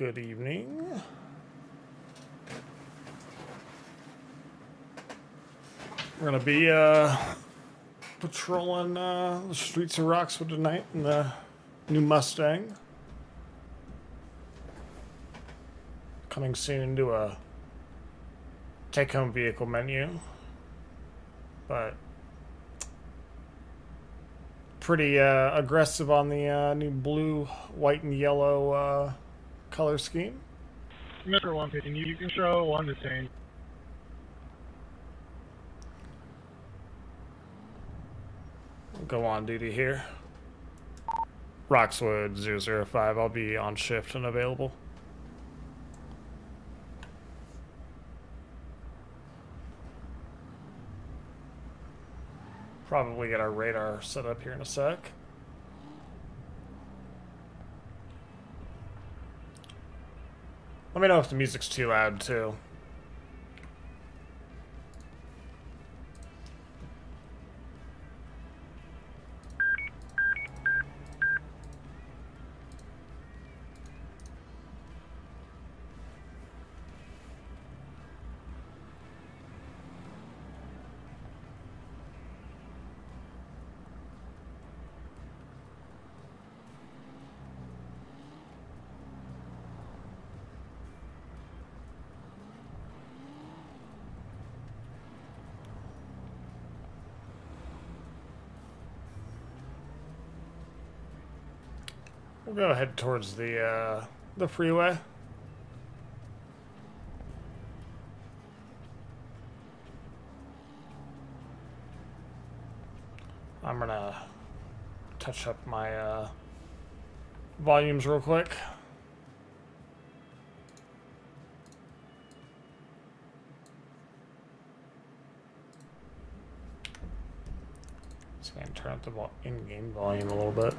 Good evening. We're gonna be patrolling the streets of Roxwood tonight in the new Mustang. Coming soon to a take-home vehicle menu, but pretty aggressive on the new blue, white, and yellow color scheme. Metro 115, you can show 1 to 10. Go on duty here. Roxwood 005, I'll be on shift and available. Probably get our radar set up here in a sec. Let me know if the music's too loud too. We'll go ahead towards the freeway. I'm gonna touch up my volumes real quick. Just gonna turn up the in-game volume a little bit.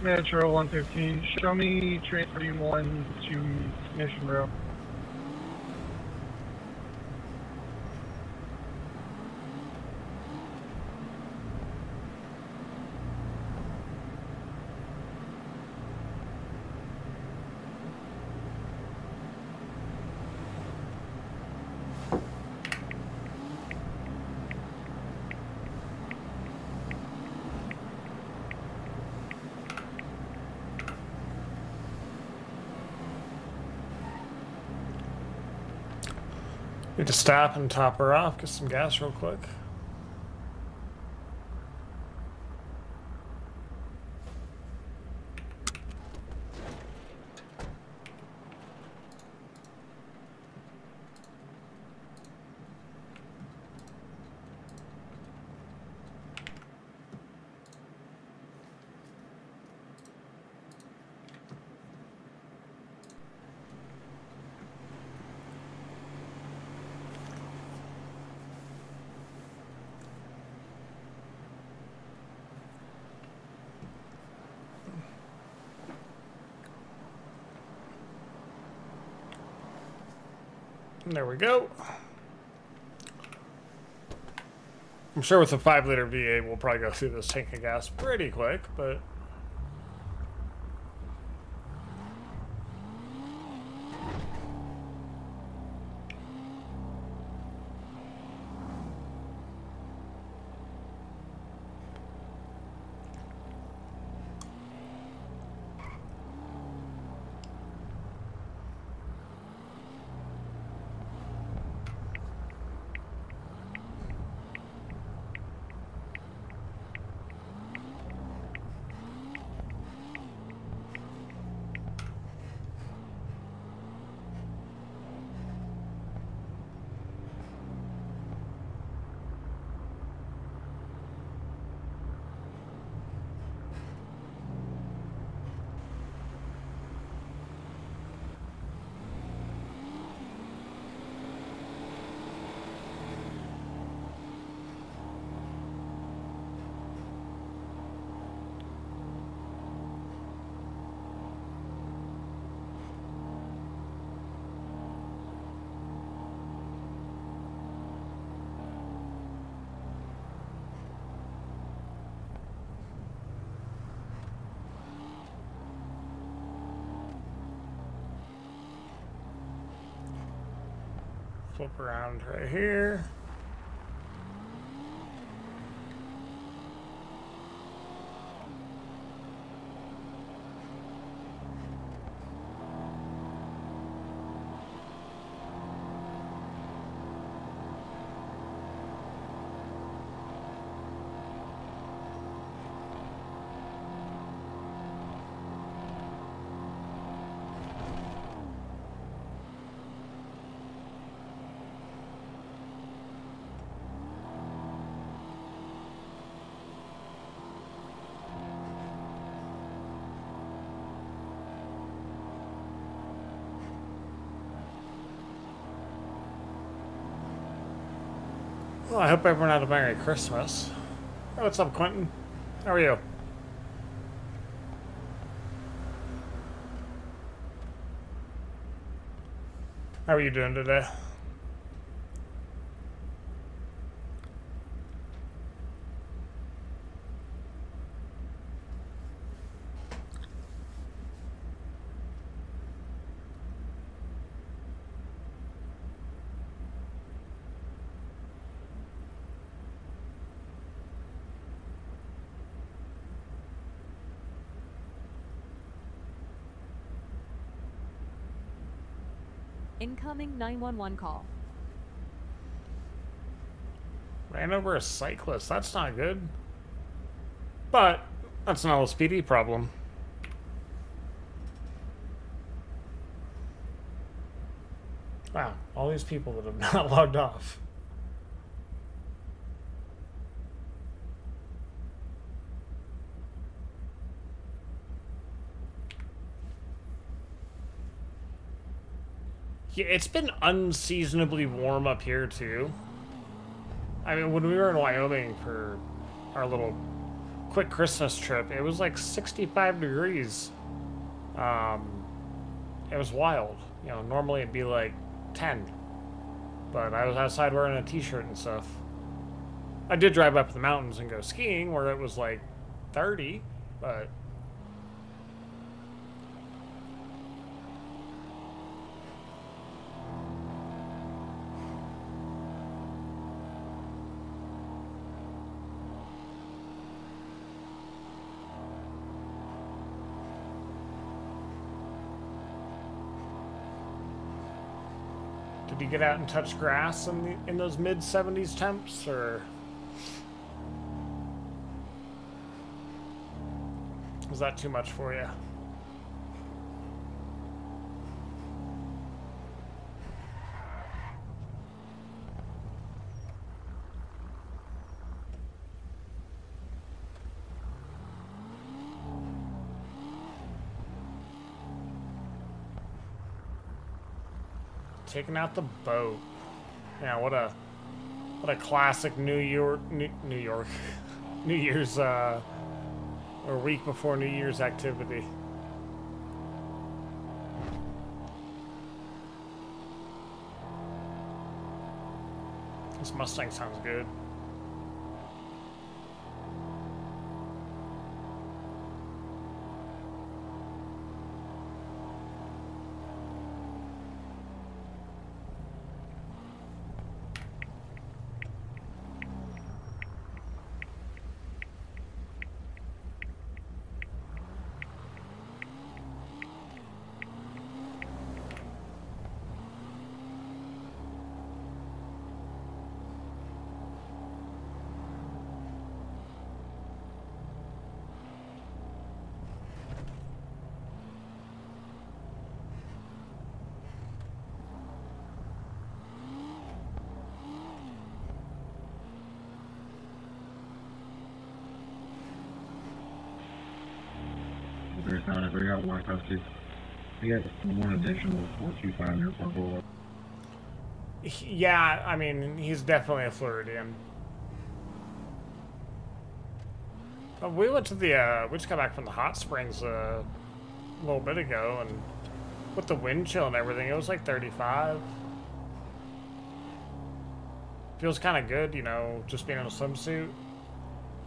Metro 115, show me transferring 1 to Mission Row. Need to stop and top her off, get some gas real quick. There we go. I'm sure with a 5-liter V8, we'll probably go through this tank of gas pretty quick, but loop around right here. Well, I hope everyone had a Merry Christmas. Oh, what's up, Quentin? How are you? How are you doing today? Incoming 911 call. Ran over a cyclist. That's not good. But that's not a speedy problem. Wow, all these people that have not logged off. Yeah, it's been unseasonably warm up here too. I mean, when we were in Wyoming for our little quick Christmas trip, it was like 65 degrees. It was wild. You know, normally it'd be like 10. But I was outside wearing a t-shirt and stuff. I did drive up the mountains and go skiing where it was like 30, but did you get out and touch grass in those mid 70s temps, or was that too much for you? Taking out the boat. Yeah, what a classic New York, New Year's or week before New Year's activity. This Mustang sounds good. Trying to figure out why he has one additional 425 here for goal. Yeah, I mean, he's definitely a Floridian. We went to the, we just got back from the hot springs a little bit ago, and with the wind chill and everything, it was like 35. Feels kind of good, you know, just being in a swimsuit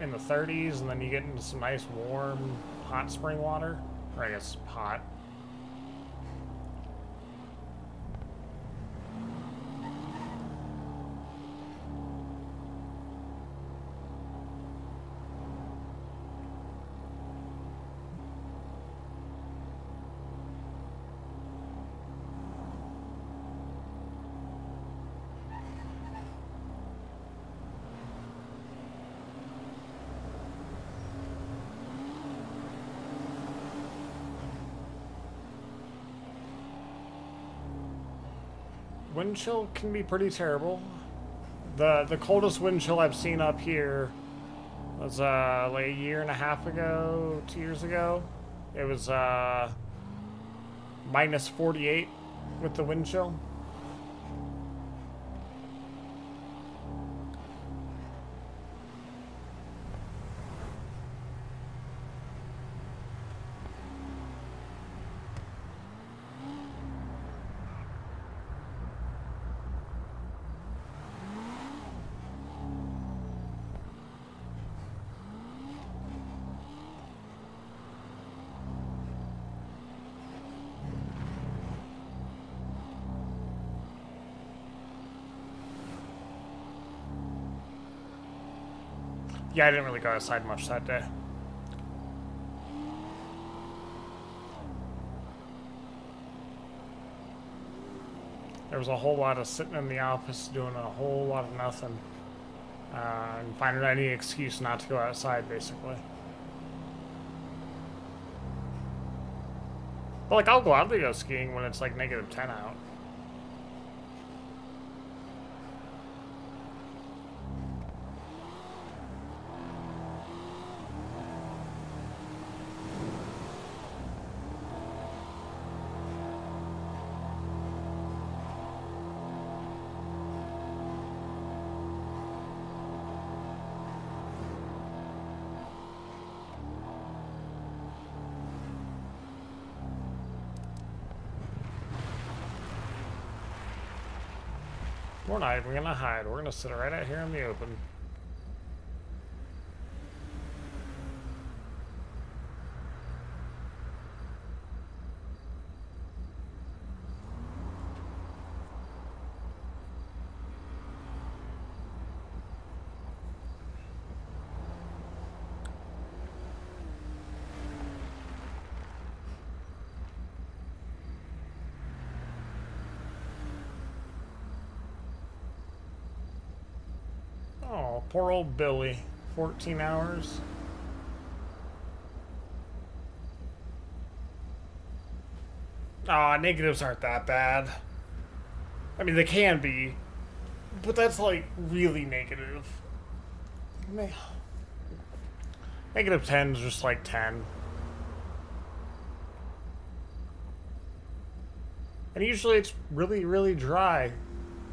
in the 30s, and then you get into some nice warm hot spring water. Or I guess hot. wind chill can be pretty terrible. The coldest wind chill I've seen up here was like a year and a half ago, 2 years ago. It was minus 48 with the wind chill. Yeah, I didn't really go outside much that day. There was a whole lot of sitting in the office doing a whole lot of nothing. And finding any excuse not to go outside, basically. But like, I'll gladly go skiing when it's like negative 10 out. We're not even gonna hide. We're gonna sit right out here in the open. Oh, poor old Billy. 14 hours. Aw, negatives aren't that bad. I mean, they can be, but that's like really negative. Negative 10 is just like 10. And usually it's really, really dry,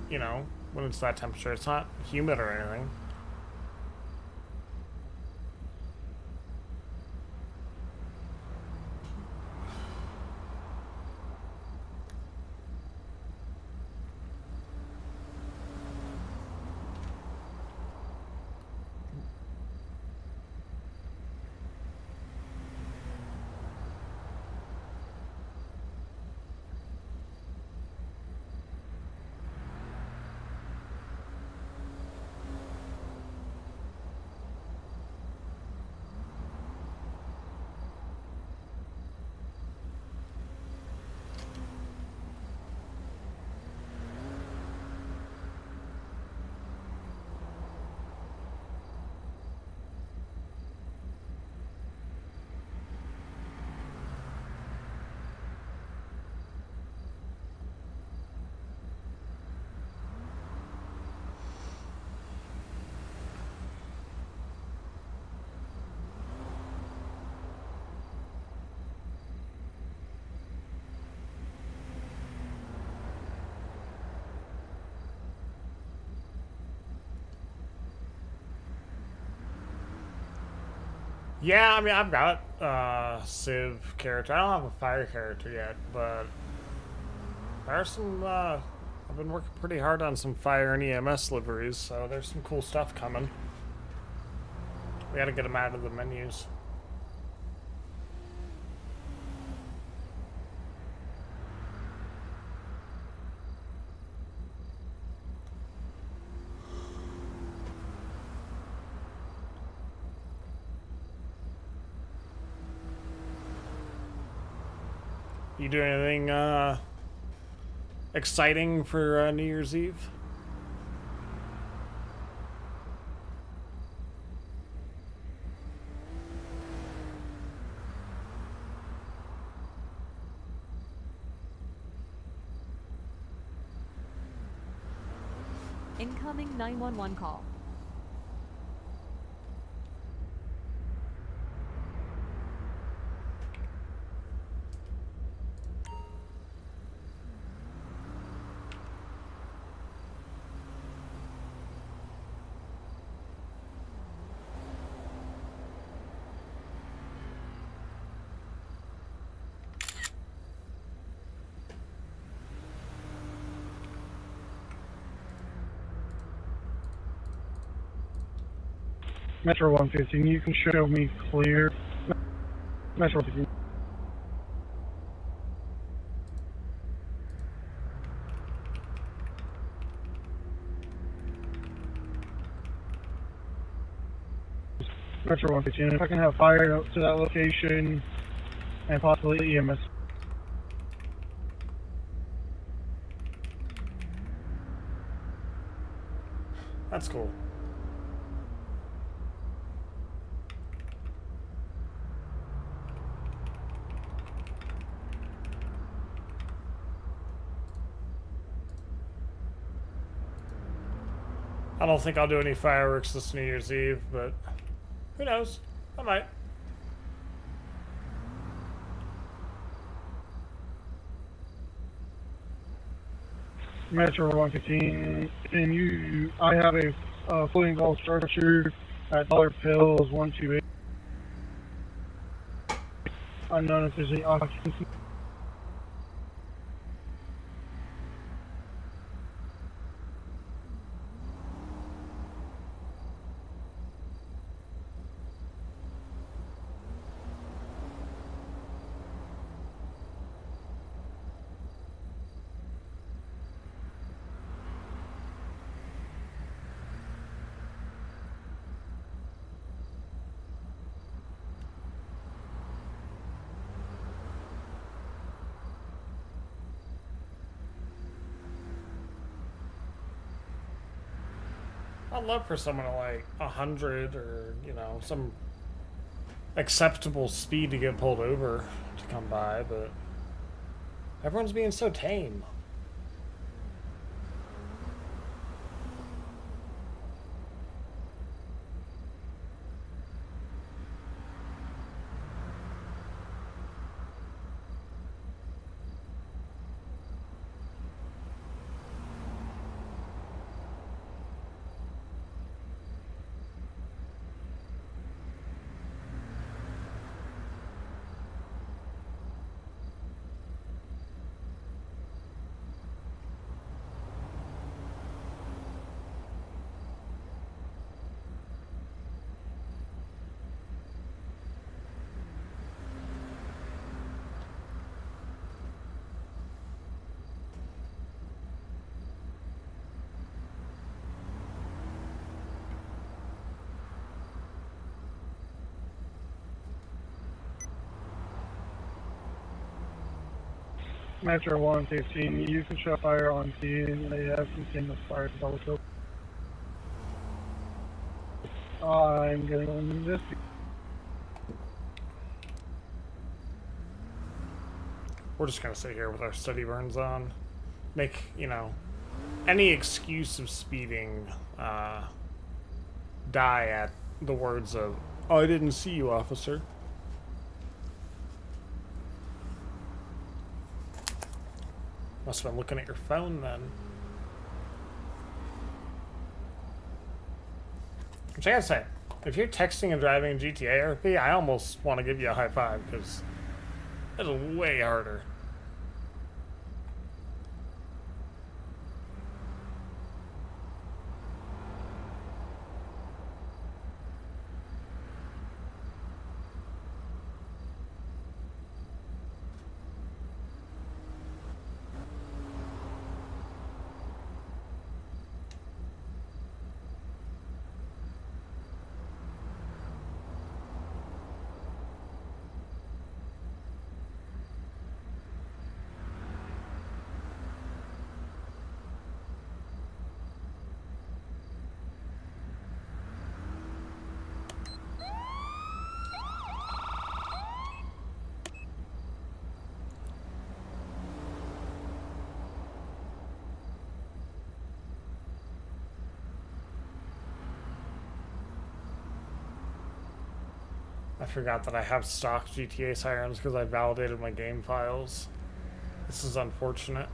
you know, when it's that temperature. It's not humid or anything. Yeah, I mean, I've got Civ character. I don't have a fire character yet, but there are some, I've been working pretty hard on some fire and EMS liveries, so there's some cool stuff coming. We gotta get them out of the menus. You doing anything exciting for New Year's Eve? Incoming 911 call. Metro 115, you can show me clear. Metro 115. Metro 115, if I can have fire out to that location and possibly EMS. That's cool. I don't think I'll do any fireworks this New Year's Eve, but who knows? I might. Metro 115, and I have a fully involved structure at Dollar Pills 128. Unknown if there's any occupancy. I'd love for someone to like 100 or, you know, some acceptable speed to get pulled over to come by, but everyone's being so tame. Metro 115, you can show fire on scene. They have some single fire to Dollar Pills. I'm getting on this. We're just gonna sit here with our study burns on. Make, you know, any excuse of speeding die at the words of, "Oh, I didn't see you, officer." Must have been looking at your phone then. Which I gotta say, if you're texting and driving in GTA RP, I almost want to give you a high five, because it's way harder. I forgot that I have stock GTA sirens because I validated my game files. This is unfortunate.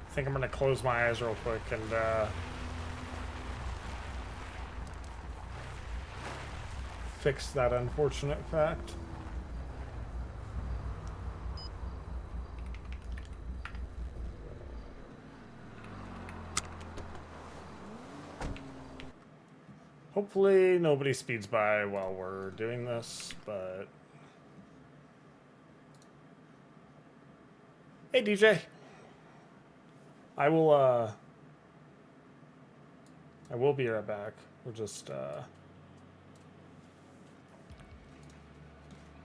I think I'm gonna close my eyes real quick and fix that unfortunate fact. Hopefully nobody speeds by while we're doing this, but... Hey, DJ! I will be right back. We're just, I'm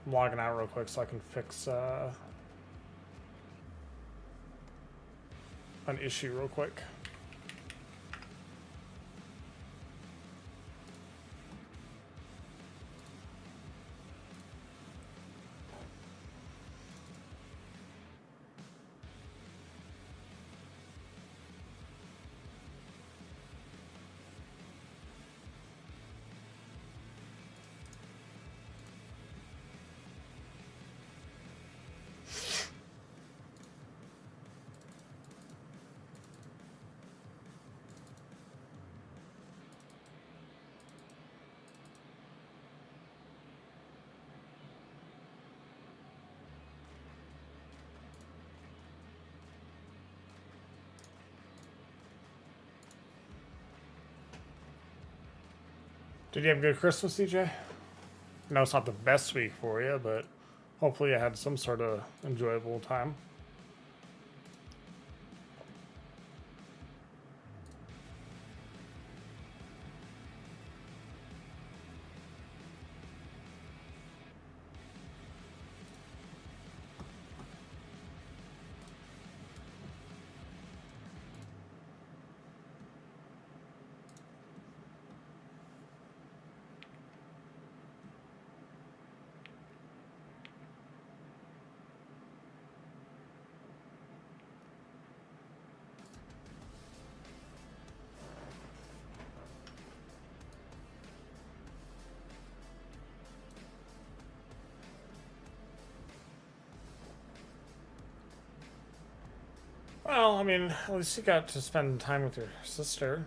logging out real quick so I can fix, an issue real quick. Did you have a good Christmas, CJ? I know it's not the best week for you, but hopefully you had some sort of enjoyable time. Well, I mean, at least you got to spend time with your sister.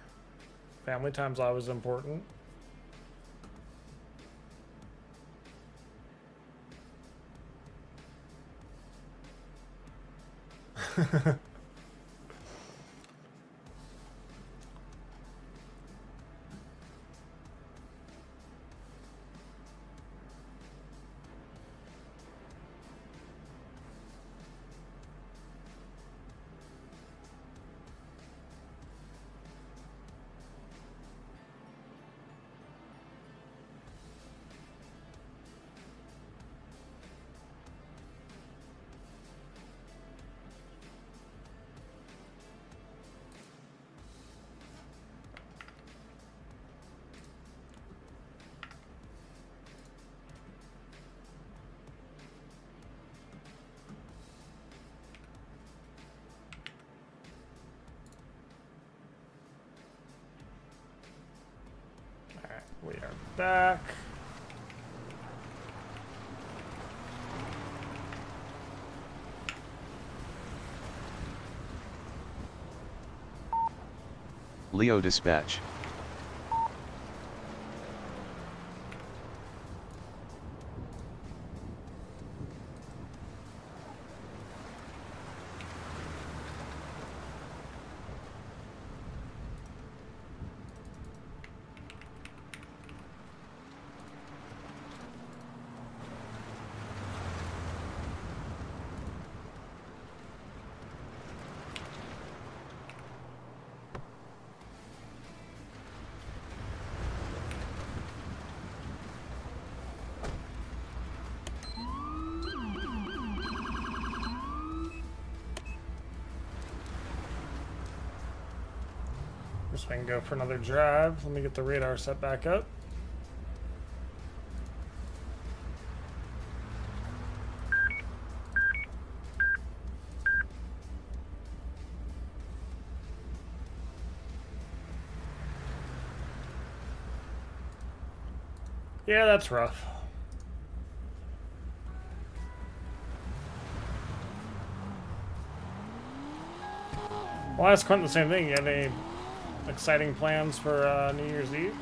Family time's always important. We are back. Leo Dispatch. Just we can go for another drive. Let me get the radar set back up. Yeah, that's rough. Well, I asked Quentin the same thing. You have any exciting plans for New Year's Eve?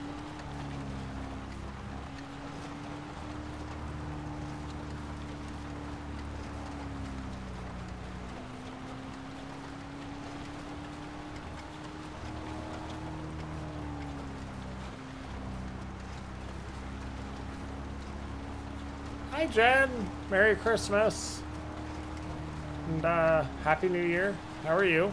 Hi, Jen. Merry Christmas. And Happy New Year. How are you?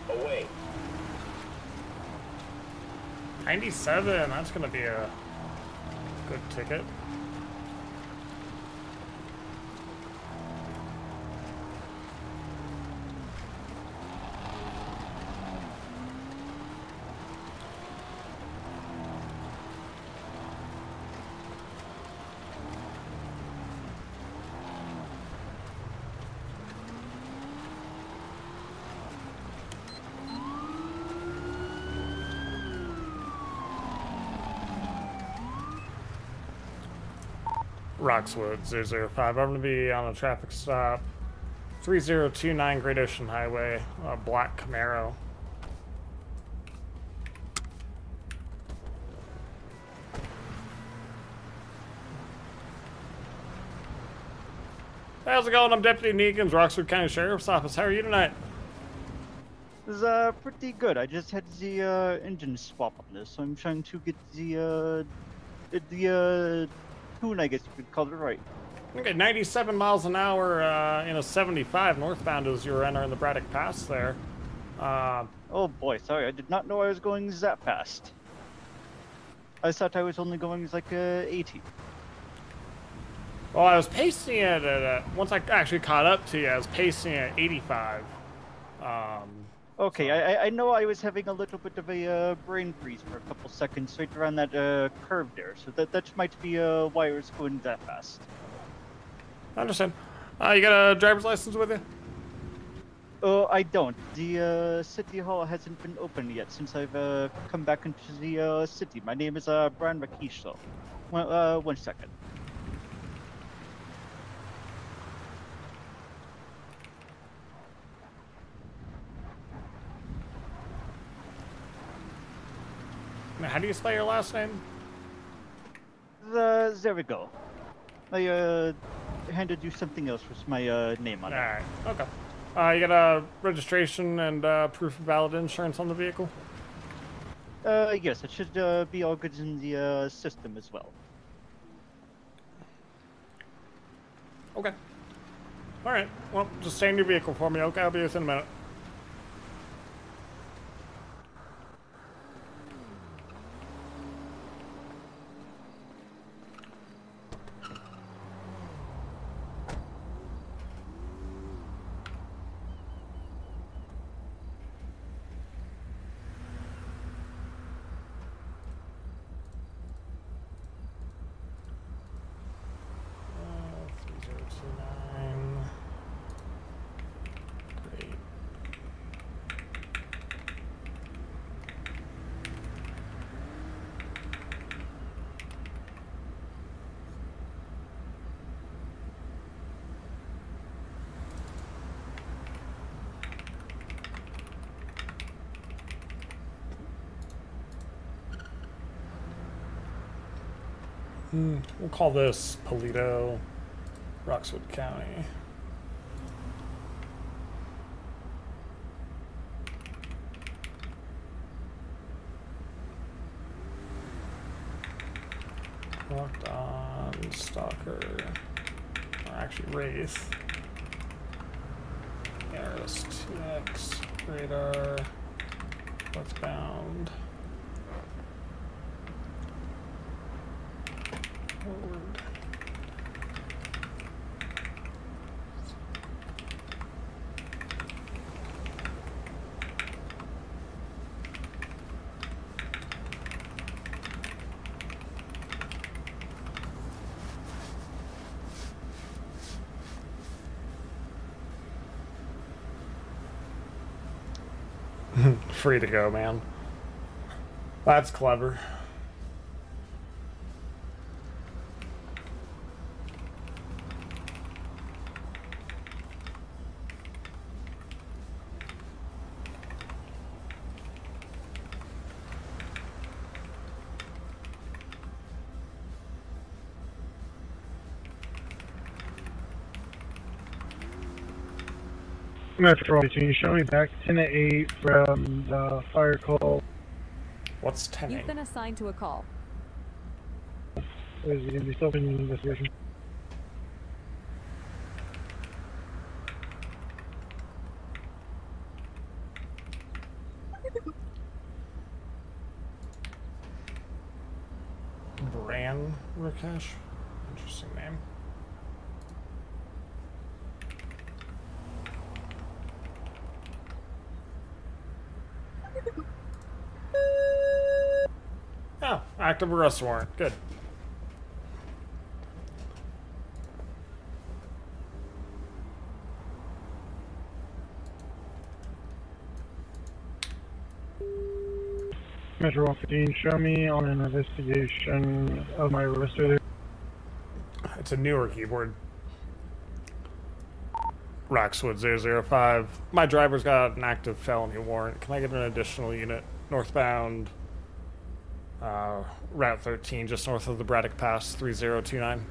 Away. 97. That's gonna be a good ticket. Roxwood 005. I'm going to be on a traffic stop. 3029 Great Ocean Highway, black Camaro. How's it going? I'm Deputy Negan's Roxwood County Sheriff's Office. How are you tonight? This is pretty good. I just had the engine swap on this, so I'm trying to get the tune, I guess you could call it, right. Okay, 97 miles an hour in a 75 northbound as you were entering the Braddock Pass there. Oh boy, sorry, I did not know I was going that fast. I thought I was only going like 80. Well, I was pacing it at, once I actually caught up to you, I was pacing at 85. Okay, so. I know I was having a little bit of a brain freeze for a couple seconds right around that curve there, so that might be why I was going that fast. I understand. You got a driver's license with you? Oh, I don't. The city hall hasn't been open yet since I've come back into the city. My name is Brian Makisho. One second. Now, how do you spell your last name? There we go. I handed you something else with my name on it. Alright, okay. You got a registration and proof of valid insurance on the vehicle? Yes, it should be all good in the system as well. Okay. Alright, well, just stay in your vehicle for me, okay? I'll be with you in a minute. We'll call this Polito, Roxwood County. Locked on Stalker, or actually Wraith. RS2X radar. Westbound. Forward. Free to go, man. That's clever. Metro, can you show me back 10 to 8 from the fire call? What's 10? You've been assigned to a call. Is he going to be still in the investigation? Bran Rakesh? Interesting name. Oh, active arrest warrant. Good. Metro 15, show me on an investigation of my arrest there. It's a newer keyboard. Roxwood 005. My driver's got an active felony warrant. Can I get an additional unit? Northbound, Route 13, just north of the Braddock Pass, 3029.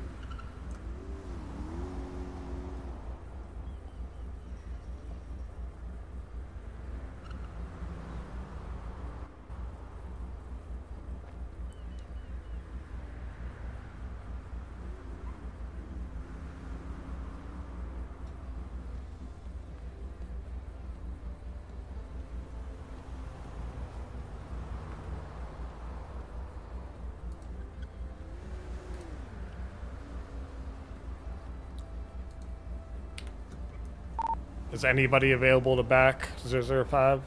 Is anybody available to back 005?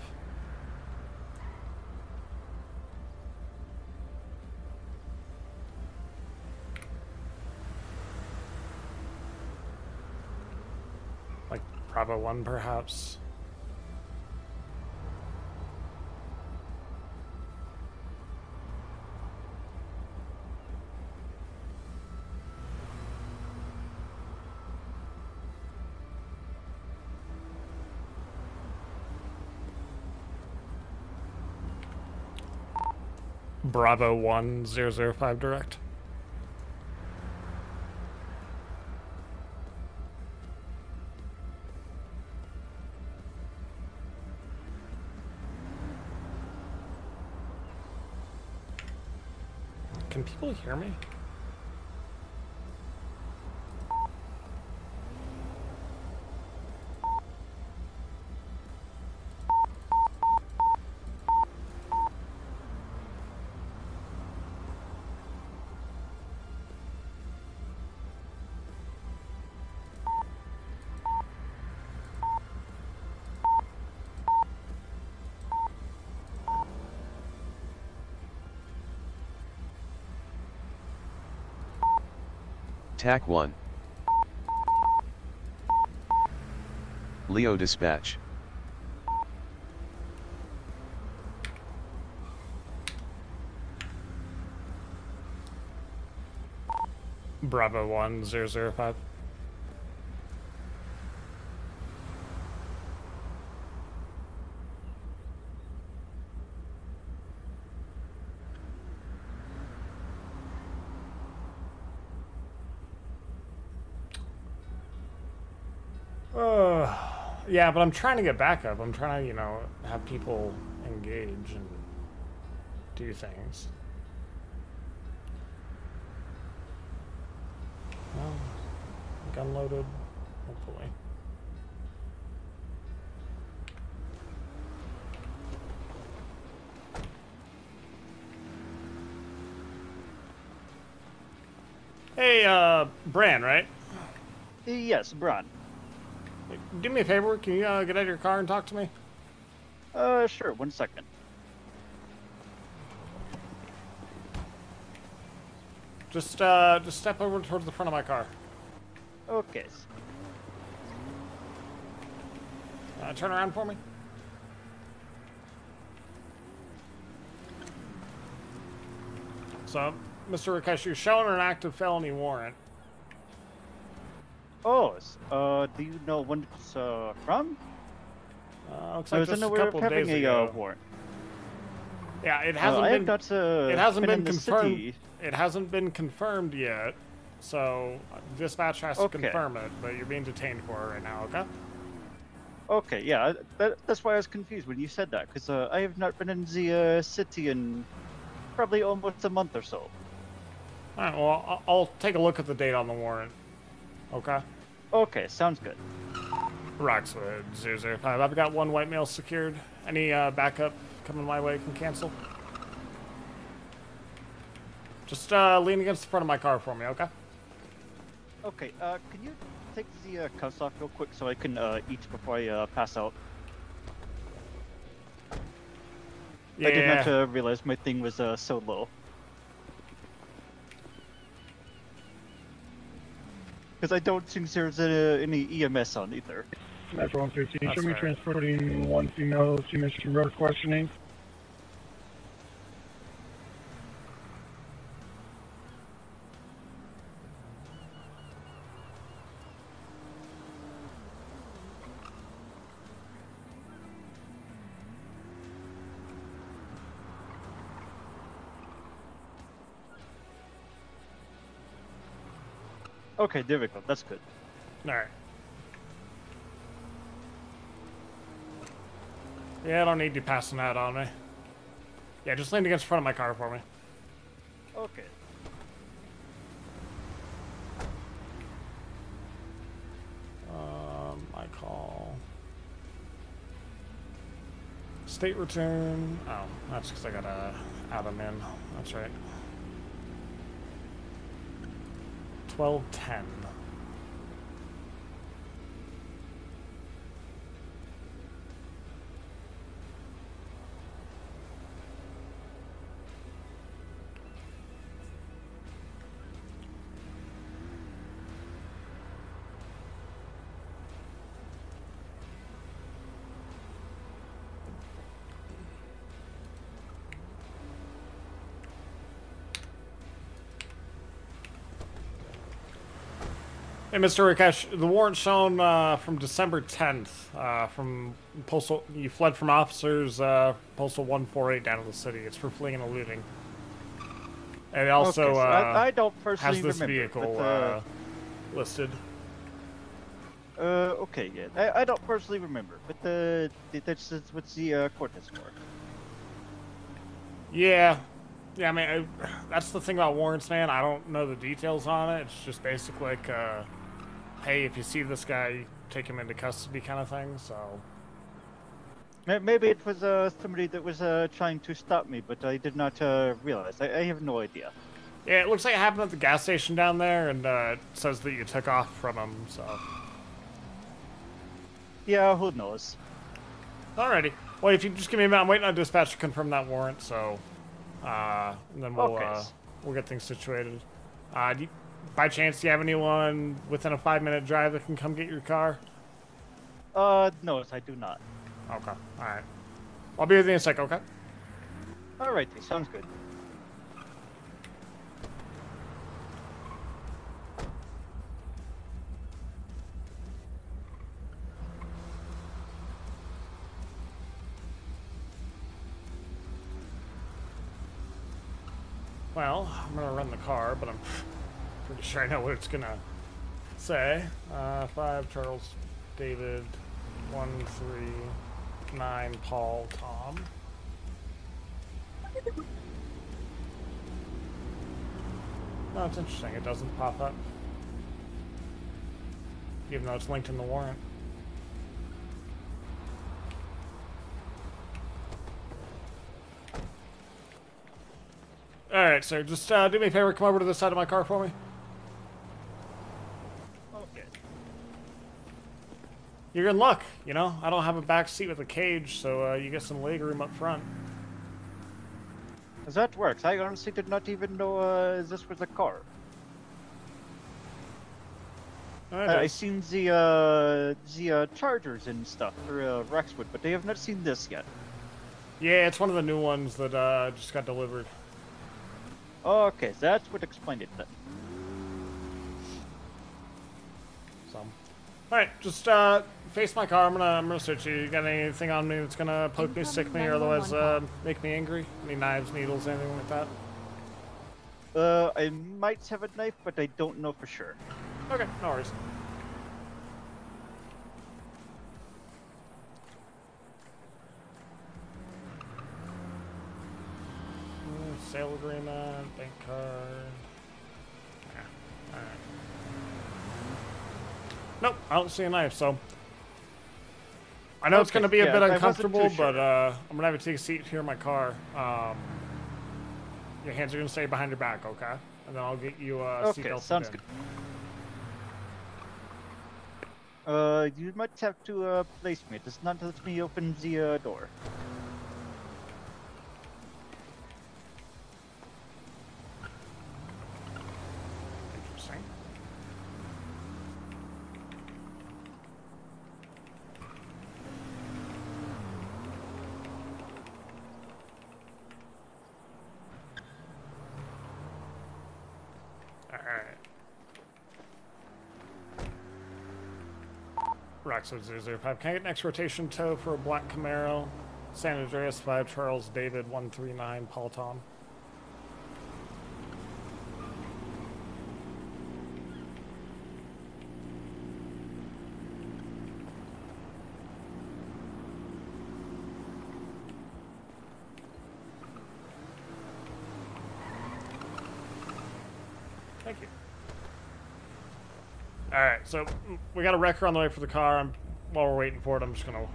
Like Bravo 1 perhaps? Bravo 1 005 direct. Can people hear me? TAC 1. Leo dispatch. Bravo 1 005. Yeah, but I'm trying to get backup. I'm trying to, you know, have people engage and do things. Well, gun loaded, hopefully. Hey, Bran, right? Yes, Bron. Do me a favor. Can you get out of your car and talk to me? Sure. 1 second. Just step over towards the front of my car. Okay. Turn around for me. So, Mr. Rakesh, you're showing an active felony warrant. Oh, do you know when it's from? Looks I like was just a unaware of couple having days a ago. warrant. Yeah, it hasn't I been. have not, It hasn't been in the confirmed. city. It hasn't been confirmed yet. So dispatch has to Okay. confirm it, but you're being detained for it right now. Okay. Okay, yeah, that's why I was confused when you said that, because I have not been in the city in probably almost a month or so. All right. Well, I'll take a look at the date on the warrant. Okay. Okay, sounds good. Roxwood 005. I've got one white male secured. Any backup coming my way can cancel. Just lean against the front of my car for me, okay? Okay, can you take the cuffs off real quick so I can eat before I pass out? Yeah. I did not realize my thing was so low. Because I don't think there's any EMS on either. That's 115. That's Show me right. transporting one female. She mentioned road questioning. Okay, there we go. That's good. All right. Yeah, I don't need you passing that on me. Yeah, just lean against the front of my car for me. Okay. I call. State return. Oh, that's because I gotta add them in. That's right. 1210. Hey, Mr. Rakesh, the warrant shown from December 10th from postal. You fled from officers postal 148 down to the city. It's for fleeing and eluding. And it also Okay, so I don't personally has this remember, vehicle but, listed. okay, yeah. I don't personally remember, but that's what's the court is for. Yeah. Yeah, I mean, that's the thing about warrants, man. I don't know the details on it. It's just basically like, hey, if you see this guy, take him into custody kind of thing, so. Maybe it was somebody that was trying to stop me, but I did not realize. I have no idea. Yeah, it looks like it happened at the gas station down there, and it says that you took off from him, so. Yeah, who knows? Alrighty. Well, if you just give me a minute, I'm waiting on dispatch to confirm that warrant, so. And then we'll, Okay. we'll get things situated. By chance, do you have anyone within a 5-minute drive that can come get your car? No, I do not. Okay, alright. I'll be with you in a sec, okay? Alright, sounds good. Well, I'm gonna run the car, but I'm pretty sure I know what it's gonna say. 5 Charles David 139 Paul Tom. No, it's interesting. It doesn't pop up, even though it's linked in the warrant. Alright, sir, just do me a favor, come over to the side of my car for me. You're in luck, you know? I don't have a back seat with a cage, so you get some leg room up front. That works. I honestly did not even know this was a car. I seen the Chargers and stuff for Roxwood, but they have not seen this yet. Yeah, it's one of the new ones that just got delivered. Okay, that's what explained it then. So, all right, just face my car. I'm gonna search you. You got anything on me that's gonna poke me, stick me, or otherwise make me angry? Any knives, needles, anything like that? I might have a knife, but I don't know for sure. Okay, no worries. Sale agreement, bank card. Yeah, alright. Nope, I don't see a knife, so. I know it's going to be a bit uncomfortable, but I'm going to have you take a seat here in my car. Your hands are going to stay behind your back, okay? And then I'll get you a seatbelt. Okay, sounds good. You might have to place me. It does not let me open the door. Interesting. Alright. Roxwood 005. Can I get an X rotation tow for a black Camaro? San Andreas 5 Charles David 139 Peloton. Thank you. Alright, so we got a wrecker on the way for the car. While we're waiting for it, I'm just going to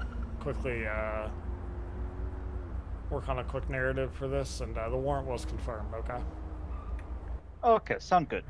quickly work on a quick narrative for this, and the warrant was confirmed, okay? Okay, sound good.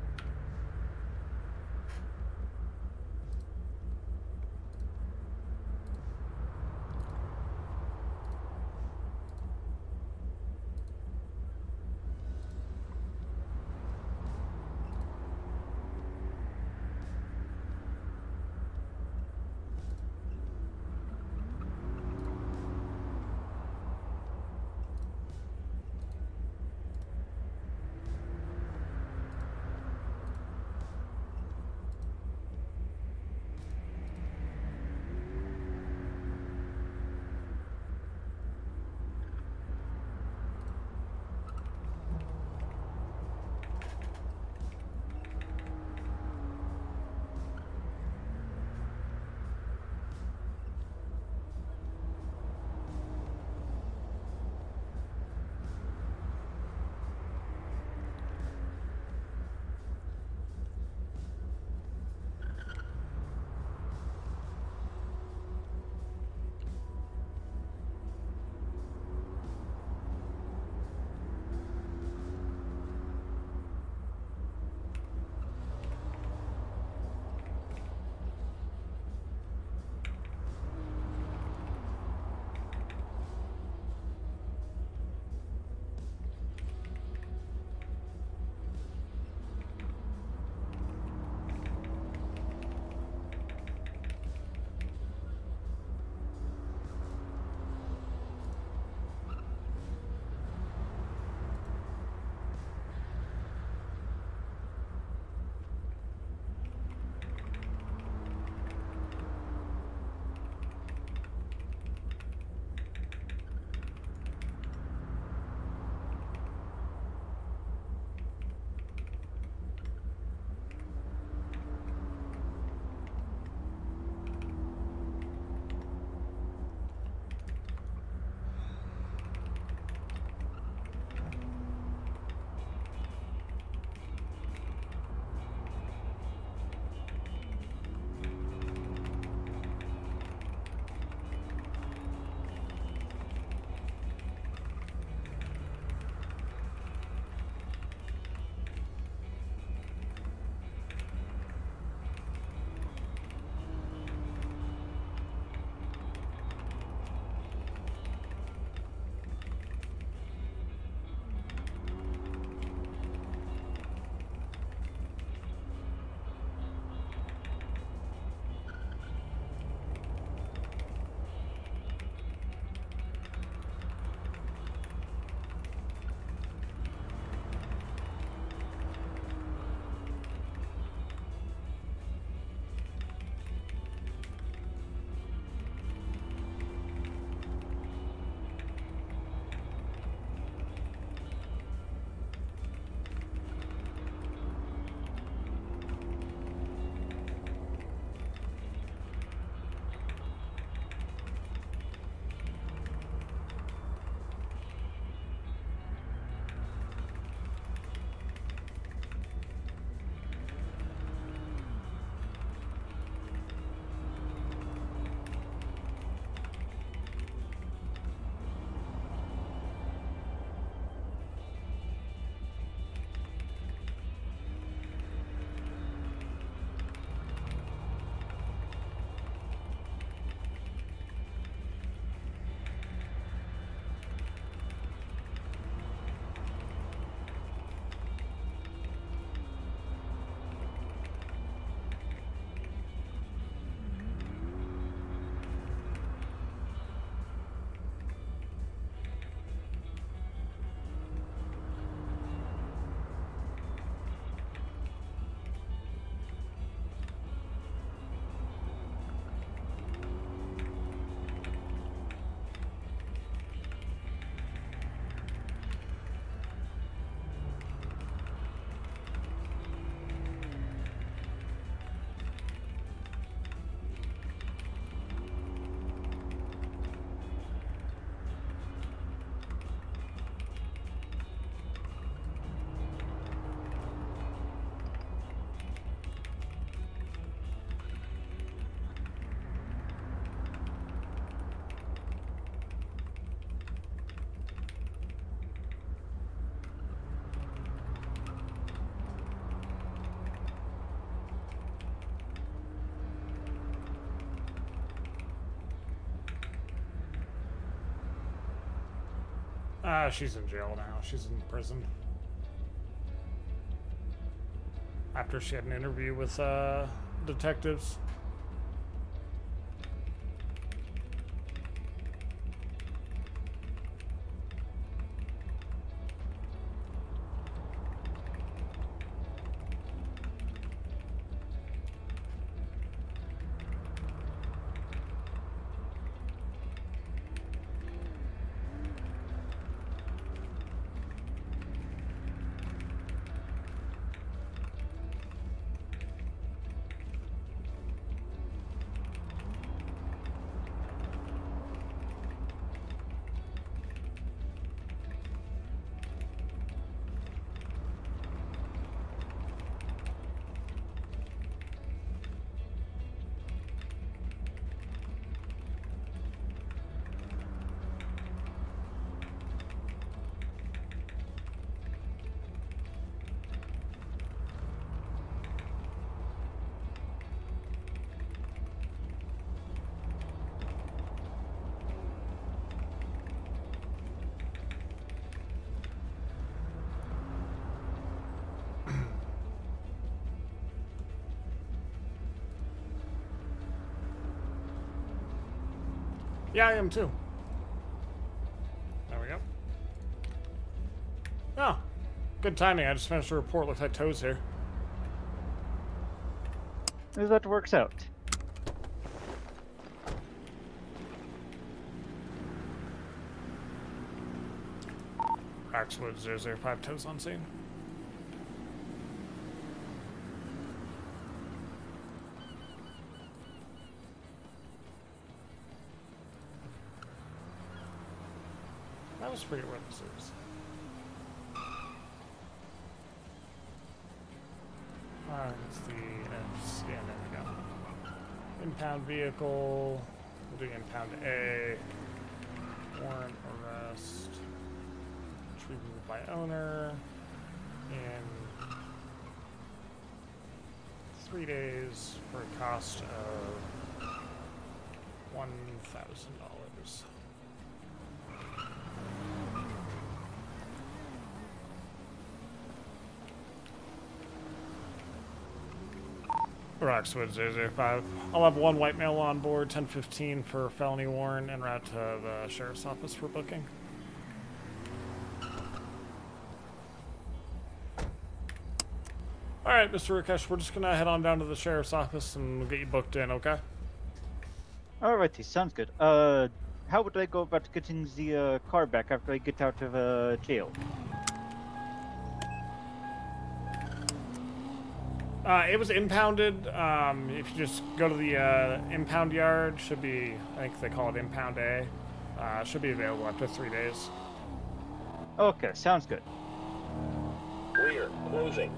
She's in jail now. She's in prison. After she had an interview with detectives. Yeah, I am too. There we go. Oh, good timing. I just finished a report. Looks like Toe's here. That works out. Roxwood 005 Toe's on scene. I was forget where this is. It's the yeah, there we go. Impound vehicle. We'll do impound A. Warrant arrest. Retrievable by owner. In 3 days for a cost of $1,000. Roxwood 005. I'll have one white male on board, 10:15 for felony warrant, en route to the sheriff's office for booking. Alright, Mr. Rakesh, we're just gonna head on down to the sheriff's office and we'll get you booked in, okay? Alrighty, sounds good. How would I go about getting the car back after I get out of jail? It was impounded. If you just go to the impound yard, should be, I think they call it impound A. Should be available after 3 days. Okay, sounds good. Rear, closing.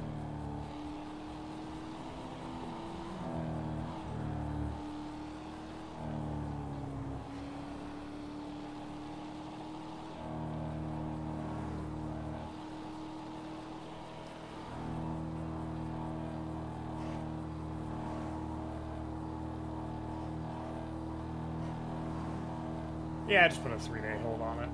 Yeah, just put a 3-day hold on it.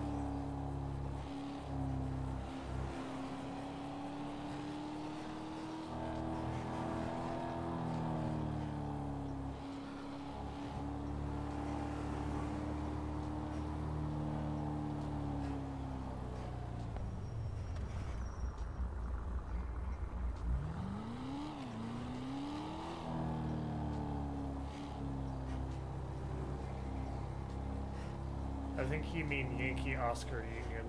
I think he mean Yankee Oscar Union.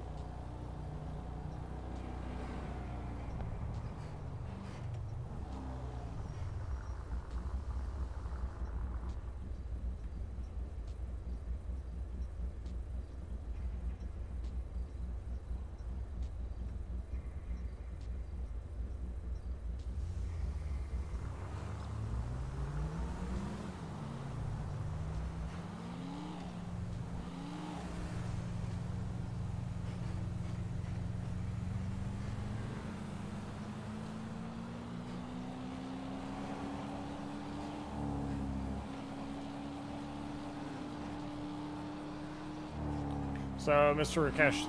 So, Mr. Rakesh,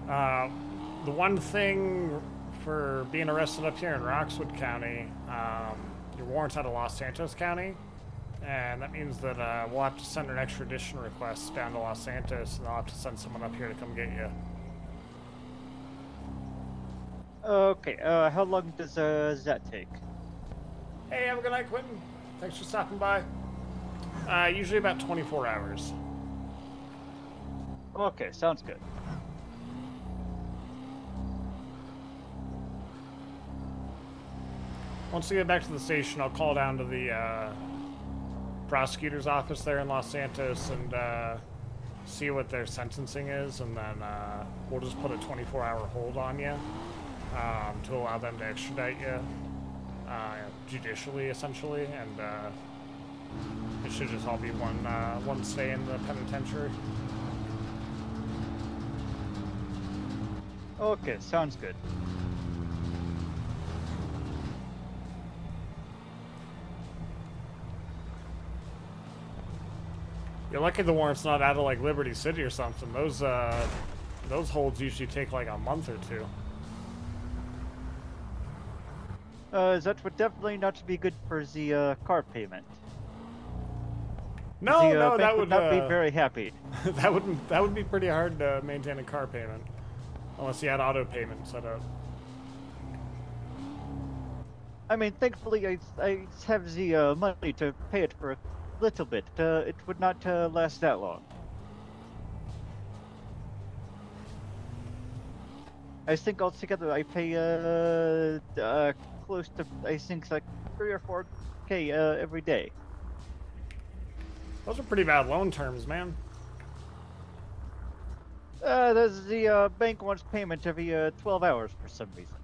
The one thing for being arrested up here in Roxwood County, your warrant's out of Los Santos County, and that means that we'll have to send an extradition request down to Los Santos, and they'll have to send someone up here to come get you. Okay, how long does that take? Hey, have a good night, Quentin. Thanks for stopping by. Usually about 24 hours. Okay, sounds good. Once we get back to the station, I'll call down to the prosecutor's office there in Los Santos and see what their sentencing is, and then we'll just put a 24-hour hold on you to allow them to extradite you judicially, essentially, and it should just all be one stay in the penitentiary. Okay, sounds good. You're lucky the warrant's not out of like Liberty City or something. Those holds usually take like a month or two. That would definitely not be good for the car payment. No, the no, bank that would not be very happy. that would be pretty hard to maintain a car payment unless you had auto payment set up. I mean, thankfully I have the money to pay it for a little bit. It would not last that long. I think altogether I pay close to, I think, like 3 or 4K every day. Those are pretty bad loan terms, man. The bank wants payment every 12 hours for some reason.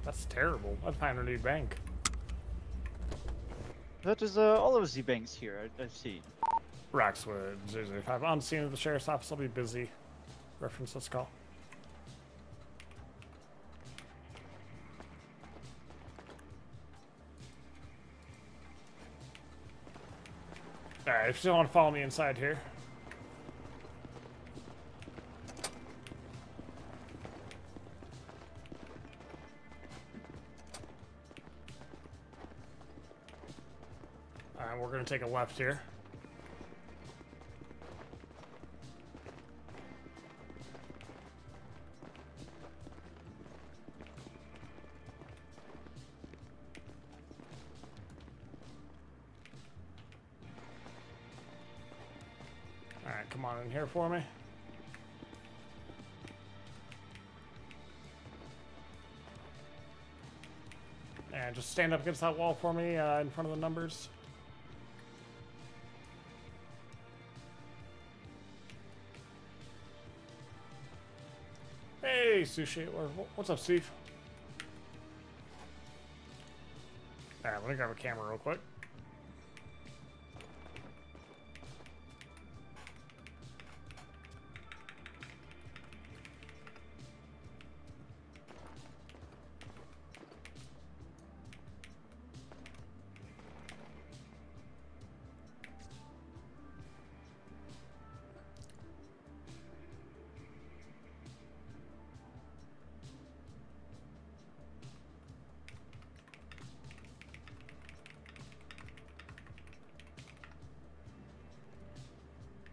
That's terrible. I'd find a new bank. That is all of the banks here, I've seen. Roxwood 005. On scene of the sheriff's office. I'll be busy. Reference this call. Alright, if you still want to follow me inside here. Alright, we're going to take a left here. Alright, come on in here for me. And just stand up against that wall for me in front of the numbers. Hey, Sushi. What's up, Steve? Alright, let me grab a camera real quick.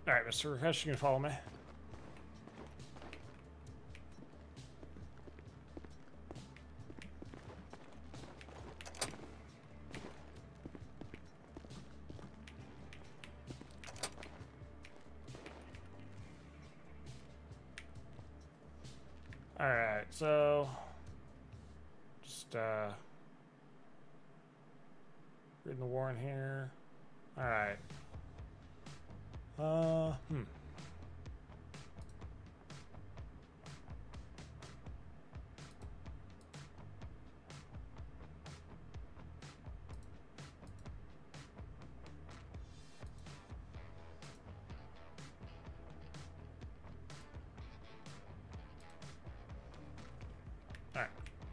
Alright, Mr. Rakesh, you can follow me. Alright, so just reading the warrant here. Alright. Alright,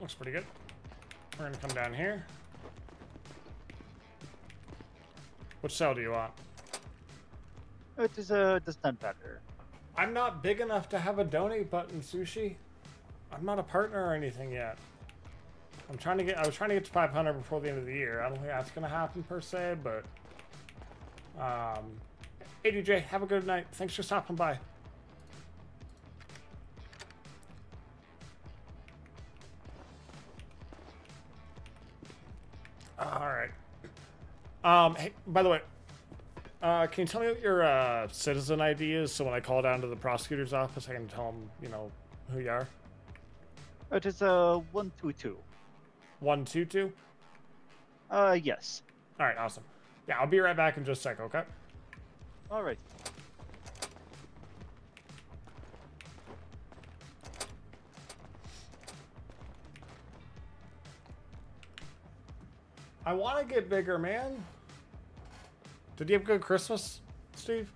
looks pretty good. We're gonna come down here. Which cell do you want? It does not matter. I'm not big enough to have a donate button, Sushi. I'm not a partner or anything yet. I was trying to get to 500 before the end of the year. I don't think that's gonna happen per se, but hey DJ, have a good night. Thanks for stopping by. All right. Hey, by the way, can you tell me what your citizen ID is, so when I call down to the prosecutor's office, I can tell them, you know, who you are? It is 122. 122? Yes. All right, awesome. Yeah, I'll be right back in just a sec, okay? All right. I want to get bigger, man. Did you have a good Christmas, Steve?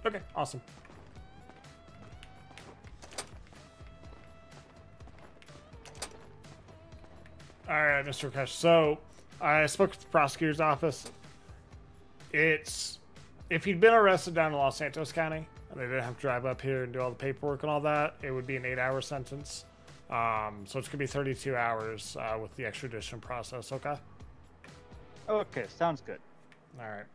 Okay, awesome. All right, Mr. Rakesh. So I spoke to the prosecutor's office. It's if he'd been arrested down in Los Santos County and they didn't have to drive up here and do all the paperwork and all that, it would be an 8-hour sentence. So it's gonna be 32 hours with the extradition process. Okay. Okay, sounds good. All right.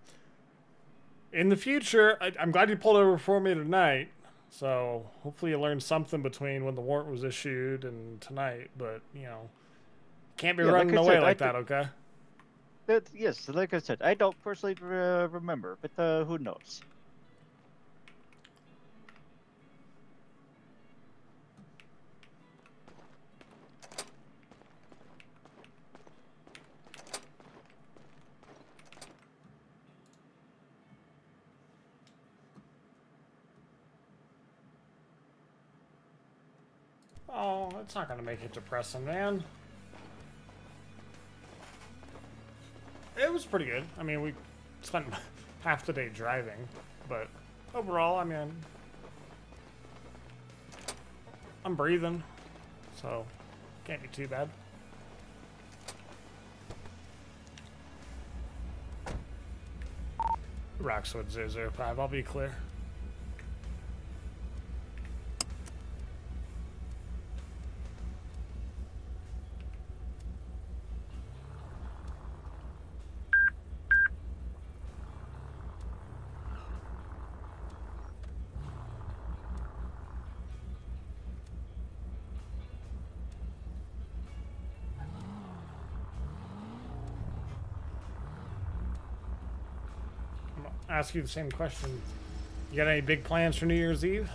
In the future, I'm glad you pulled over for me tonight. So hopefully you learned something between when the warrant was issued and tonight. But you know, can't be running like I away said, like that. Okay. Yes, like I said, I don't personally remember, but who knows? Oh, it's not gonna make it depressing, man. It was pretty good. I mean, we spent half the day driving, but overall, I mean, I'm breathing, so can't be too bad. Roxwood 005, I'll be clear. Ask you the same question. You got any big plans for New Year's Eve?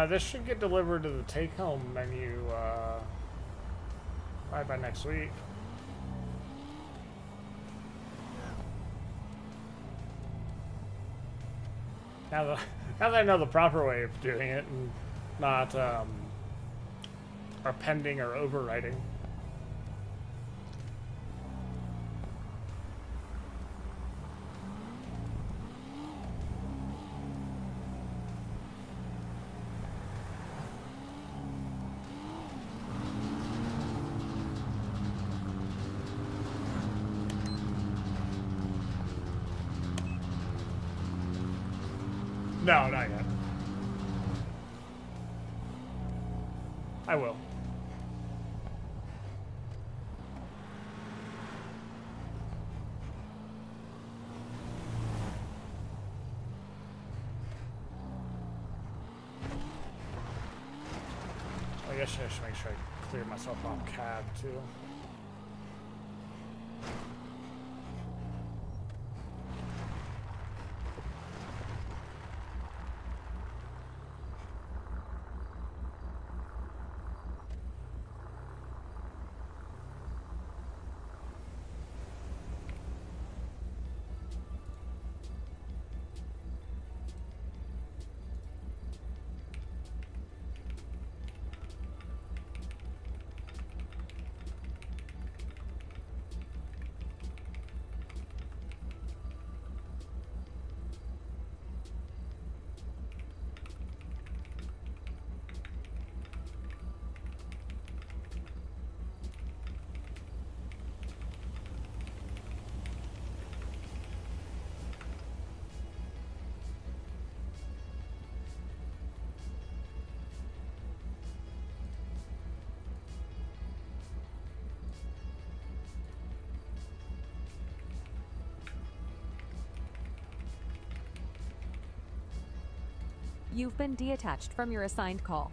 This should get delivered to the take-home menu probably by next week. Now that I know the proper way of doing it and not are pending or overriding. No, not yet. I will. I guess I should make sure I clear myself off cab too. You've been detached from your assigned call.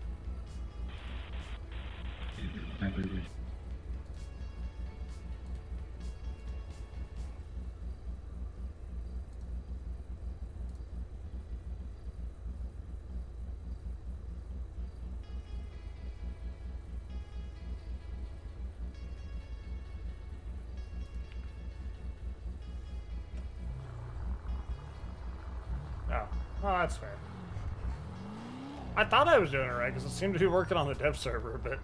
Oh, well, that's fair. I thought I was doing it right because it seemed to be working on the dev server, but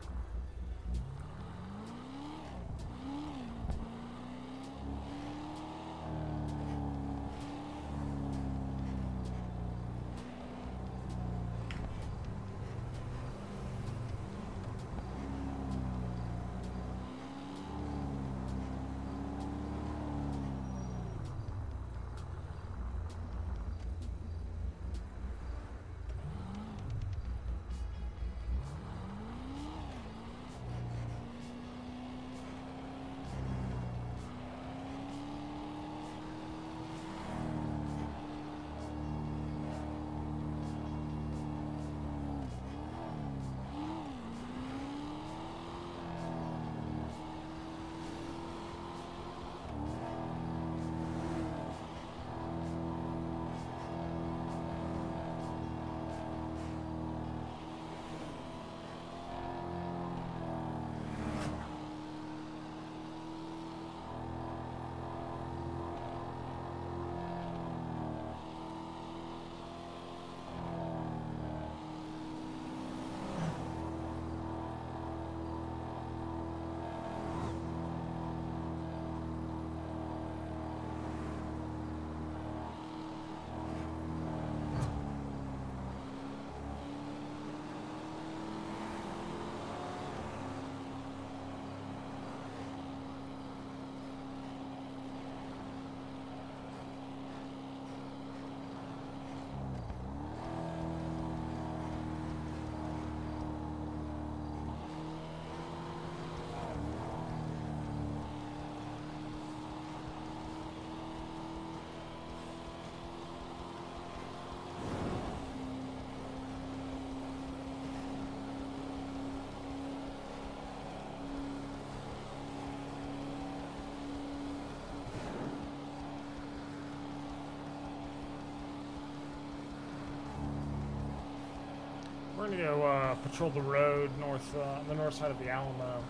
we're gonna go patrol the road north, the north side of the Alamo.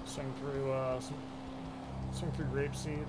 Swing through Grapeseed.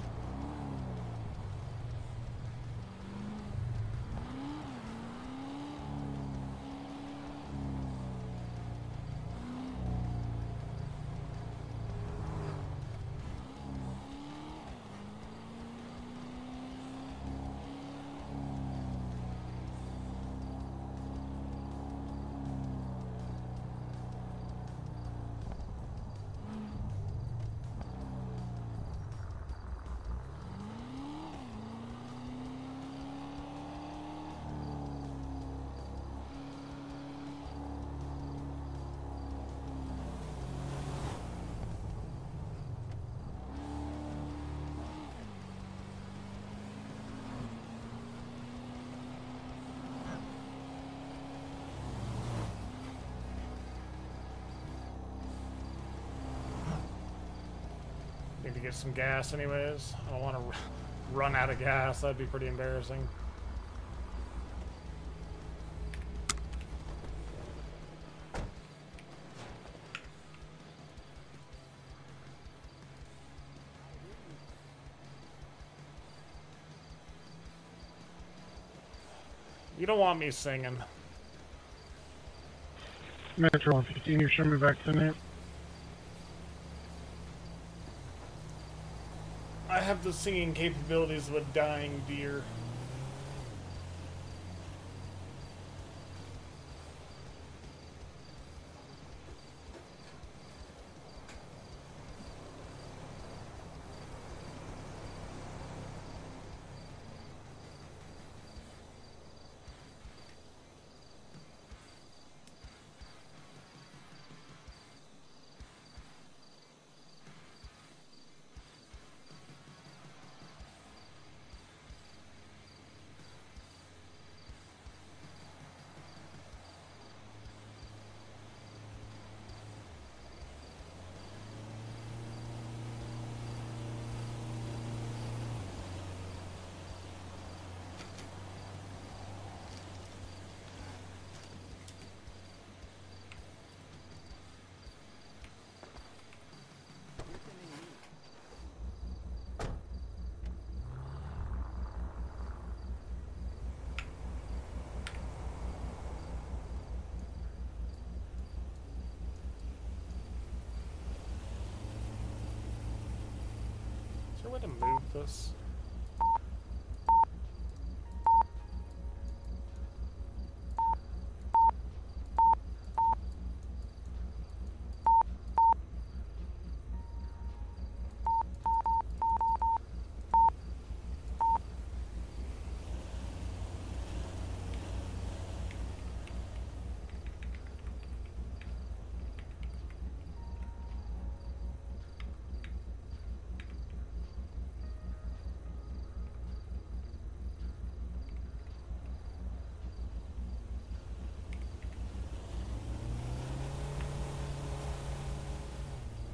Need to get some gas anyways. I don't want to run out of gas. That'd be pretty embarrassing. You don't want me singing. Metro 115, you show me back tonight. I have the singing capabilities of a dying deer. Is there a way to move this?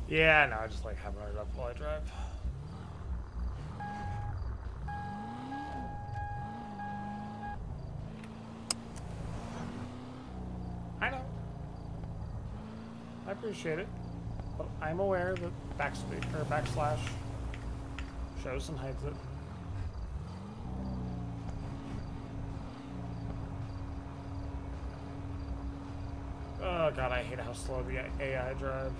Yeah, no, I just like having it up while I drive. I know. I appreciate it. But I'm aware that backslash shows and hides it. Oh god, I hate how slow the AI drive.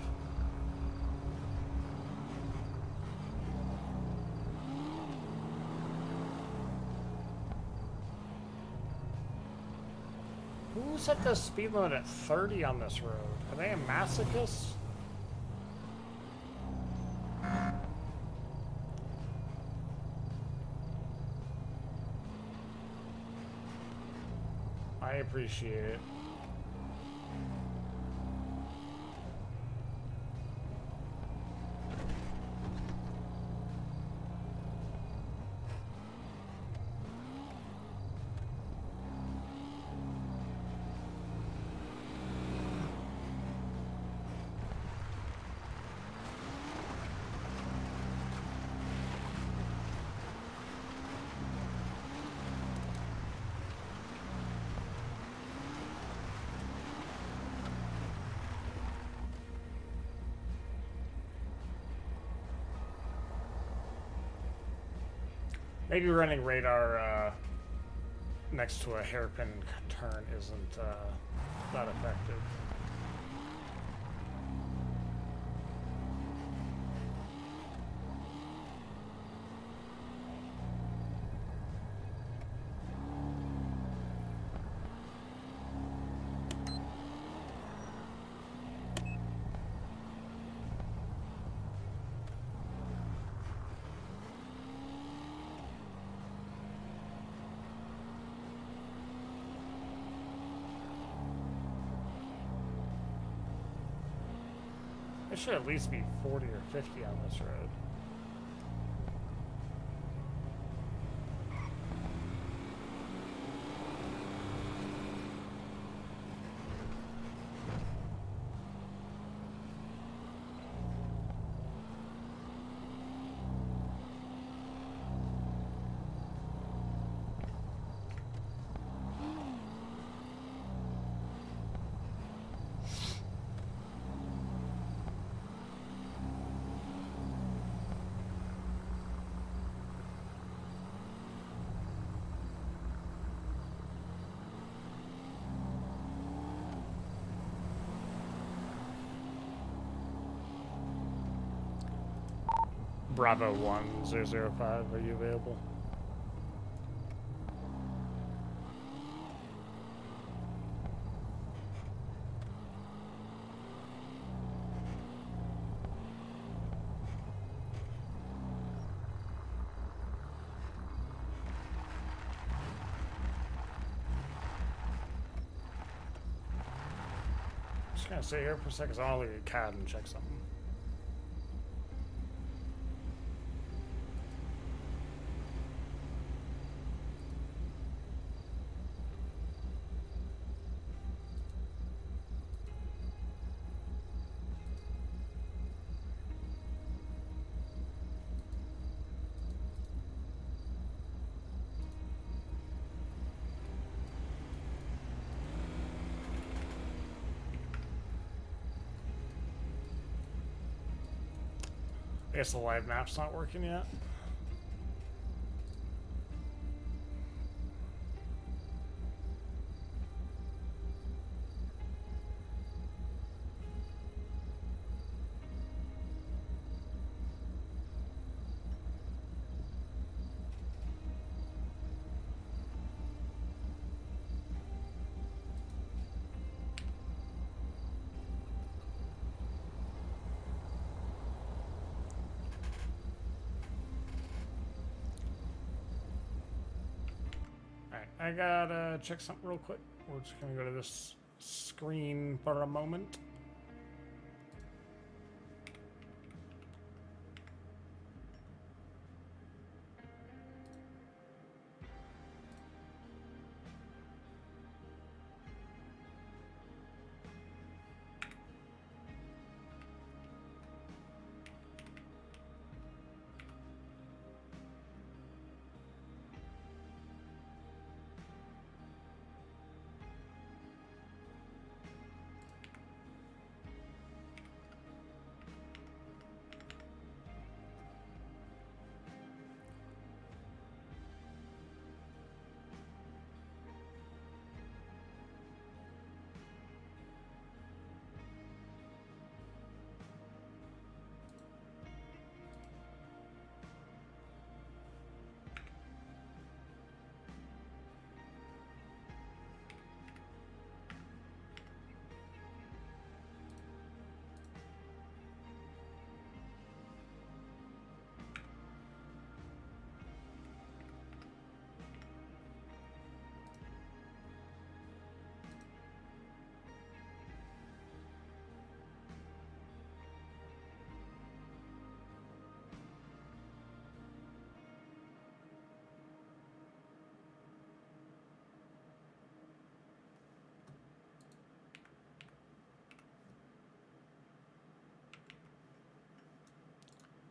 Who set the speed limit at 30 on this road? Are they a masochist? I appreciate it. Maybe running radar next to a hairpin turn isn't that effective. It should at least be 40 or 50 on this road. Bravo 1005, are you available? Just gonna sit here for a second, so I'll leave a CAD and check something. I guess the live map's not working yet. I gotta check something real quick. We're just gonna go to this screen for a moment.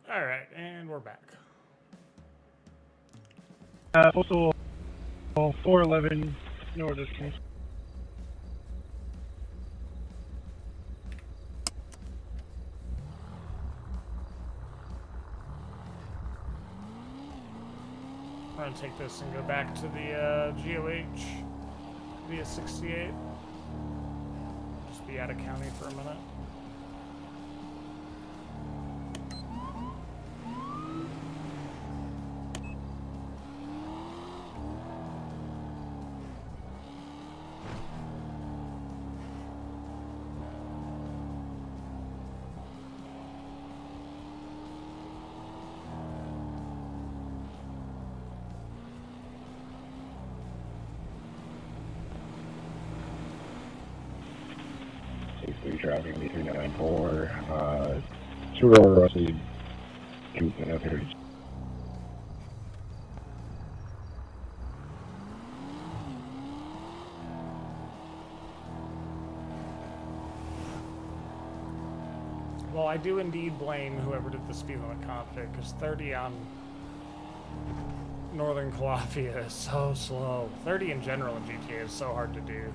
All right, and we're back. Postal 411 North Distance. I'm gonna take this and go back to the GOH via 68. Just be out of county for a minute. Traffic B394, 2-door Rusty, Well, I do indeed blame whoever did the speed limit config, because 30 on Northern Calafia is so slow. 30 in general in GTA is so hard to do.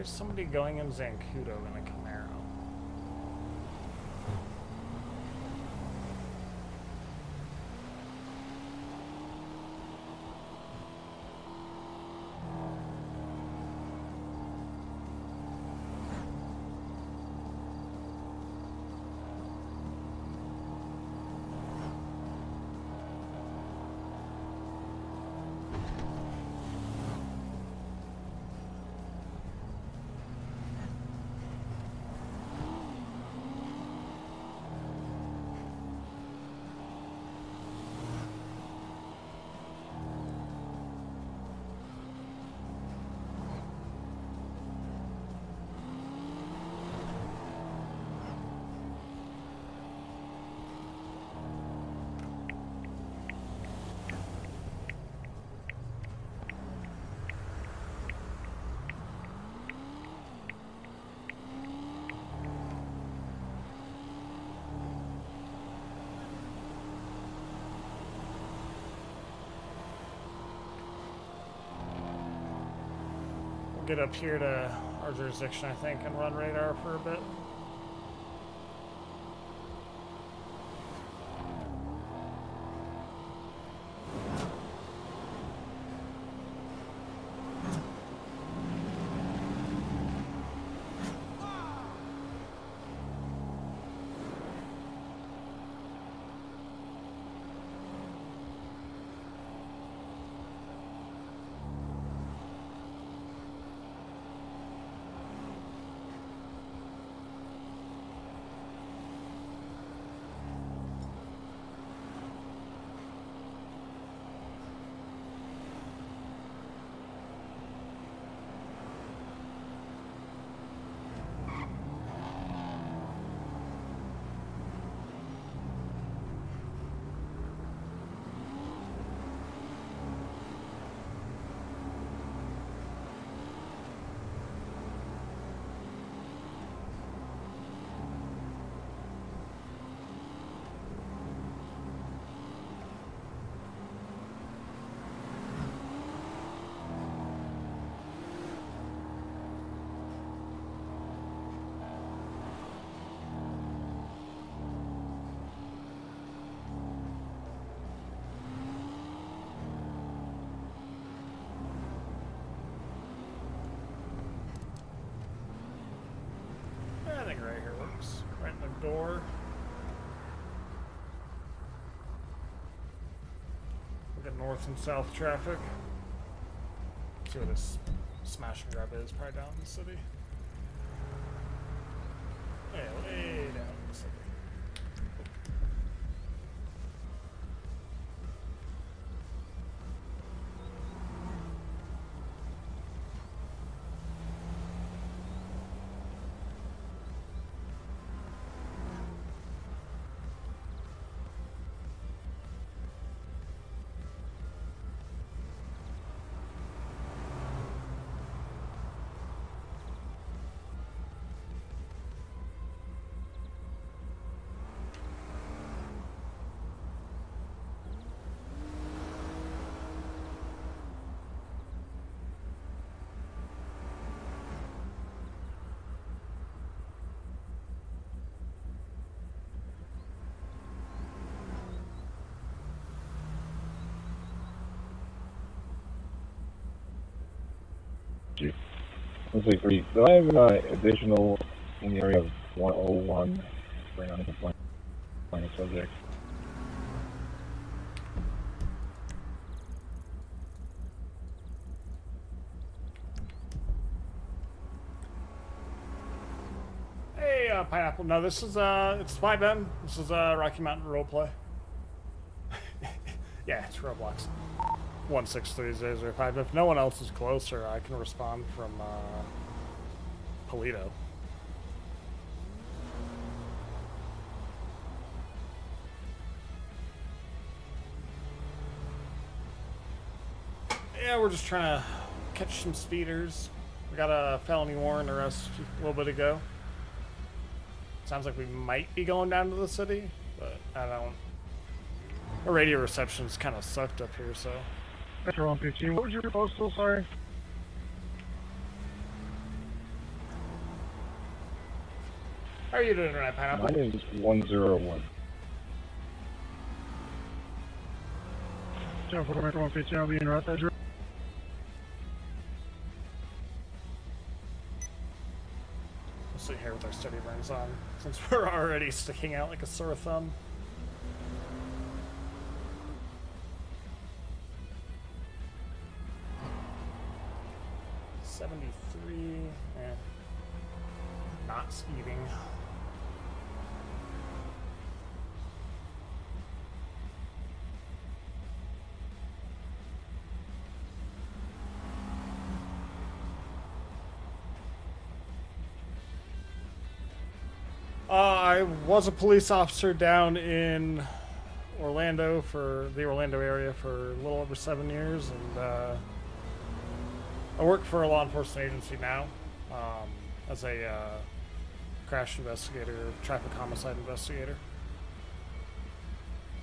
There's somebody going in Zancudo in a Camaro. Get up here to our jurisdiction, I think, and run radar for a bit. I think right here works. Right in the door. Look at north and south traffic. See where this smash and grab is, probably down in the city. Yeah, way down in the city. Let's see, three. So I have additional in the area of 101 bring on a complaint subject. Hey, Pineapple. No, this is, it's Spy Ben. This is, Rocky Mountain Roleplay. Yeah, it's Roblox. 16305. If no one else is closer, I can respond from, Polito. Yeah, we're just trying to catch some speeders. We got a felony warrant arrest a little bit ago. Sounds like we might be going down to the city, but I don't. The radio reception's kind of sucked up here, so. Metro 115. What was your postal? Sorry. How are you doing tonight, Pineapple? Mine is 101. 115, I'll be in route that direction. We'll sit here with our steady burns on, since we're already sticking out like a sore thumb. Not speeding. I was a police officer down in Orlando for the Orlando area for a little over 7 years, and I work for a law enforcement agency now as a crash investigator, traffic homicide investigator.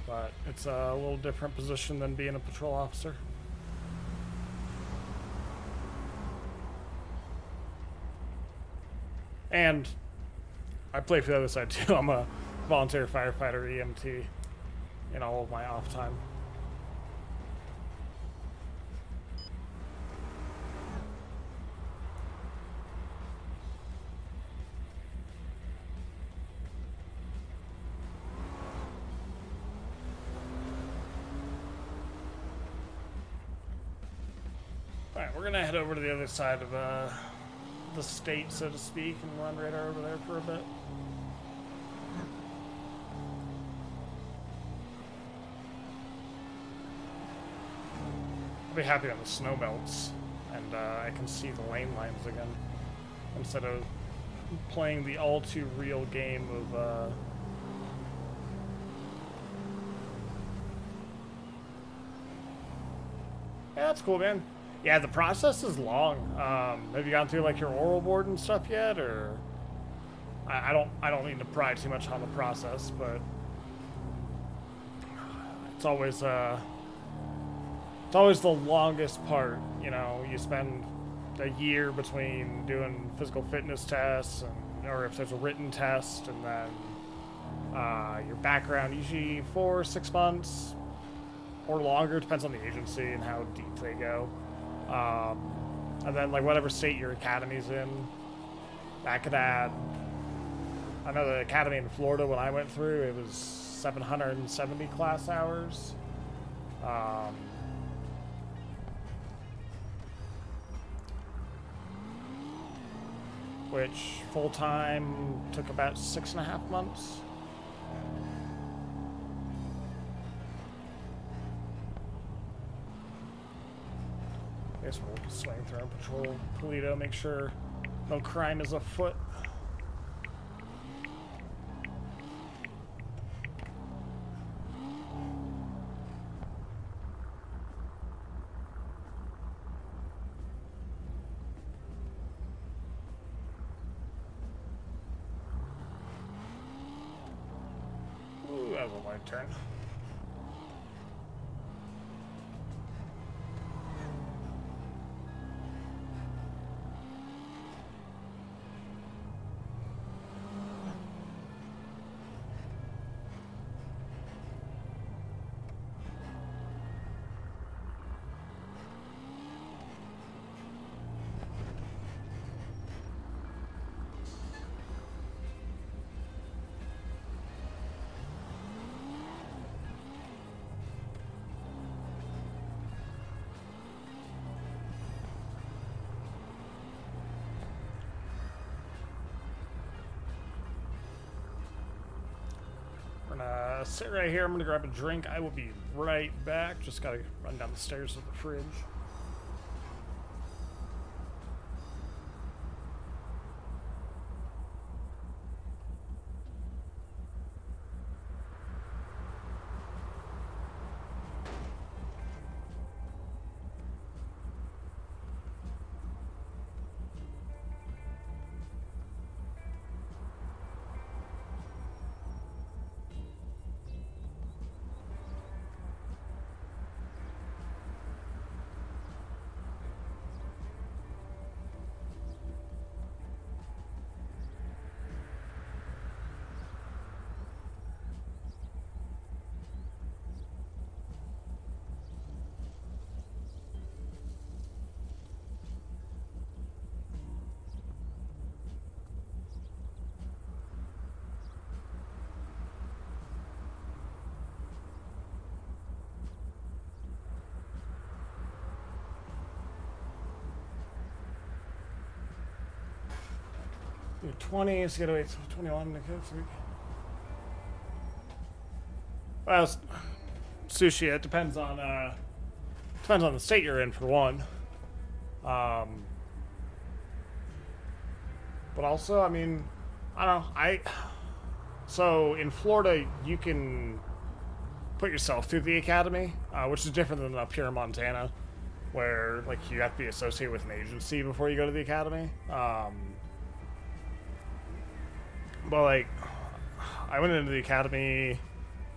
But it's a little different position than being a patrol officer. And I play for the other side too. I'm a volunteer firefighter, EMT, in all of my off time. Alright, we're gonna head over to the other side of the state, so to speak, and run radar over there for a bit. I'll be happy when the snow melts and I can see the lane lines again, instead of playing the all too real game of yeah, that's cool, man. Yeah, the process is long. Have you gone through like your oral board and stuff yet, or I don't mean to pry too much on the process, but it's always the longest part. You know, you spend a year between doing physical fitness tests, or if there's a written test, and then your background, usually 4 or 6 months or longer, depends on the agency and how deep they go. And then like whatever state your academy's in, that could add. I know the academy in Florida, when I went through, it was 770 class hours. Which full-time took about 6.5 months. I guess we'll swing through and patrol Toledo, make sure no crime is afoot. Ooh, that was a light turn. Sit right here. I'm gonna grab a drink. I will be right back. Just gotta run down the stairs to the fridge. You're 20, so you gotta wait till 21 to cook. Well, sushi, it depends on the state you're in for one. But also, I mean, I don't know, so in Florida, you can put yourself through the academy, which is different than up here in Montana, where like you have to be associated with an agency before you go to the academy. But like, I went into the academy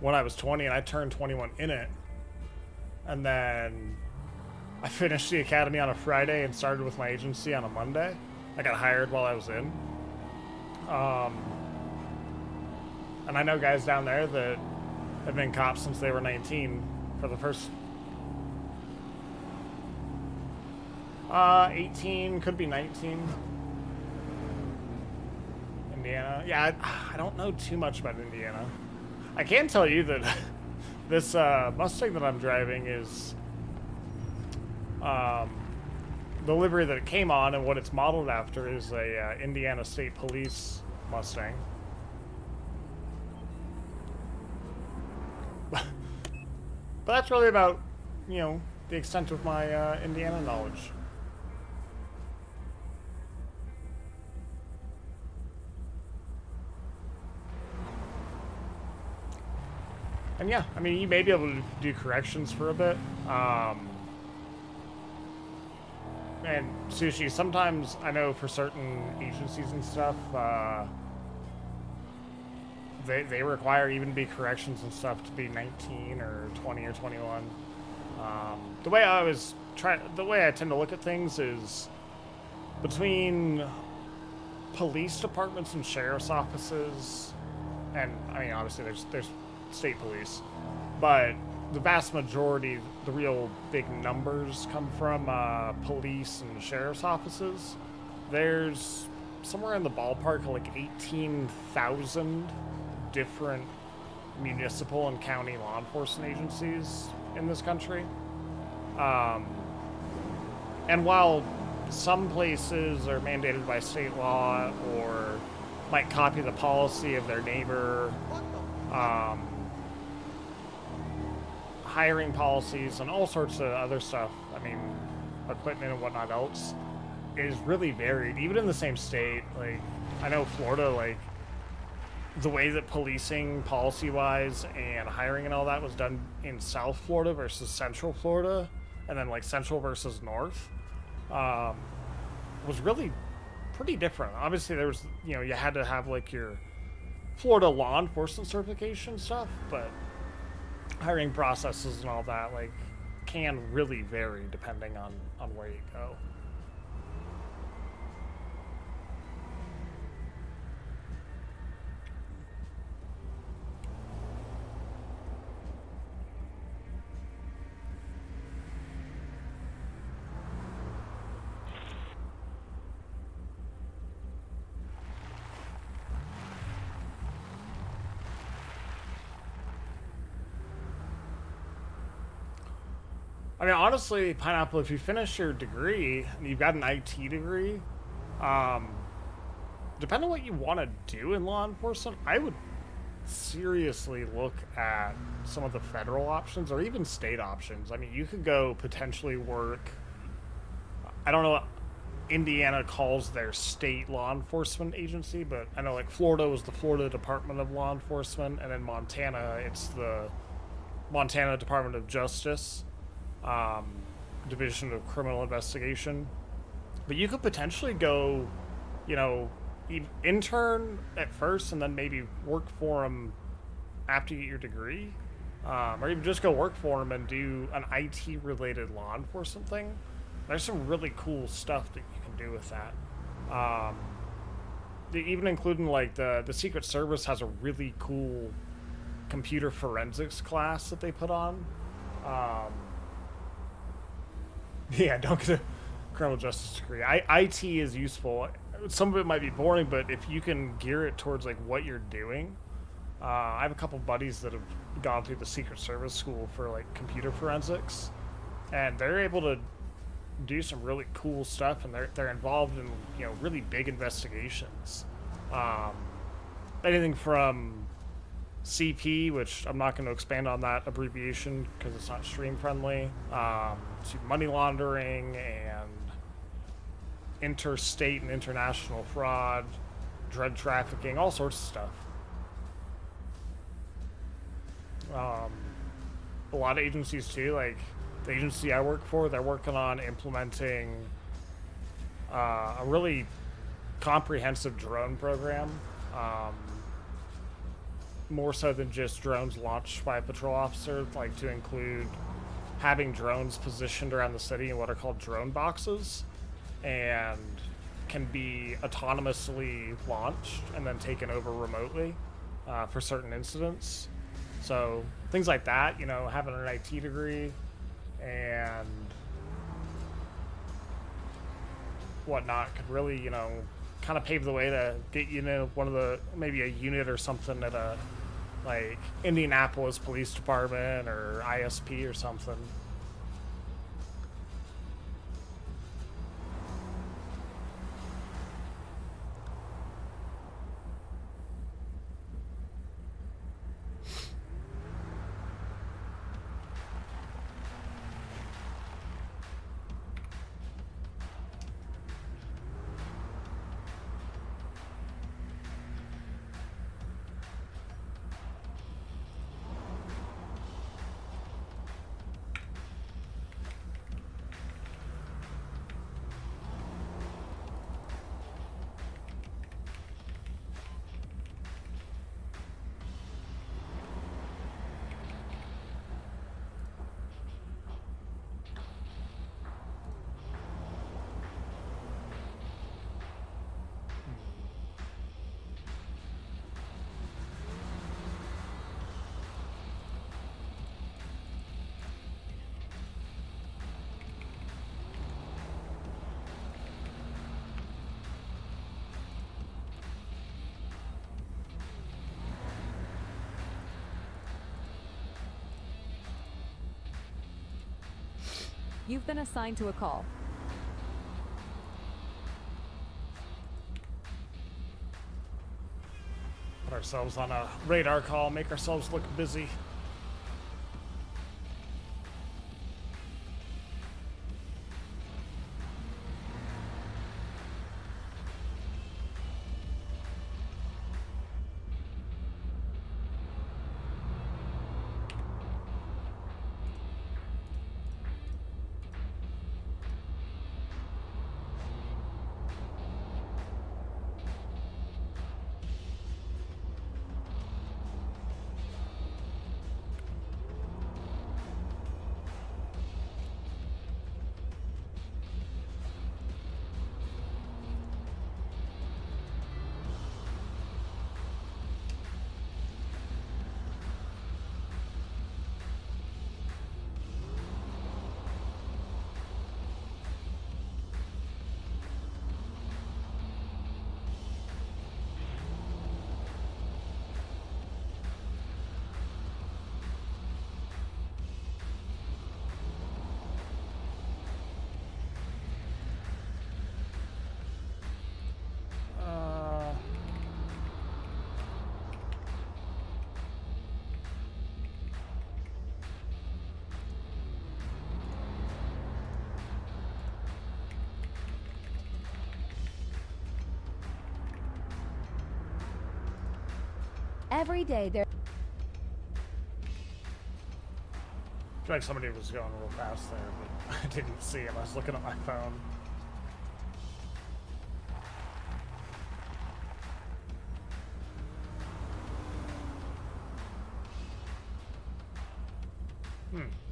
when I was 20, and I turned 21 in it, and then I finished the academy on a Friday and started with my agency on a Monday. I got hired while I was in. And I know guys down there that have been cops since they were 19 for the first 18, could be 19. Indiana. Yeah, I don't know too much about Indiana. I can tell you that this Mustang that I'm driving is the livery that it came on, and what it's modeled after is a Indiana State Police Mustang. But that's really about, you know, the extent of my Indiana knowledge. And yeah, I mean, you may be able to do corrections for a bit. And Sushi, sometimes I know for certain agencies and stuff, they require even to be corrections and stuff to be 19 or 20 or 21. The way I tend to look at things is between police departments and sheriff's offices, and I mean obviously there's state police, but the vast majority, the real big numbers come from police and sheriff's offices. There's somewhere in the ballpark of like 18,000 different municipal and county law enforcement agencies in this country. And while some places are mandated by state law or might copy the policy of their neighbor, hiring policies and all sorts of other stuff, I mean, equipment and whatnot else, is really varied, even in the same state. Like, I know Florida, like, the way that policing policy-wise and hiring and all that was done in South Florida versus Central Florida, and then, like, Central versus North, was really pretty different. Obviously, there was, you know, you had to have, like, your Florida law enforcement certification stuff, but hiring processes and all that, like, can really vary depending on where you go. I mean, honestly, Pineapple, if you finish your degree, and you've got an IT degree, depending on what you want to do in law enforcement, I would seriously look at some of the federal options or even state options. I mean, you could go potentially work, I don't know what Indiana calls their state law enforcement agency, but I know like Florida was the Florida Department of Law Enforcement, and in Montana, it's the Montana Department of Justice. Division of Criminal Investigation. But you could potentially go, you know, intern at first and then maybe work for them after you get your degree. Or even just go work for them and do an IT related law enforcement thing. There's some really cool stuff that you can do with that. Even including like the Secret Service has a really cool computer forensics class that they put on. Yeah, don't get a criminal justice degree. IT is useful. Some of it might be boring, but if you can gear it towards like what you're doing, I have a couple buddies that have gone through the Secret Service school for like computer forensics, and they're able to do some really cool stuff, and they're involved in, you know, really big investigations. Anything from CP, which I'm not going to expand on that abbreviation because it's not stream friendly, to money laundering and interstate and international fraud, drug trafficking, all sorts of stuff. A lot of agencies too, like the agency I work for, they're working on implementing a really comprehensive drone program. More so than just drones launched by a patrol officer, like to include having drones positioned around the city in what are called drone boxes and can be autonomously launched and then taken over remotely for certain incidents. So things like that, you know, having an IT degree and whatnot could really, you know, kind of pave the way to get you into one of the, maybe a unit or something at a, like, Indianapolis Police Department or ISP or something. You've been assigned to a call. Put ourselves on a radar call, make ourselves look busy. Every day there. I feel like somebody was going real fast there, but I didn't see him. I was looking at my phone.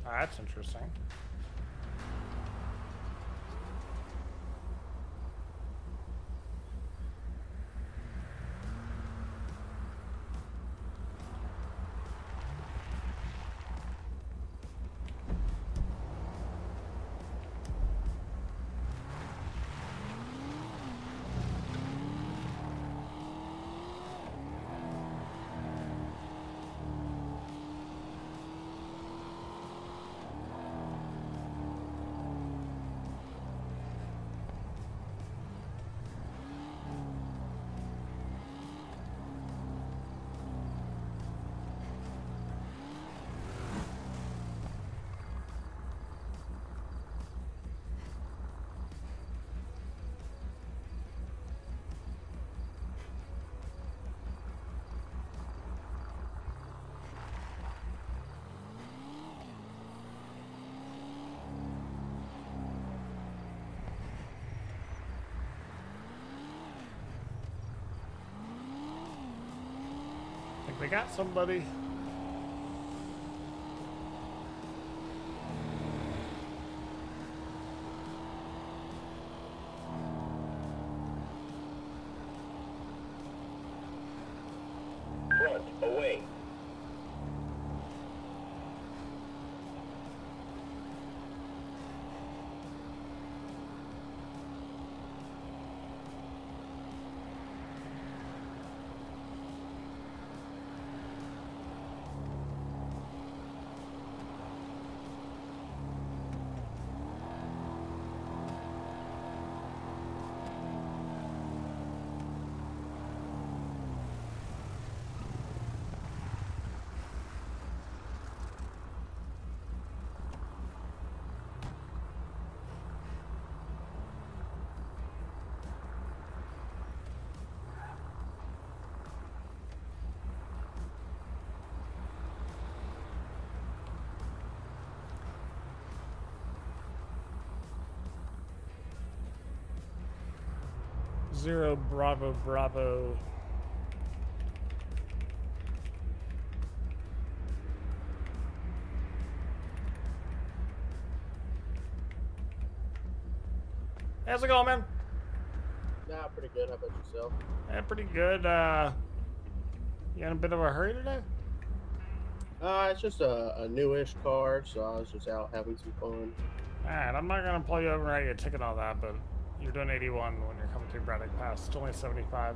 That's interesting. They got somebody. Front, away. Zero Bravo Bravo. How's it going, man? Nah, pretty good. How about yourself? Yeah, pretty good. You in a bit of a hurry today? It's just a newish car, so I was just out having some fun. Alright, I'm not gonna pull you over and write you a ticket and all that, but you're doing 81 when you're coming through Braddock Pass. It's only 75.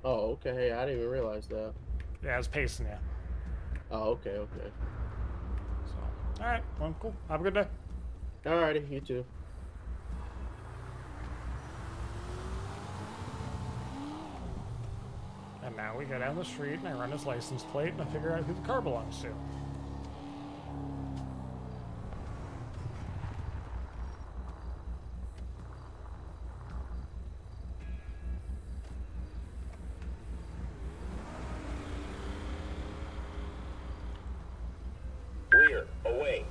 Oh, okay. I didn't even realize that. Yeah, I was pacing you. Oh, okay, okay. So, alright, well, cool. Have a good day. Alrighty, you too. And now we go down the street and I run his license plate and I figure out who the car belongs to. Rear, away.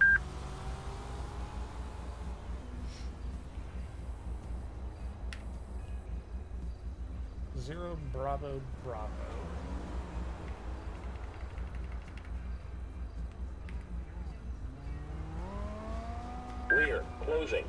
Zero Bravo Bravo. Rear, closing.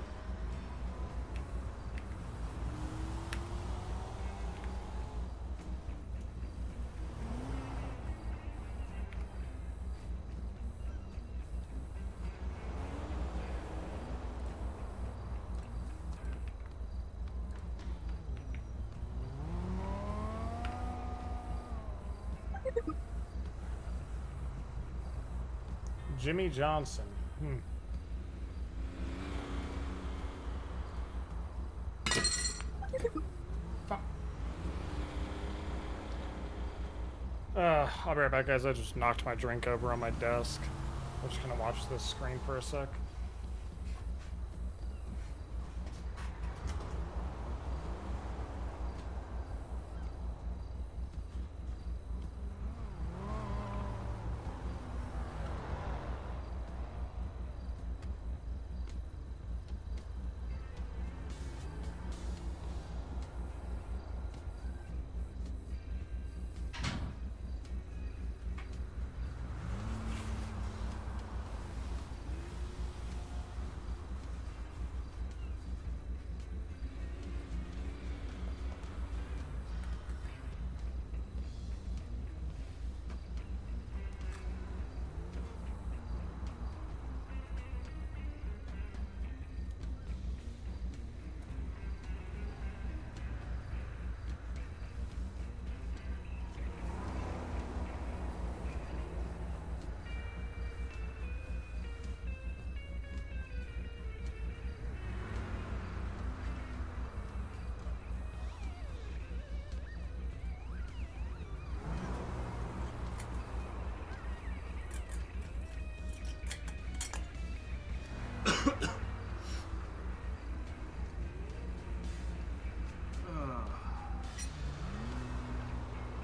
Jimmy Johnson. Fuck. I'll be right back, guys. I just knocked my drink over on my desk. I'm just gonna watch this screen for a sec.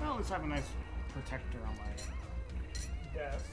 I always have a nice protector on my desk.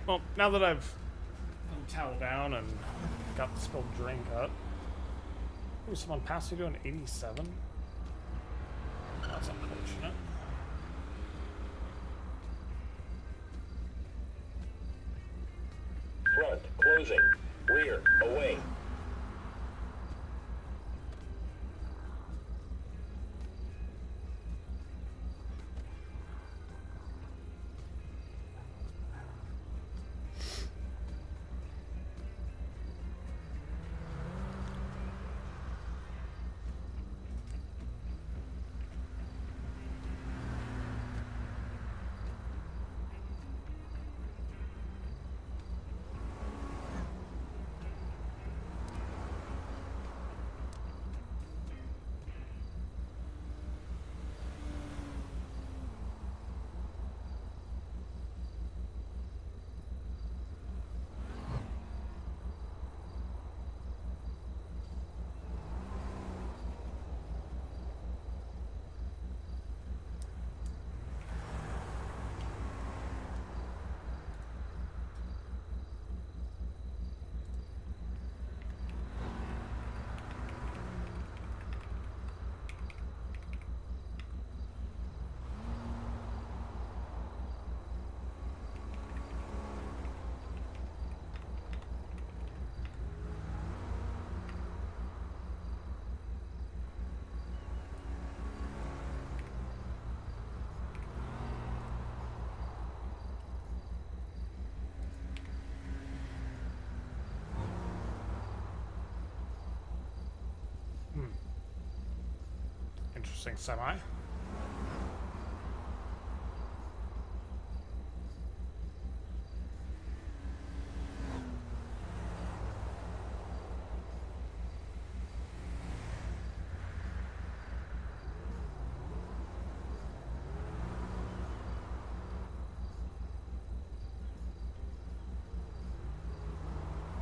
Well, now that I've toweled down and got the spilled drink up. Ooh, someone passed you to an 87? That's unfortunate. Front, closing. Rear, away. Interesting semi.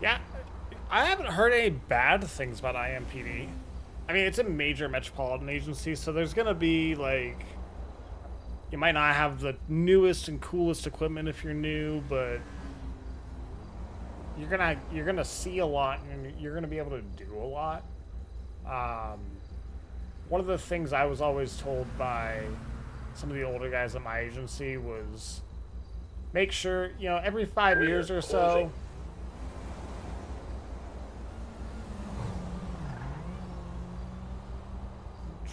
Yeah, I haven't heard any bad things about IMPD. I mean, it's a major metropolitan agency, so there's gonna be, like, you might not have the newest and coolest equipment if you're new, but you're gonna see a lot, and you're gonna be able to do a lot. One of the things I was always told by some of the older guys at my agency was make sure, you know, every 5 years or so.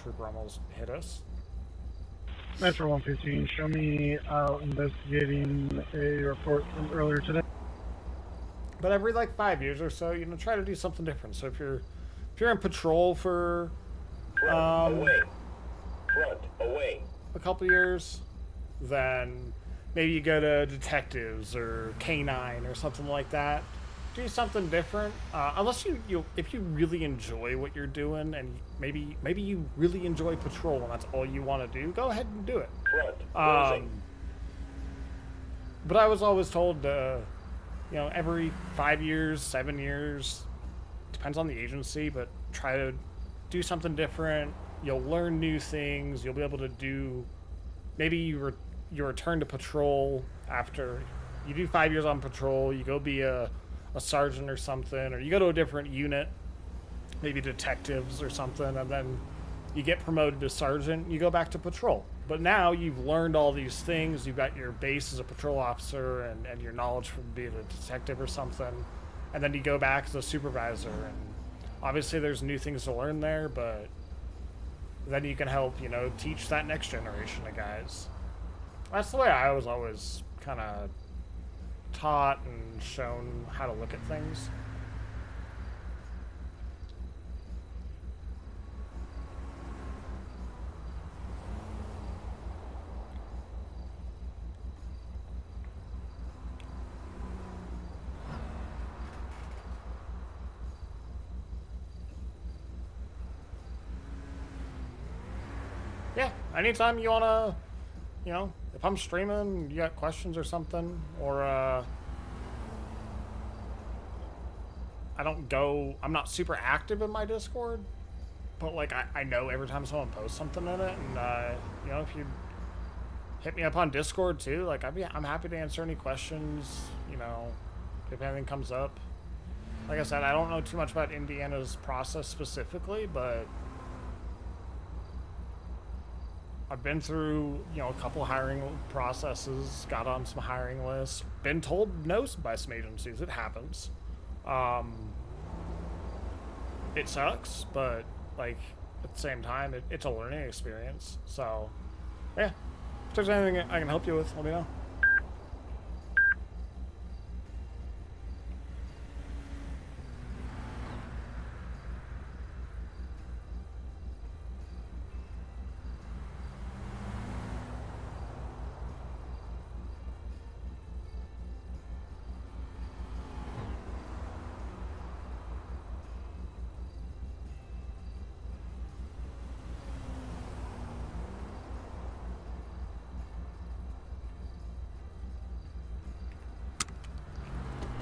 Trooper almost hit us. Metro 115, show me out investigating a report from earlier today. But every like 5 years or so, you know, try to do something different. So if you're in patrol for away. Front, away. a couple years, then maybe you go to detectives or K9 or something like that. Do something different. Unless if you really enjoy what you're doing, and maybe you really enjoy patrol and that's all you want to do, go ahead and do it. Front, closing. But I was always told, you know, every 5 years, 7 years, depends on the agency, but try to do something different. You'll learn new things. You'll be able to do. Maybe you return to patrol after you do 5 years on patrol. You go be a sergeant or something, or you go to a different unit, maybe detectives or something, and then you get promoted to sergeant, you go back to patrol. But now you've learned all these things, you've got your base as a patrol officer and your knowledge from being a detective or something, and then you go back as a supervisor, and obviously there's new things to learn there, but then you can help, you know, teach that next generation of guys. That's the way I was always kind of taught and shown how to look at things. Yeah, anytime you wanna, you know, if I'm streaming, you got questions or something, or I'm not super active in my Discord, but like I know every time someone posts something in it, and you know, if you hit me up on Discord too. Like I'm happy to answer any questions, you know, if anything comes up. Like I said, I don't know too much about Indiana's process specifically, but I've been through, you know, a couple hiring processes, got on some hiring lists, been told no by some agencies. It happens. It sucks, but like at the same time, it's a learning experience. So, yeah, if there's anything I can help you with, let me know.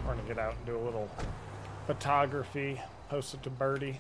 We're gonna get out and do a little photography, post it to Birdie.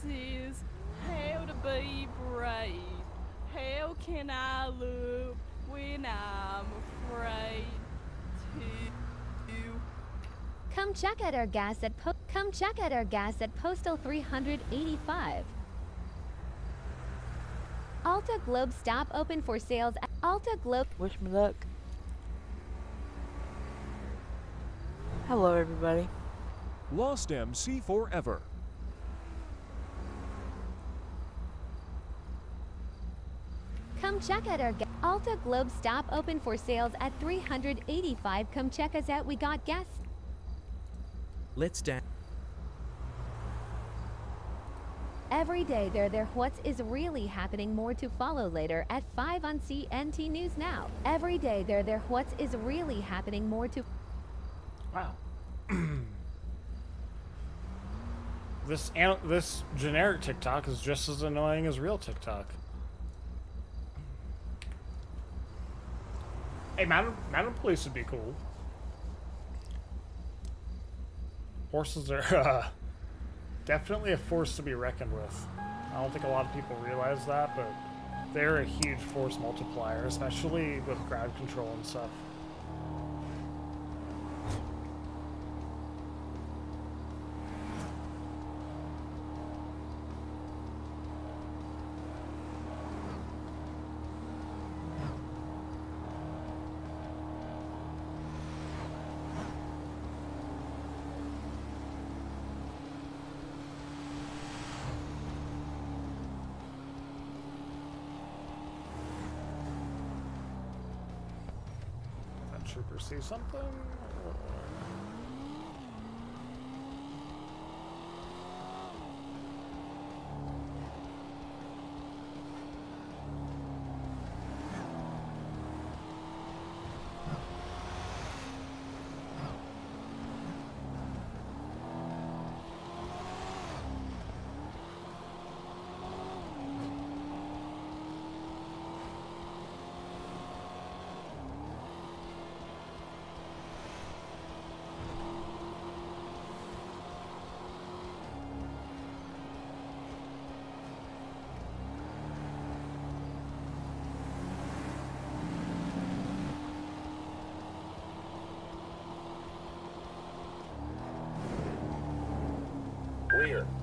Says how to be brave. How can I look when I'm afraid to? Come check out our gas at Postal 385. Alta Globe stop open for sales at Alta Globe. Wish me luck. Hello, everybody. Lost MC forever. Come check out our Alta Globe stop open for sales at 385. Come check us out. We got gas. Let's dance. Every day there what's is really happening. More to follow later at 5 on CNT News Now. Every day there what's is really happening. More to. Wow. This generic TikTok is just as annoying as real TikTok. Hey, Madam Police would be cool. Horses are definitely a force to be reckoned with. I don't think a lot of people realize that, but they're a huge force multiplier, especially with crowd control and stuff. Trooper see something?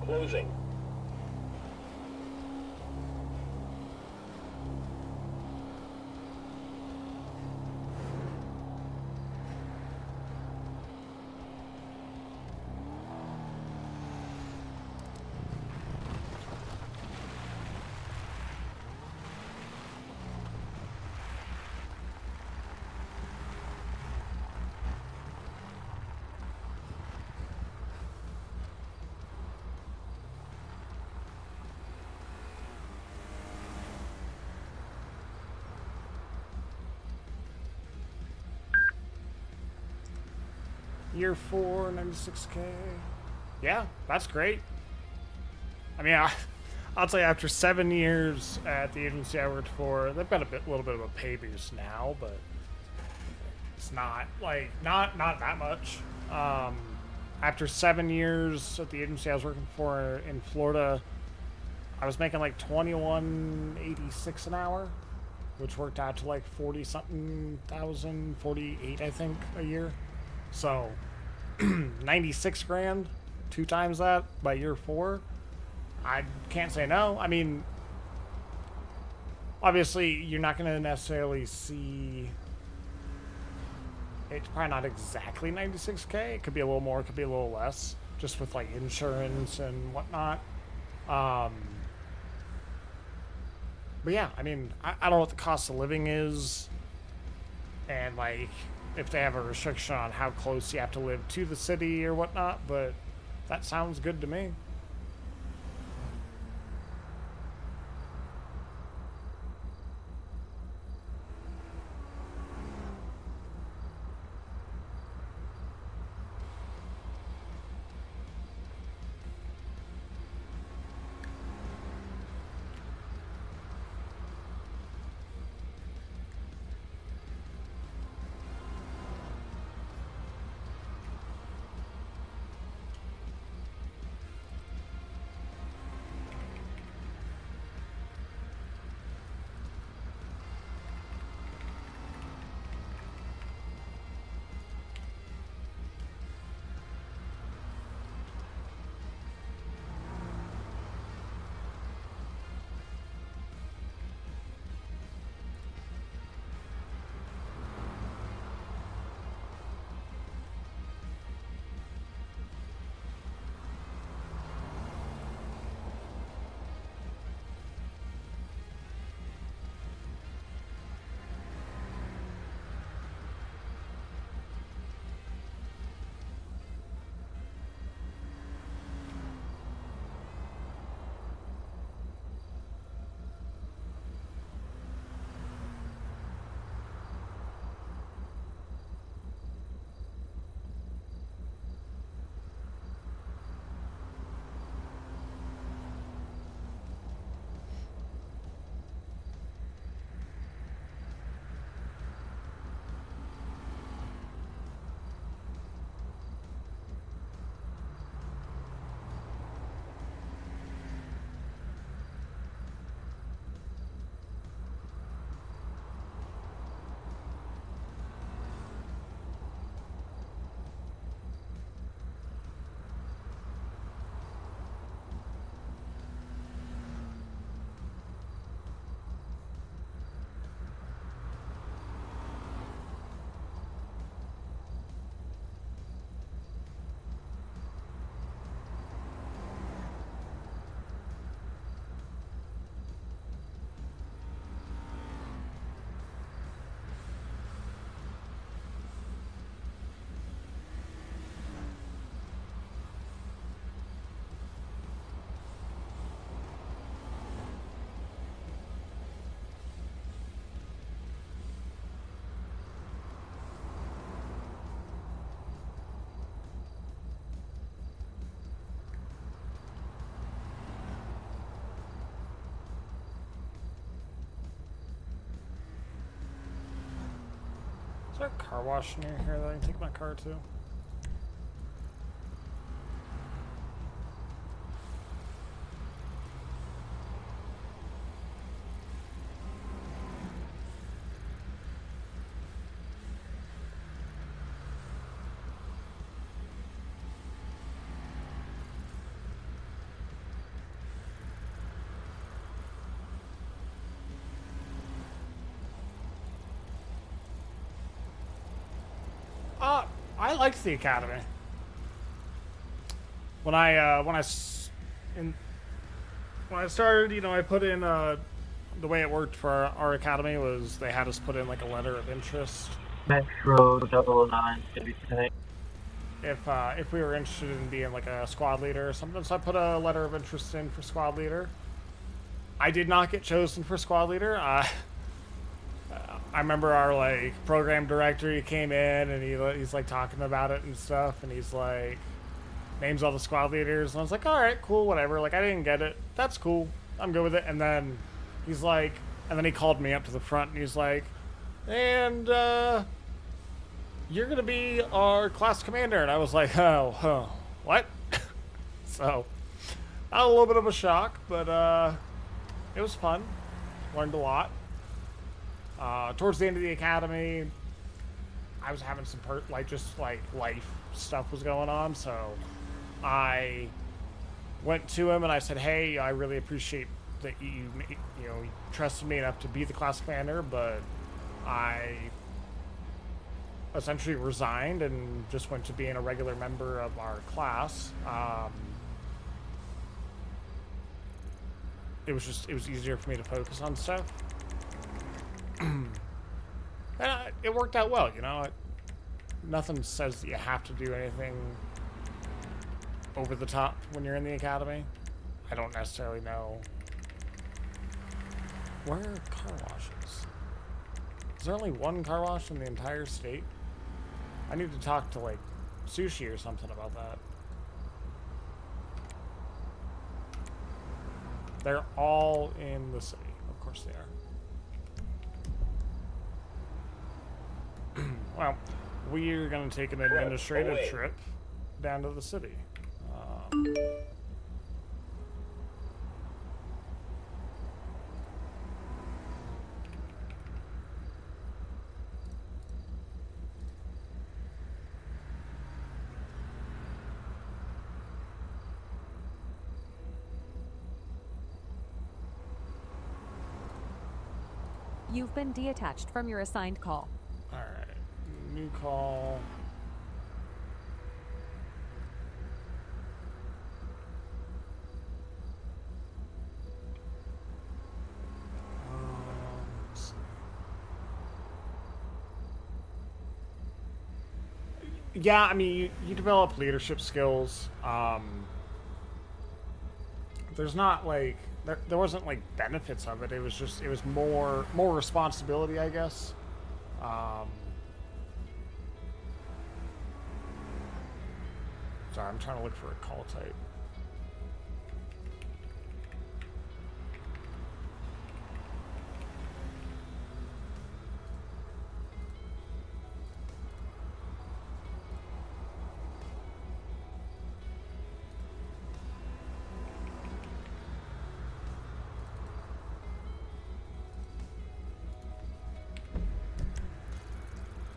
Closing. Year 4, 96K. Yeah, that's great. I mean, I'll tell you, after 7 years at the agency I worked for, they've got a little bit of a pay boost now, but it's not like not that much. After 7 years at the agency I was working for in Florida, I was making like $21.86 an hour, which worked out to like 40 something thousand, 48 I think a year. So 96 grand, 2 times that by year 4. I can't say no. I mean, obviously you're not going to necessarily see, it's probably not exactly 96K. It could be a little more, it could be a little less, just with like insurance and whatnot. But yeah, I mean, I don't know what the cost of living is, and like if they have a restriction on how close you have to live to the city or whatnot, but that sounds good to me. Is there a car wash near here that I can take my car to? I liked the academy. When I started, you know, I put in the way it worked for our academy was they had us put in like a letter of interest. Metro 009 should be today. If we were interested in being like a squad leader or something, so I put a letter of interest in for squad leader. I did not get chosen for squad leader. I remember our like program director, he came in and he's like talking about it and stuff, and he's like names all the squad leaders, and I was like, all right, cool, whatever. Like I didn't get it. That's cool. I'm good with it. And then he's like, and then he called me up to the front and he's like, and you're gonna be our class commander. And I was like, oh, what? So a little bit of a shock, but it was fun. Learned a lot. Towards the end of the academy, I was having some life stuff was going on, so I went to him and I said, hey, I really appreciate that you trusted me enough to be the class commander, but I essentially resigned and just went to being a regular member of our class. It was easier for me to focus on stuff. And it worked out well, you know. Nothing says that you have to do anything over the top when you're in the academy. I don't necessarily know. Where are car washes? Is there only one car wash in the entire state? I need to talk to like Sushi or something about that. They're all in the city. Of course they are. Well, we're going to take an administrative trip down to the city. You've been detached from your assigned call. Alright, new call. Let's see. Yeah, I mean, you develop leadership skills. There's not like there wasn't like benefits of it. It was more responsibility, I guess. Sorry, I'm trying to look for a call type.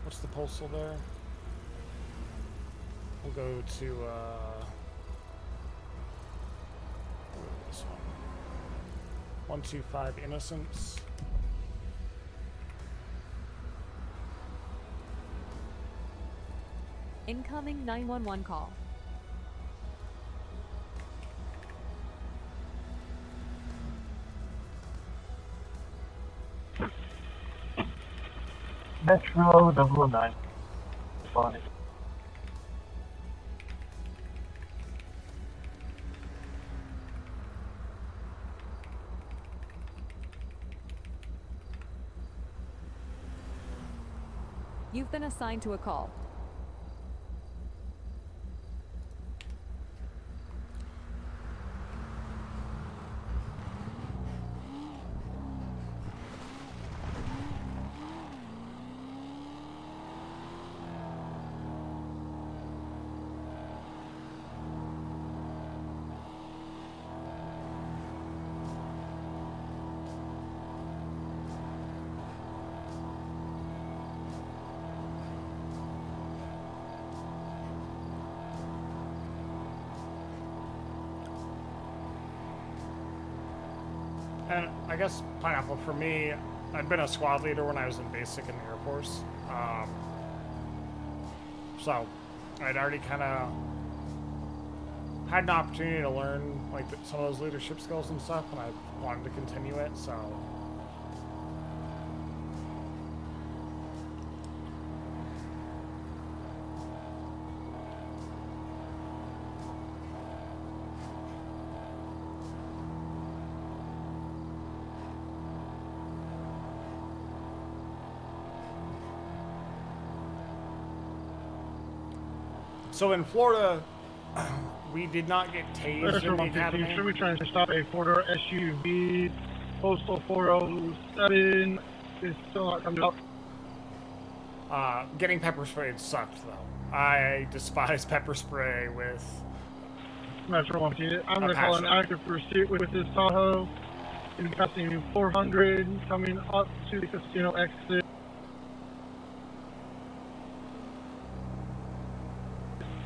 What's the postal there? We'll go to this one. 125 Innocence. Incoming 911 call. Metro 009. Responding. You've been assigned to a call. And I guess Pineapple, for me, I'd been a squad leader when I was in basic in the Air Force. So I'd already kind of had an opportunity to learn like some of those leadership skills and stuff, and I wanted to continue it. So in Florida, we did not get tased in the academy. Should we try to stop a 4-door SUV? Postal 407 is still not coming up. Getting pepper sprayed sucked, though. I despise pepper spray with Metro 1. I'm going to call an active pursuit with this Tahoe. In passing 400, coming up to the casino exit.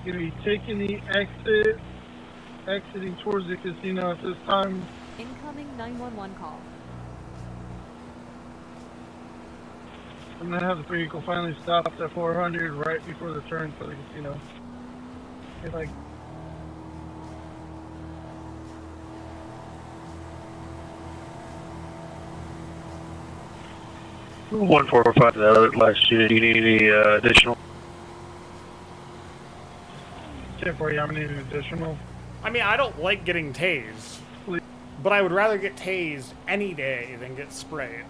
Going to be taking the exit, exiting towards the casino at this time. Incoming 911 call. I'm going to have the vehicle finally stop at 400 right before the turn for the casino. It's like... One 445 to that other last unit. You need any additional? Temporary, I'm going to need an additional. I mean, I don't like getting tased, but I would rather get tased any day than get sprayed.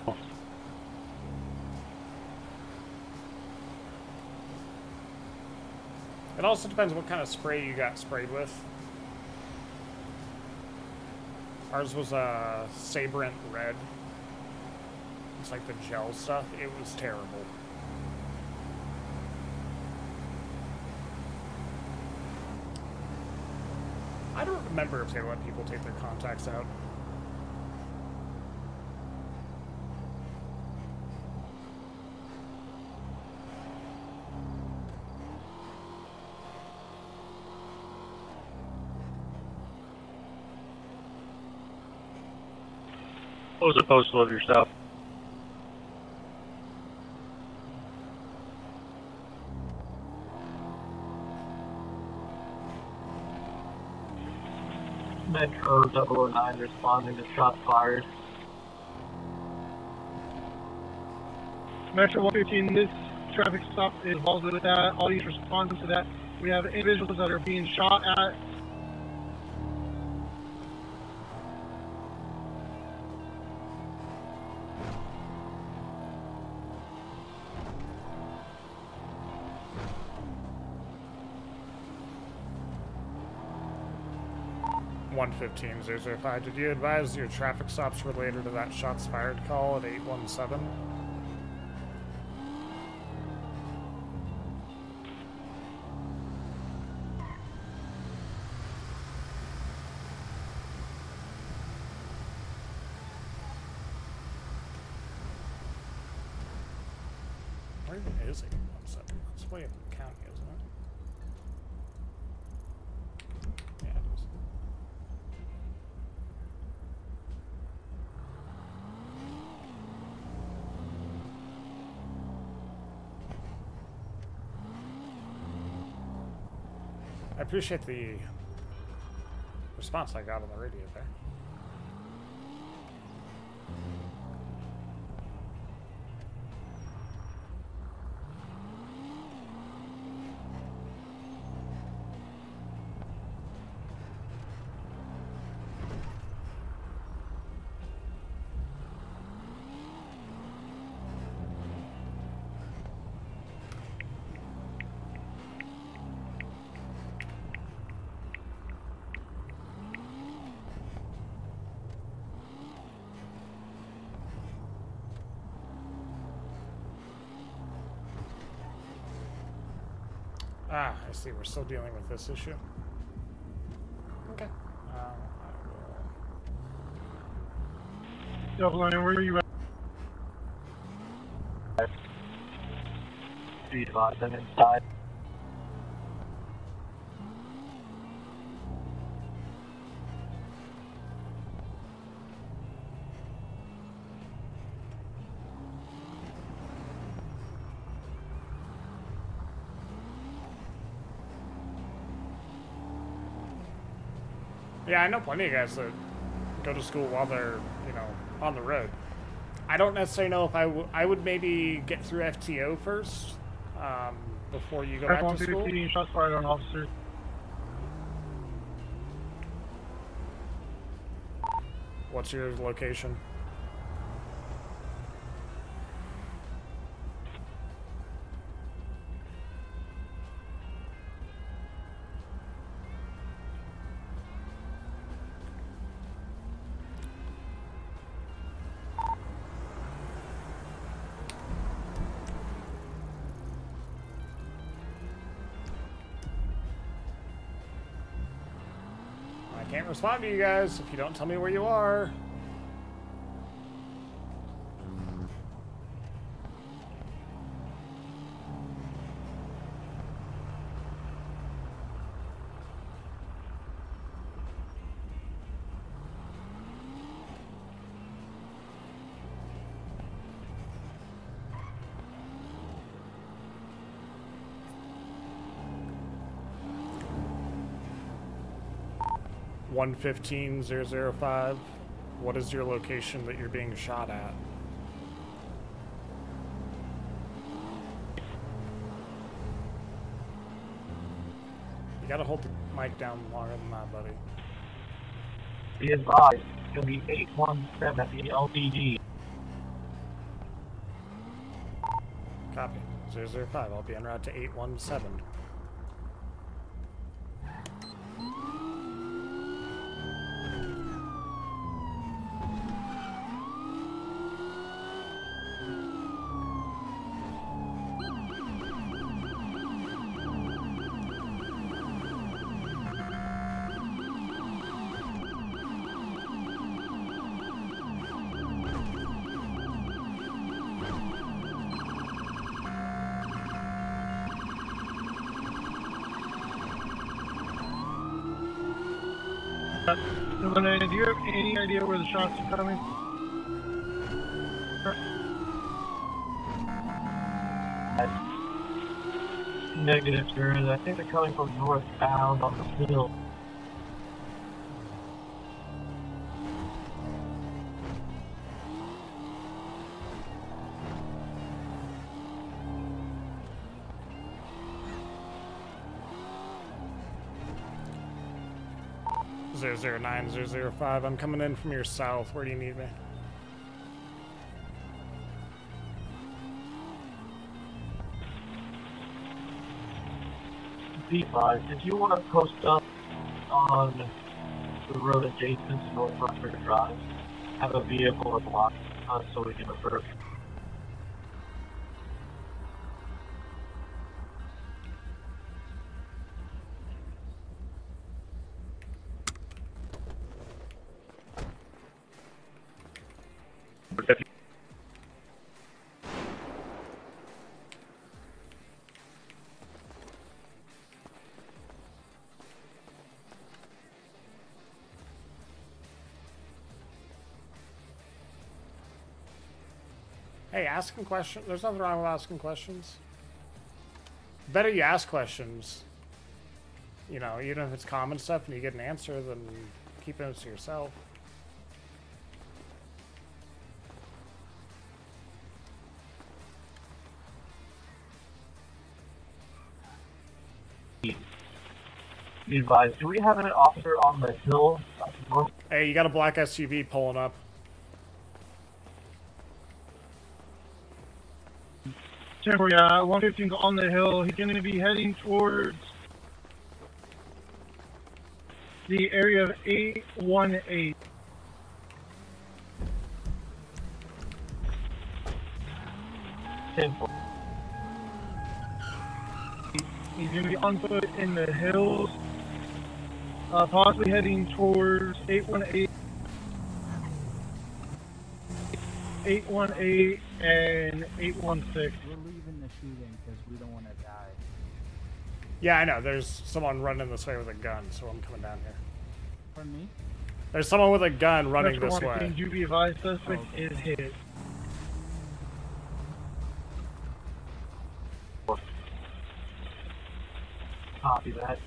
It also depends what kind of spray you got sprayed with. Ours was a Sabrent Red. It's like the gel stuff. It was terrible. I don't remember if they let people take their contacts out. What was the postal of your stop? Metro 009 responding to shots fired. Metro 115, this traffic stop is involved with that. All these responding to that. We have individuals that are being shot at. .115.005. Did you advise your traffic stops related to that shots fired call at 817? Where even is 817? It's way up in the county, isn't it? Yeah, it is. I appreciate the response I got on the radio there. Ah, I see. We're still dealing with this issue. Okay. I will... Double line, where are you at? Be advised, I'm inside. Yeah, I know plenty of guys that go to school while they're, you know, on the road. I don't necessarily know if I would maybe get through FTO first, before you go back to school. F-150, shots fired on officer. What's your location? I can't respond to you guys if you don't tell me where you are. $115,005. What is your location that you're being shot at? You gotta hold the mic down longer than that, buddy. Be advised, it's gonna be 817 at the LTD. Copy. 005. I'll be en route to 817. Lena, do you have any idea where the shots are coming? Negative, sir. I think they're coming from northbound on the hill. Zero 09, 005. I'm coming in from your south. Where do you need me? B5, if you want to post up on the road adjacent to North Rochford Drive, have a vehicle or block so we can refer. Hey, asking questions. There's nothing wrong with asking questions. Better you ask questions. You know, even if it's common stuff and you get an answer, then keep it to yourself. Be advised, do we have an officer on the hill? Hey, you got a black SUV pulling up. Temporary, 115 on the hill. He's going to be heading towards the area of 818. He's going to be on foot in the hills, possibly heading towards 818. 818 and 816. We're leaving the shooting because we don't want to die. Yeah, I know. There's someone running this way with a gun, so I'm coming down here. Pardon me? There's someone with a gun running this Metro way. You be advised, suspect is hit. Copy that.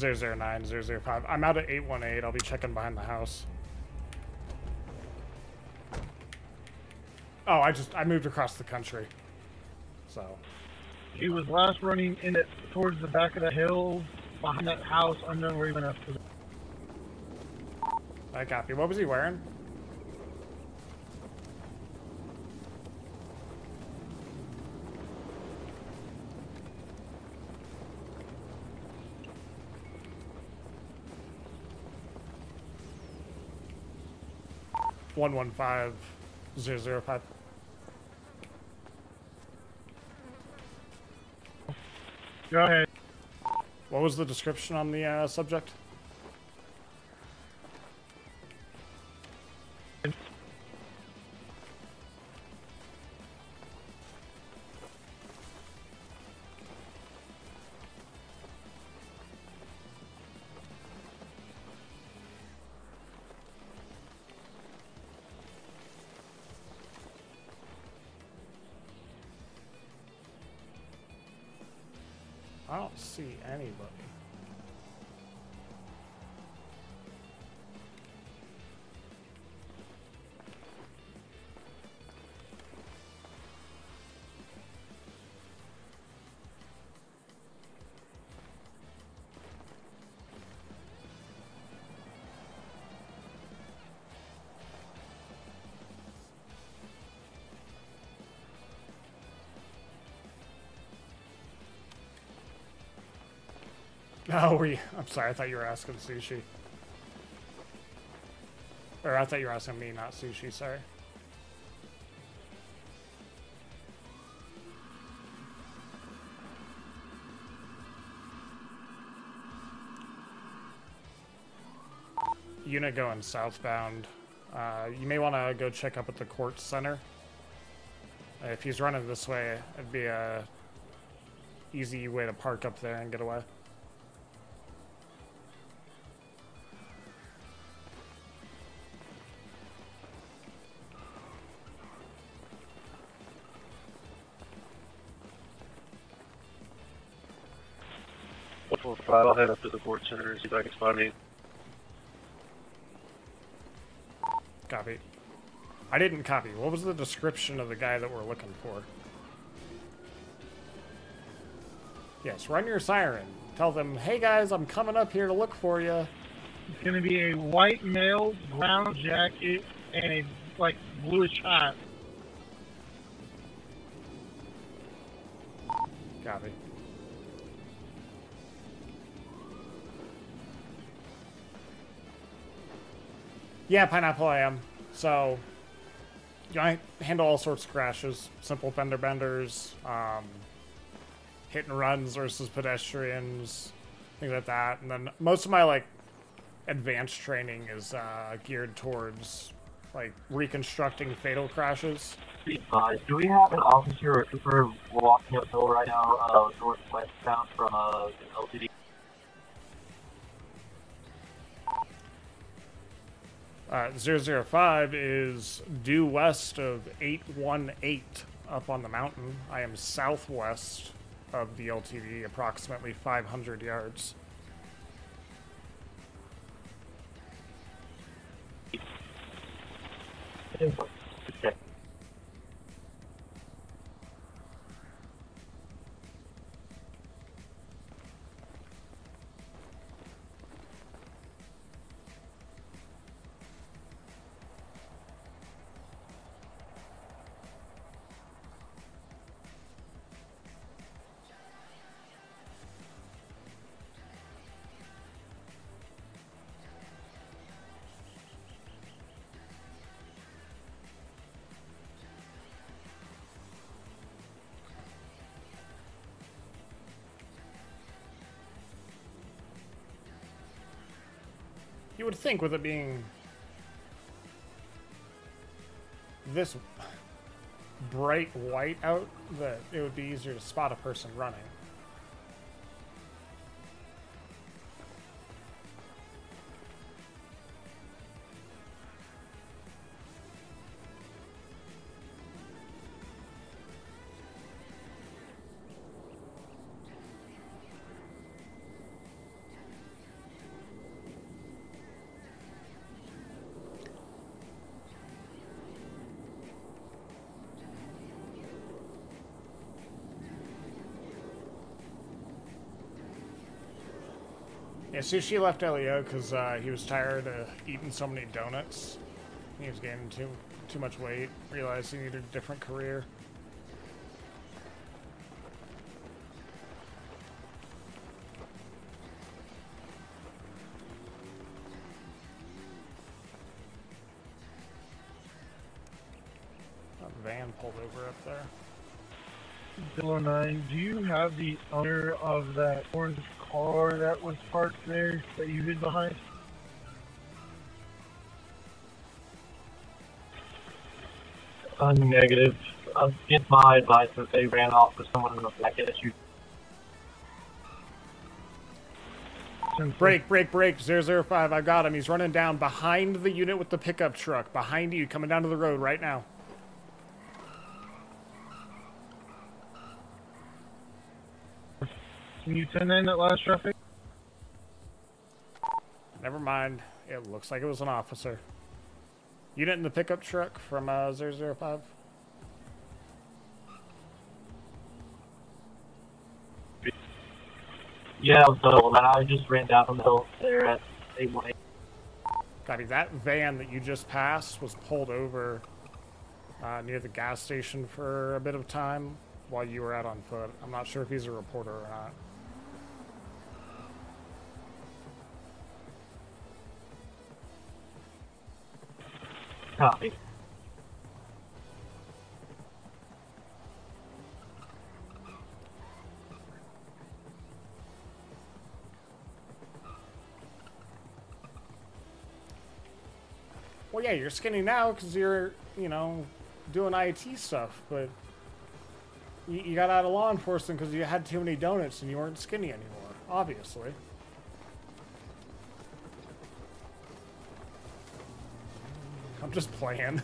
009, 005. I'm out at 818. I'll be checking behind the house. Oh, I moved across the country. So. He was last running in it towards the back of the hill behind that house. Unknown where he went after. I copy. What was he wearing? One 005. Go ahead. What was the description on the subject? I don't see anybody. Oh, I'm sorry, I thought you were asking Sushi. Or I thought you were asking me, not Sushi, sorry. Unit going southbound. You may want to go check up at the court center. If he's running this way, it'd be a easy way to park up there and get away. I'll head up to the court center and see if I can spot any. Copy. I didn't copy. What was the description of the guy that we're looking for? Yes, run your siren. Tell them, hey guys, I'm coming up here to look for you. It's going to be a white male, brown jacket, and a, like, bluish hat. Copy. Yeah, Pineapple, I am. So, you know, I handle all sorts of crashes, simple fender benders, hit and runs versus pedestrians, things like that. And then most of my, like, advanced training is geared towards, like, reconstructing fatal crashes. Do we have an officer or trooper walking uphill right now, northwestbound from LTD? 005 is due west of 818 up on the mountain. I am southwest of the LTV, approximately 500 yards. Okay. You would think with it being this bright white out that it would be easier to spot a person running. Yeah, Sushi left LEO because he was tired of eating so many donuts. He was gaining too much weight, realized he needed a different career. A van pulled over up there. Bill 09, do you have the owner of that orange car that was parked there that you hid behind? Negative. Against my advice that they ran off with someone in the black issue. Break, 005, I got him. He's running down behind the unit with the pickup truck. Behind you, coming down to the road right now. Can you turn in that last traffic? Never mind. It looks like it was an officer. Unit in the pickup truck from 005. Yeah, so then I just ran down the hill there at 818. Copy. That van that you just passed was pulled over near the gas station for a bit of time while you were out on foot. I'm not sure if he's a reporter or not. Copy. Well, yeah, you're skinny now because you're, you know, doing IT stuff, but you got out of law enforcement because you had too many donuts and you weren't skinny anymore, obviously. I'm just playing.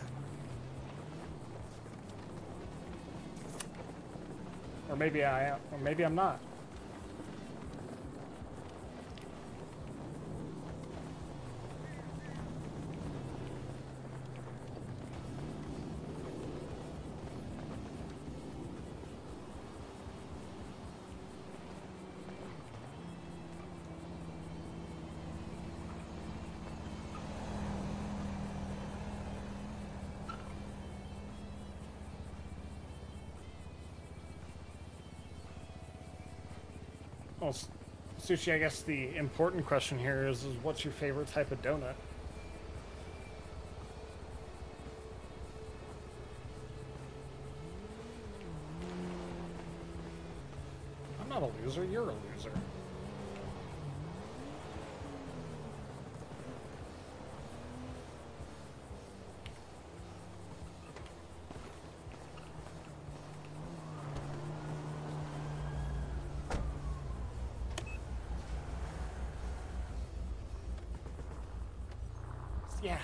Or maybe I am, or maybe I'm not. Well, Sushi, I guess the important question here is what's your favorite type of donut? I'm not a loser, you're a loser. Yeah.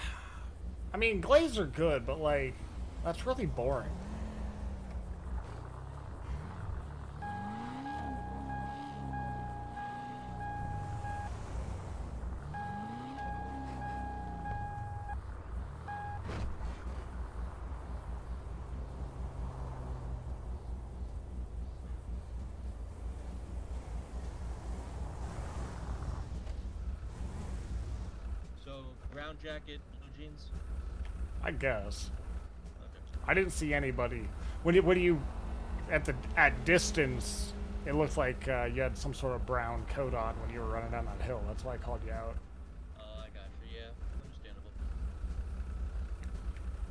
I mean, glazed are good, but, like, that's really boring. Brown jacket, blue jeans? I guess. Okay. I didn't see anybody. When you at distance, it looked like you had some sort of brown coat on when you were running down that hill. That's why I called you out. Oh, I got you. Yeah, understandable.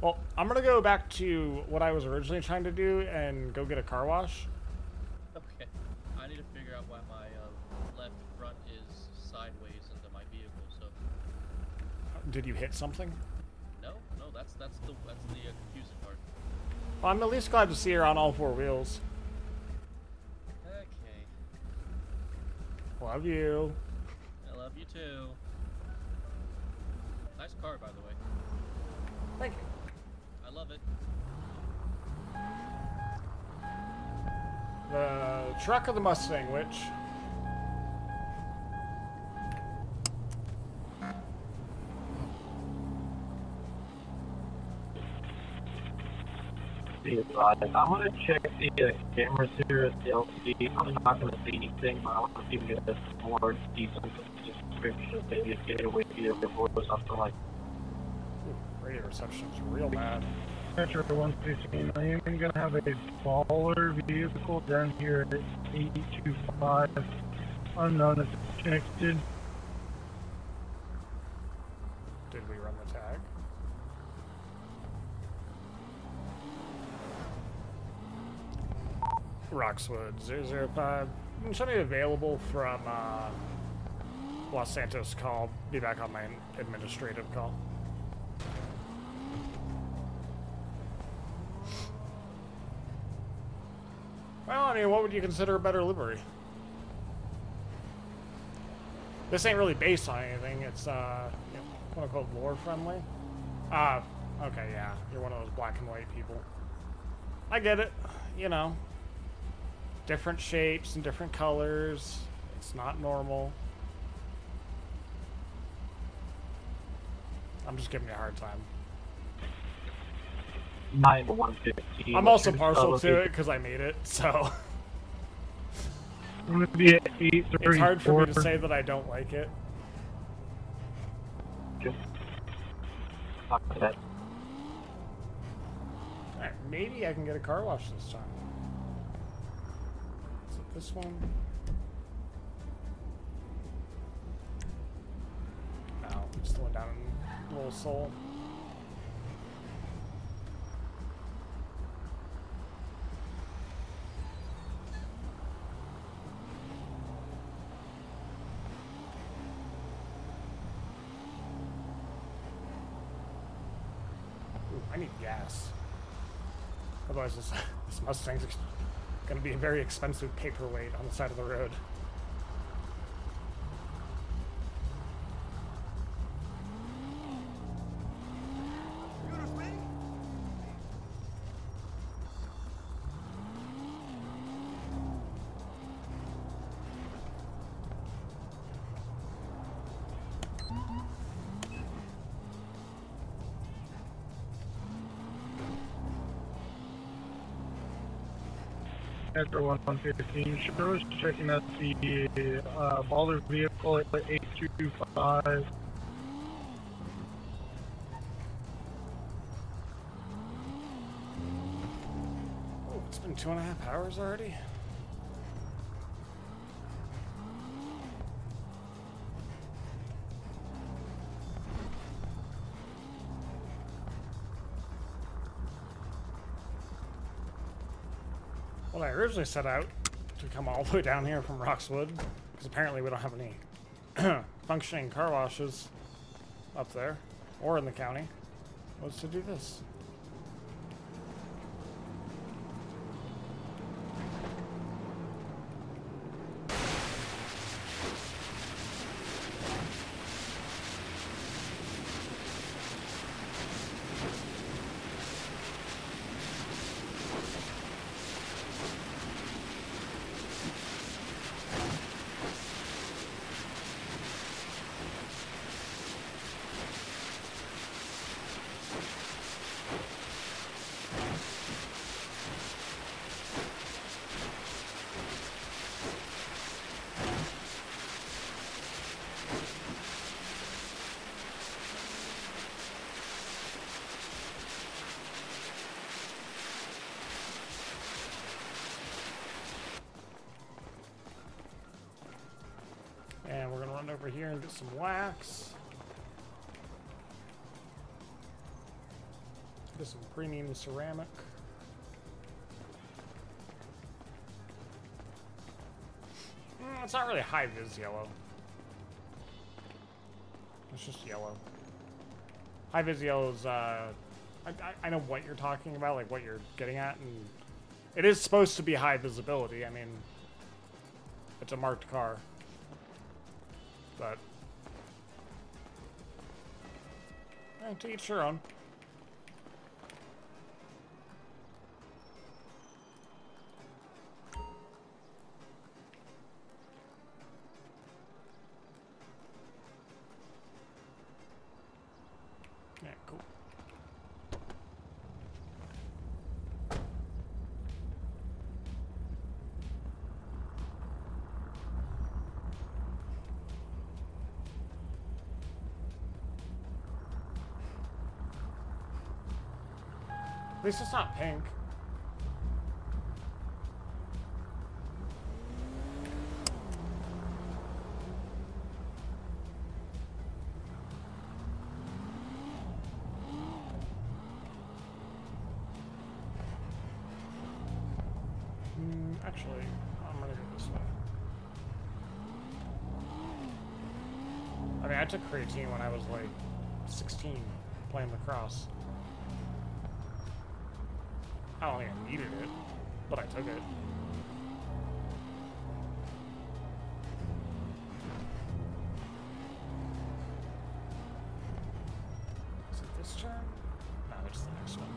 Well, I'm gonna go back to what I was originally trying to do and go get a car wash. Okay. I need to figure out why my left front is sideways into my vehicle. So. Did you hit something? No, that's the confusing part. Well, I'm at least glad to see her on all four wheels. Okay. Love you. I love you too. Nice car, by the way. Thank you. I love it. The truck or the Mustang, which? I'm gonna check the cameras here at the LCD. I'm not gonna see anything, but I want to see if it's more decent. Just description that you get away vehicle or something like Radio reception's real bad. Metro 115, I am going to have a baller vehicle down here at 825. Unknown if it's connected. Did we run the tag? Roxwood 005. Should be available from Los Santos call. Be back on my administrative call. Well, I mean, what would you consider a better livery? This ain't really based on anything. It's, you know, quote-unquote lore-friendly. Okay, yeah. You're one of those black and white people. I get it. You know. Different shapes and different colors. It's not normal. I'm just giving you a hard time. 9 to 115. I'm also partial to it because I made it, so... I'm going to be at 834. It's hard for me to say that I don't like it. Alright, maybe I can get a car wash this time. Is it this one? No, it's the one down in Little Soul. I need gas. Otherwise, this Mustang's going to be a very expensive paperweight on the side of the road. Metro 115, sure was checking out the baller vehicle at 825. Oh, it's been 2.5 hours already? Well, I originally set out to come all the way down here from Roxwood, because apparently we don't have any functioning car washes up there, or in the county, was to do this. And we're gonna run over here and get some wax. Get some premium ceramic. It's not really high vis yellow. It's just yellow. High vis yellow is, I know what you're talking about, like what you're getting at, and it is supposed to be high visibility. I mean, it's a marked car. But to each your own. Yeah, cool. At least it's not pink. Actually, I'm gonna go this way. I mean, I took creatine when I was like 16, playing lacrosse. I don't think I needed it, but I took it. Is it this turn? No, it's the next one.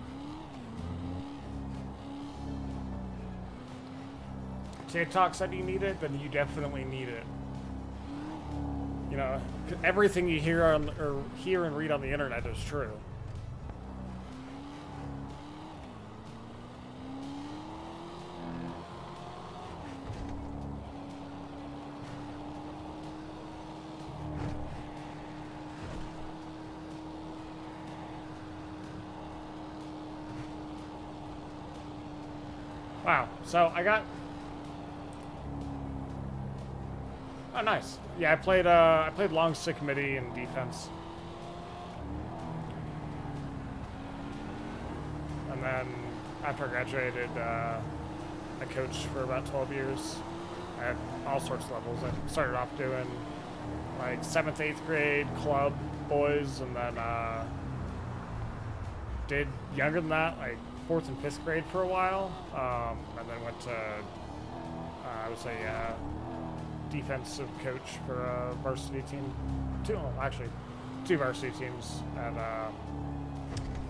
TikTok said you need it, then you definitely need it. You know, everything you hear on or hear and read on the internet is true. Wow. So I got. Oh, nice. Yeah, I played long stick committee and defense. And then after I graduated, I coached for about 12 years at all sorts of levels. I started off doing like 7th, 8th grade club boys, and then did younger than that, like 4th and 5th grade for a while, and then went to, I would say, defensive coach for a varsity team. Two varsity teams at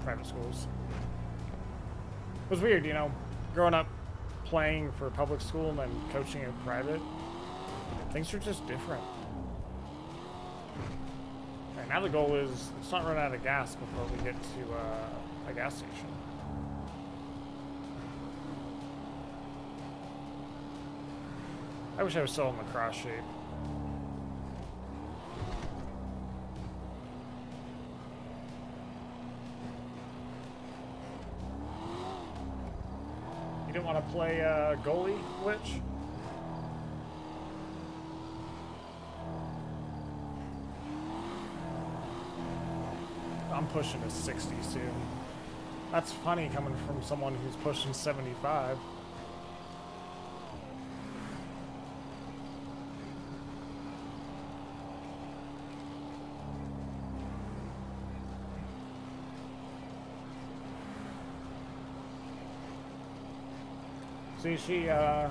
private schools. It was weird, you know, growing up playing for public school and then coaching in private. Things are just different. And now the goal is, let's not run out of gas before we get to a gas station. I wish I was still in lacrosse shape. You didn't want to play goalie, Witch? I'm pushing a 60 soon. That's funny coming from someone who's pushing 75. So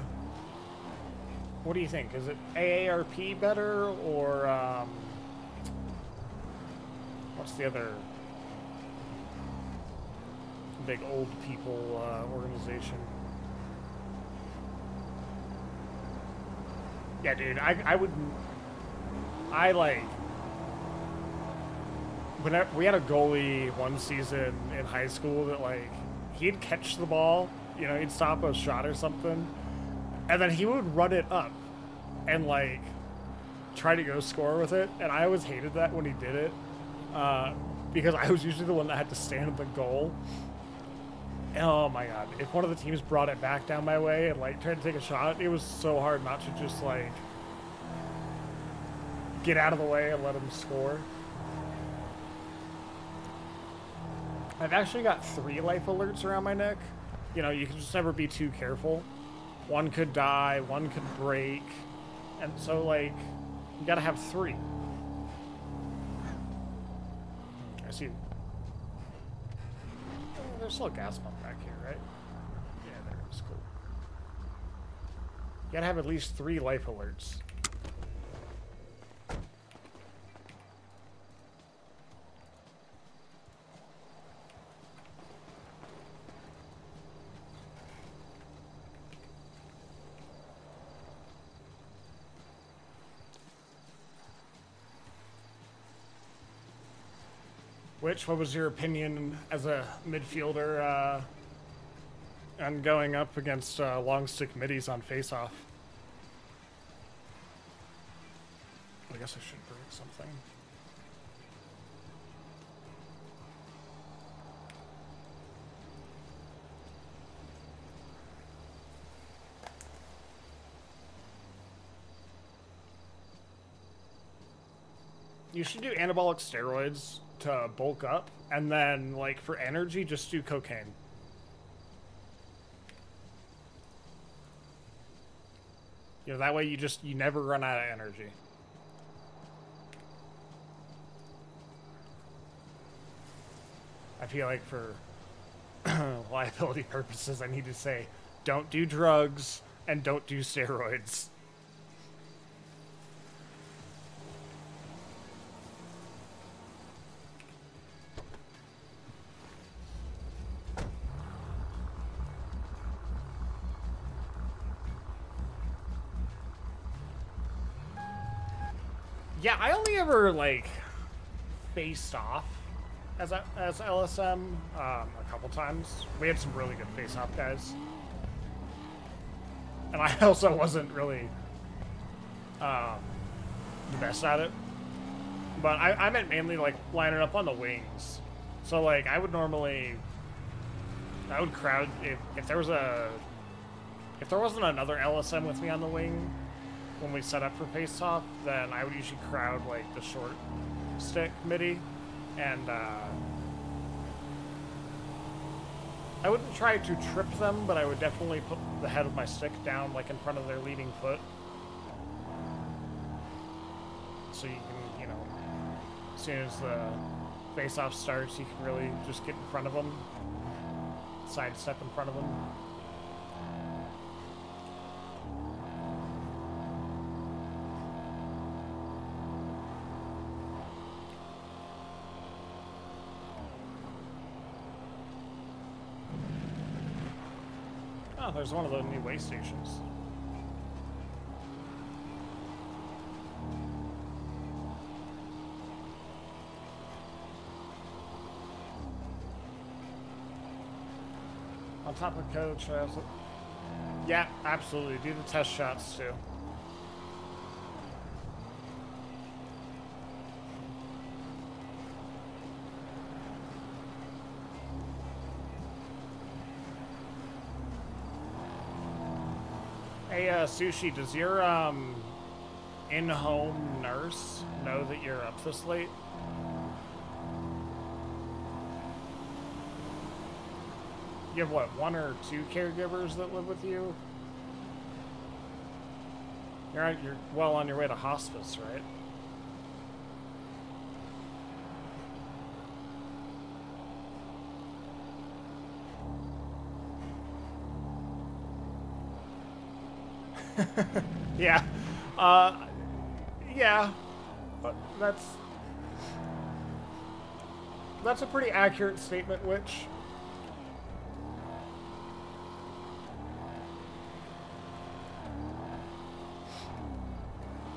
what do you think? Is it AARP better, or what's the other big old people organization? Yeah, dude, whenever we had a goalie one season in high school that, like, he'd catch the ball, you know, he'd stop a shot or something, and then he would run it up and, like, try to go score with it. And I always hated that when he did it, because I was usually the one that had to stand at the goal. And, oh my god, if one of the teams brought it back down my way and, like, tried to take a shot, it was so hard not to just, like, get out of the way and let him score. I've actually got 3 life alerts around my neck. You know, you can just never be too careful. One could die, one could break, and so, like, you gotta have 3. I see. There's still a gas pump back here, right? Yeah, there it is. Cool. You gotta have at least 3 life alerts. What was your opinion as a midfielder on going up against long stick middies on face-off? I guess I should bring something. You should do anabolic steroids to bulk up, and then, like, for energy, just do cocaine. You know, that way you never run out of energy. I feel like for liability purposes, I need to say, don't do drugs and don't do steroids. Yeah, I only ever, like, faced off as LSM a couple times. We had some really good face-off guys. And I also wasn't really the best at it. But I meant mainly, like, lining up on the wings. So, like, I would crowd, if there wasn't another LSM with me on the wing, when we set up for face-off, then I would usually crowd, like, the short stick midi, and I wouldn't try to trip them, but I would definitely put the head of my stick down, like, in front of their leading foot. So you can, you know, as soon as the face-off starts, you can really just get in front of them, sidestep in front of them. Oh, there's one of the new way stations. On top of coach, I also... Yeah, absolutely. Do the test shots too. Hey, Sushi, does your, in-home nurse know that you're up this late? You have, what, 1 or 2 caregivers that live with you? You're well on your way to hospice, right? Yeah. Yeah. But that's a pretty accurate statement, Witch.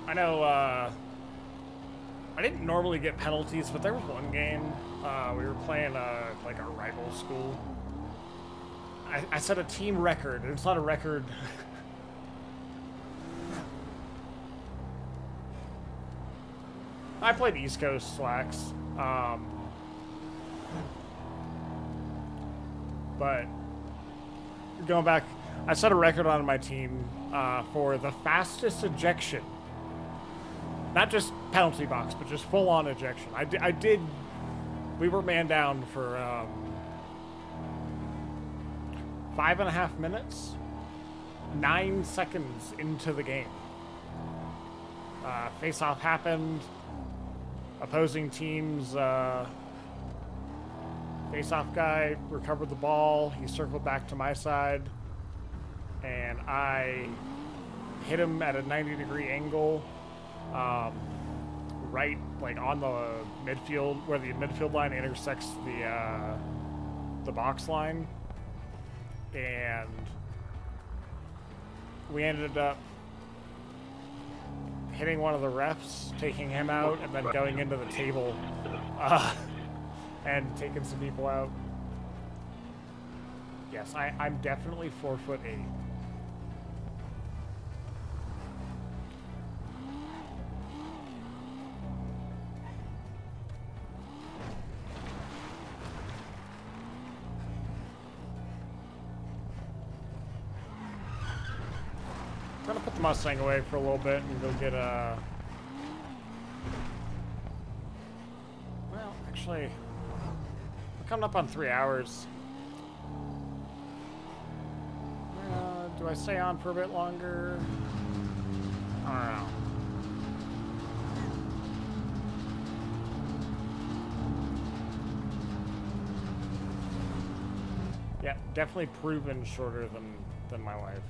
I know, I didn't normally get penalties, but there was one game, we were playing, like a rival school. I set a team record, and it's not a record. I played East Coast Slacks, but going back, I set a record on my team for the fastest ejection. Not just penalty box, but just full-on ejection. We were man down for 5.5 minutes, 9 seconds into the game. Face-off happened. Opposing teams, face-off guy recovered the ball. He circled back to my side, and I hit him at a 90-degree angle, right, like on the midfield, where the midfield line intersects the box line, and we ended up hitting one of the refs, taking him out, and then going into the table and taking some people out. Yes, I'm definitely 4'8". I'm gonna put the Mustang away for a little bit and go get Actually, we're coming up on 3 hours. Do I stay on for a bit longer? I don't know. Yeah, definitely proven shorter than my life.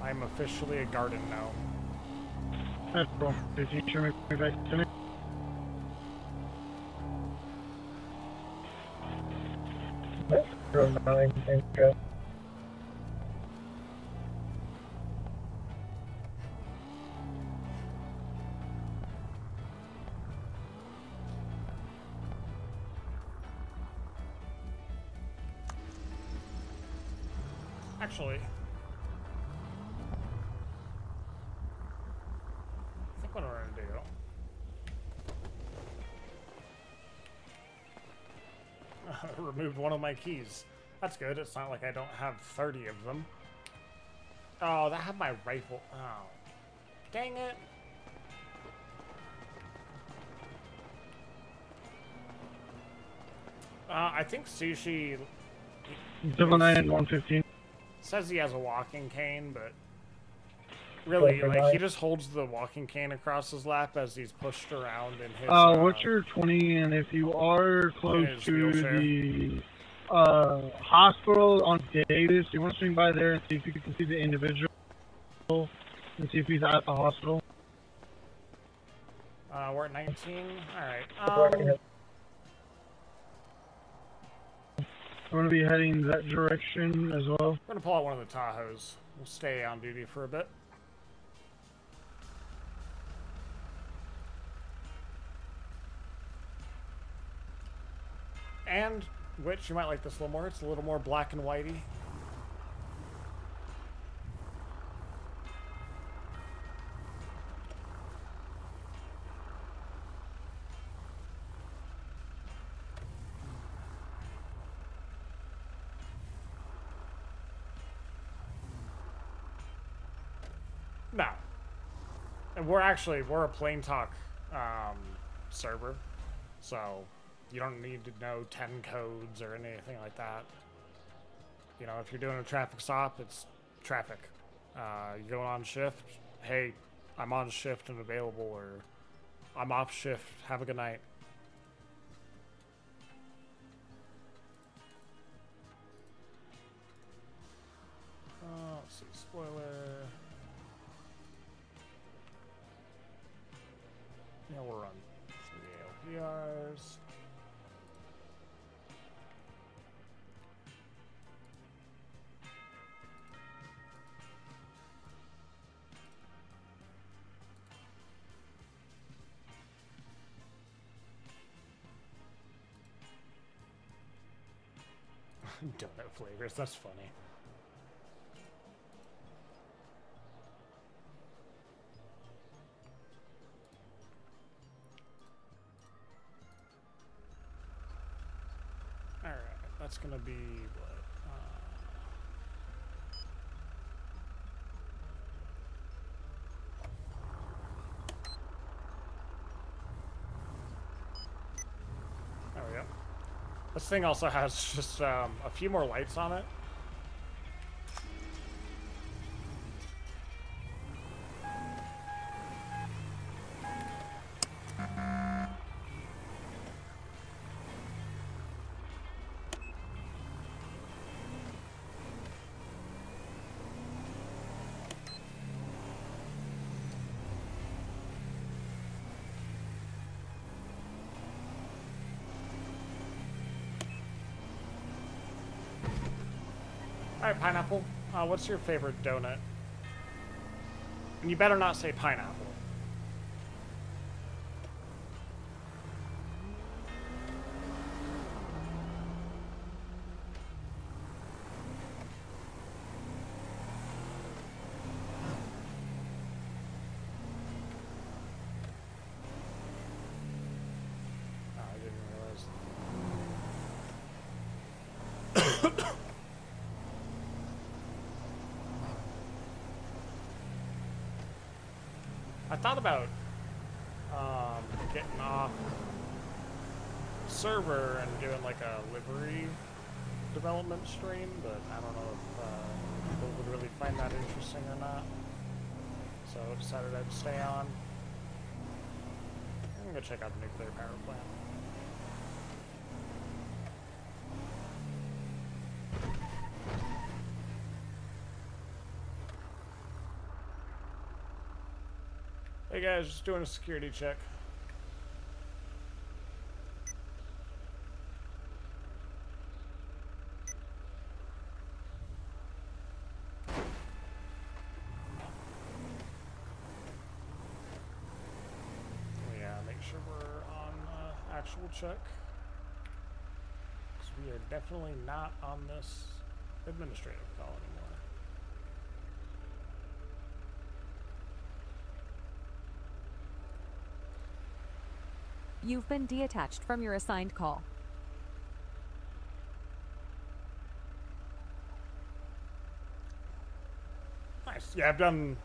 I'm officially a garden gnome. That's cool. Did you show me back to me? That's 09, thank you. Actually, I think what I'm gonna do. Removed one of my keys. That's good. It's not like I don't have 30 of them. Oh, that had my rifle. Oh, dang it. I think Sushi 09 and 115. says he has a walking cane, but really, like, he just holds the walking cane across his lap as he's pushed around in his. What's your 20? And if you are close to wheelchair. the hospital on Davis, you want to swing by there and see if you can see the individual and see if he's at the hospital. We're at 19. All right. I'm going to be heading that direction as well. We're gonna pull out one of the Tahoes. We'll stay on duty for a bit. And, which, you might like this a little more, it's a little more black and whitey. No. And we're a plain talk server, so you don't need to know 10 codes or anything like that. You know, if you're doing a traffic stop, it's traffic. You're going on shift, hey, I'm on shift and available, or I'm off shift, have a good night. Let's see, spoiler. Yeah, we'll run some ALPRs. Donut flavors, that's funny. Alright, that's gonna be what? There we go. This thing also has just a few more lights on it. Alright, Pineapple, what's your favorite donut? And you better not say pineapple. Oh, I didn't realize. I thought about getting off server and doing like a livery development stream, but I don't know if people would really find that interesting or not. So I decided I'd stay on. I'm gonna go check out the nuclear power plant. Hey guys, just doing a security check. Yeah, make sure we're on actual check. Because we are definitely not on this administrative call anymore. You've been deattached from your assigned call. Nice. Yeah, I've done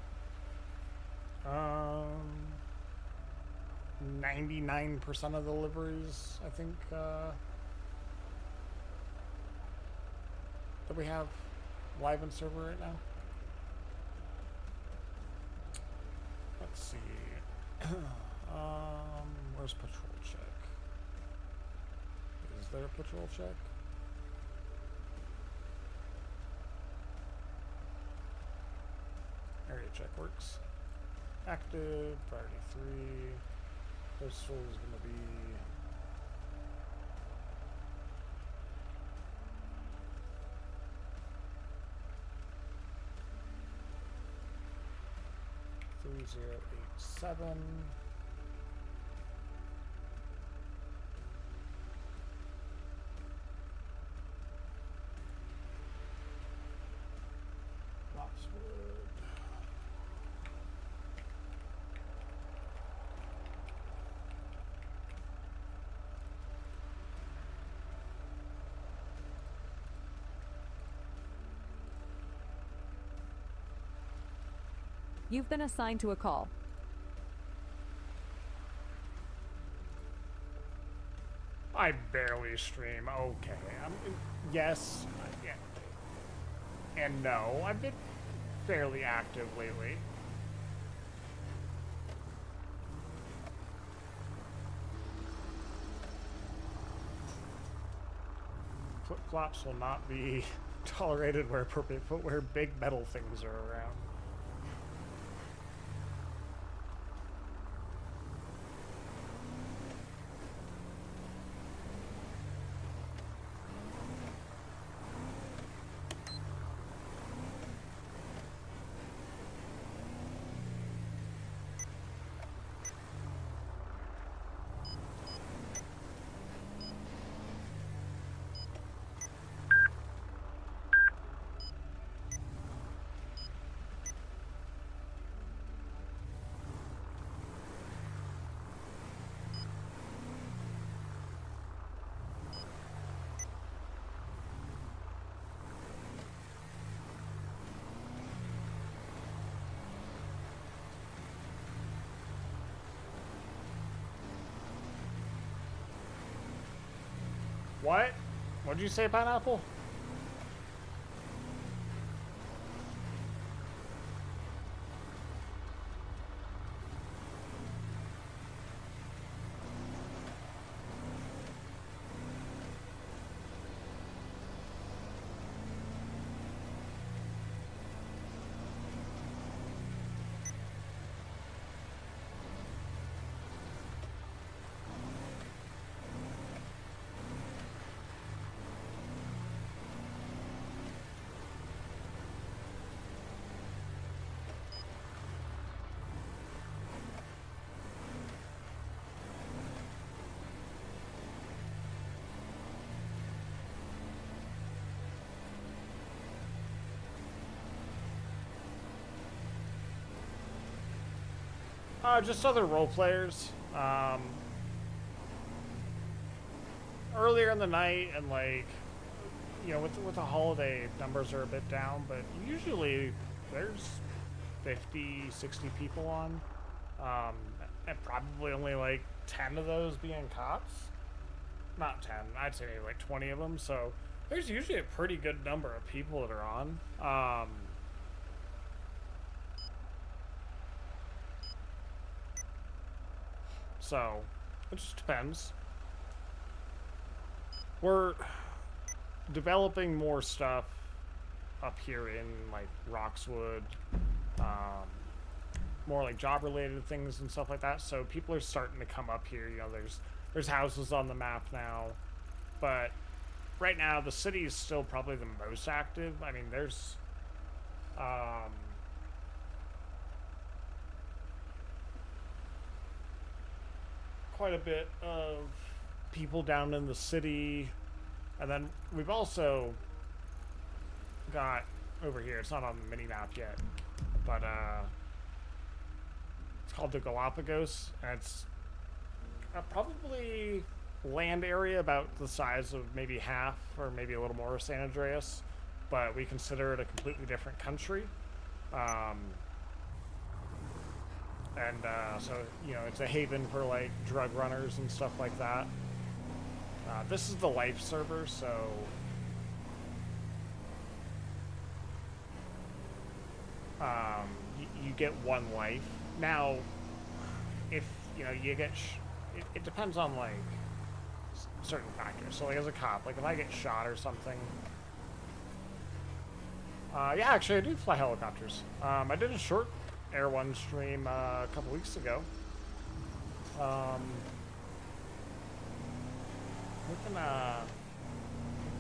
99% of the deliveries, I think, that we have live in server right now. Let's see. Where's patrol check? Is there a patrol check? Area check works. Active, priority 3. Postal is gonna be $3087. Roxwood. You've been assigned to a call. I barely stream. Okay. Yes. Yeah. And no. I've been fairly active lately. Flip-flops will not be tolerated where appropriate footwear. Big metal things are around. What? What'd you say, Pineapple? Just other role players. Earlier in the night and like, you know, with the holiday, numbers are a bit down, but usually there's 50, 60 people on. and probably only like 10 of those being cops. Not 10, I'd say maybe like 20 of them. So there's usually a pretty good number of people that are on. So it just depends. We're developing more stuff up here in like Roxwood, more like job related things and stuff like that. So people are starting to come up here. You know, there's houses on the map now, but right now the city is still probably the most active. I mean, there's quite a bit of people down in the city, and then we've also got over here, it's not on the mini map yet, but it's called the Galapagos, and it's probably land area about the size of maybe half or maybe a little more of San Andreas, but we consider it a completely different country. So, you know, it's a haven for like drug runners and stuff like that. This is the life server, so you get one life. Now, if, you know, you get, it depends on like certain factors. So like as a cop, like if I get shot or something, yeah, actually I do fly helicopters. I did a short Air One stream a couple weeks ago. We can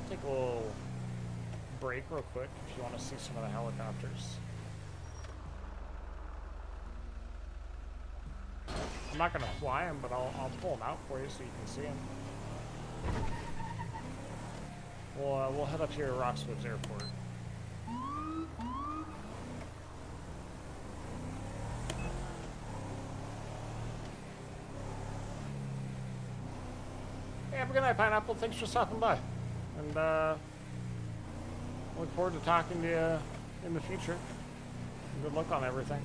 take a little break real quick if you want to see some of the helicopters. I'm not gonna fly them, but I'll pull them out for you so you can see them. We'll head up here to Roxwood's airport. Hey, have a good night, Pineapple. Thanks for stopping by. And look forward to talking to you in the future. Good luck on everything.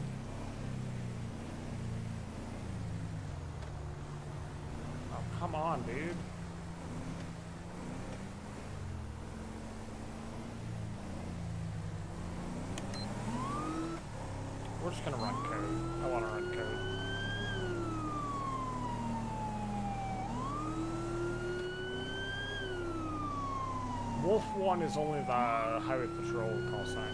Oh, come on, dude. We're just gonna run code. I want to run code. Wolf 1 is only the highway patrol call sign.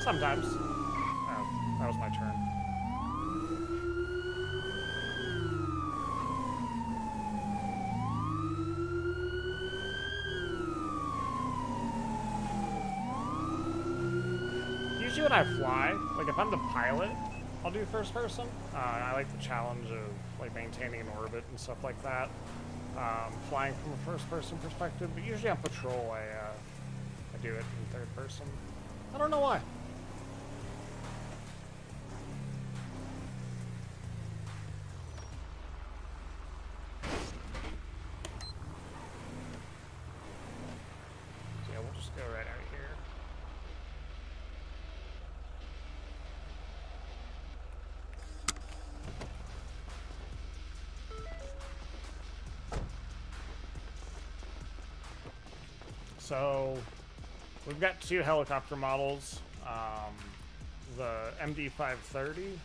Sometimes. Oh, that was my turn. Usually when I fly, like if I'm the pilot, I'll do first person. I like the challenge of like maintaining an orbit and stuff like that. Flying from a first person perspective, but usually on patrol I do it in third person. I don't know why. So we've got two helicopter models, the MD-530.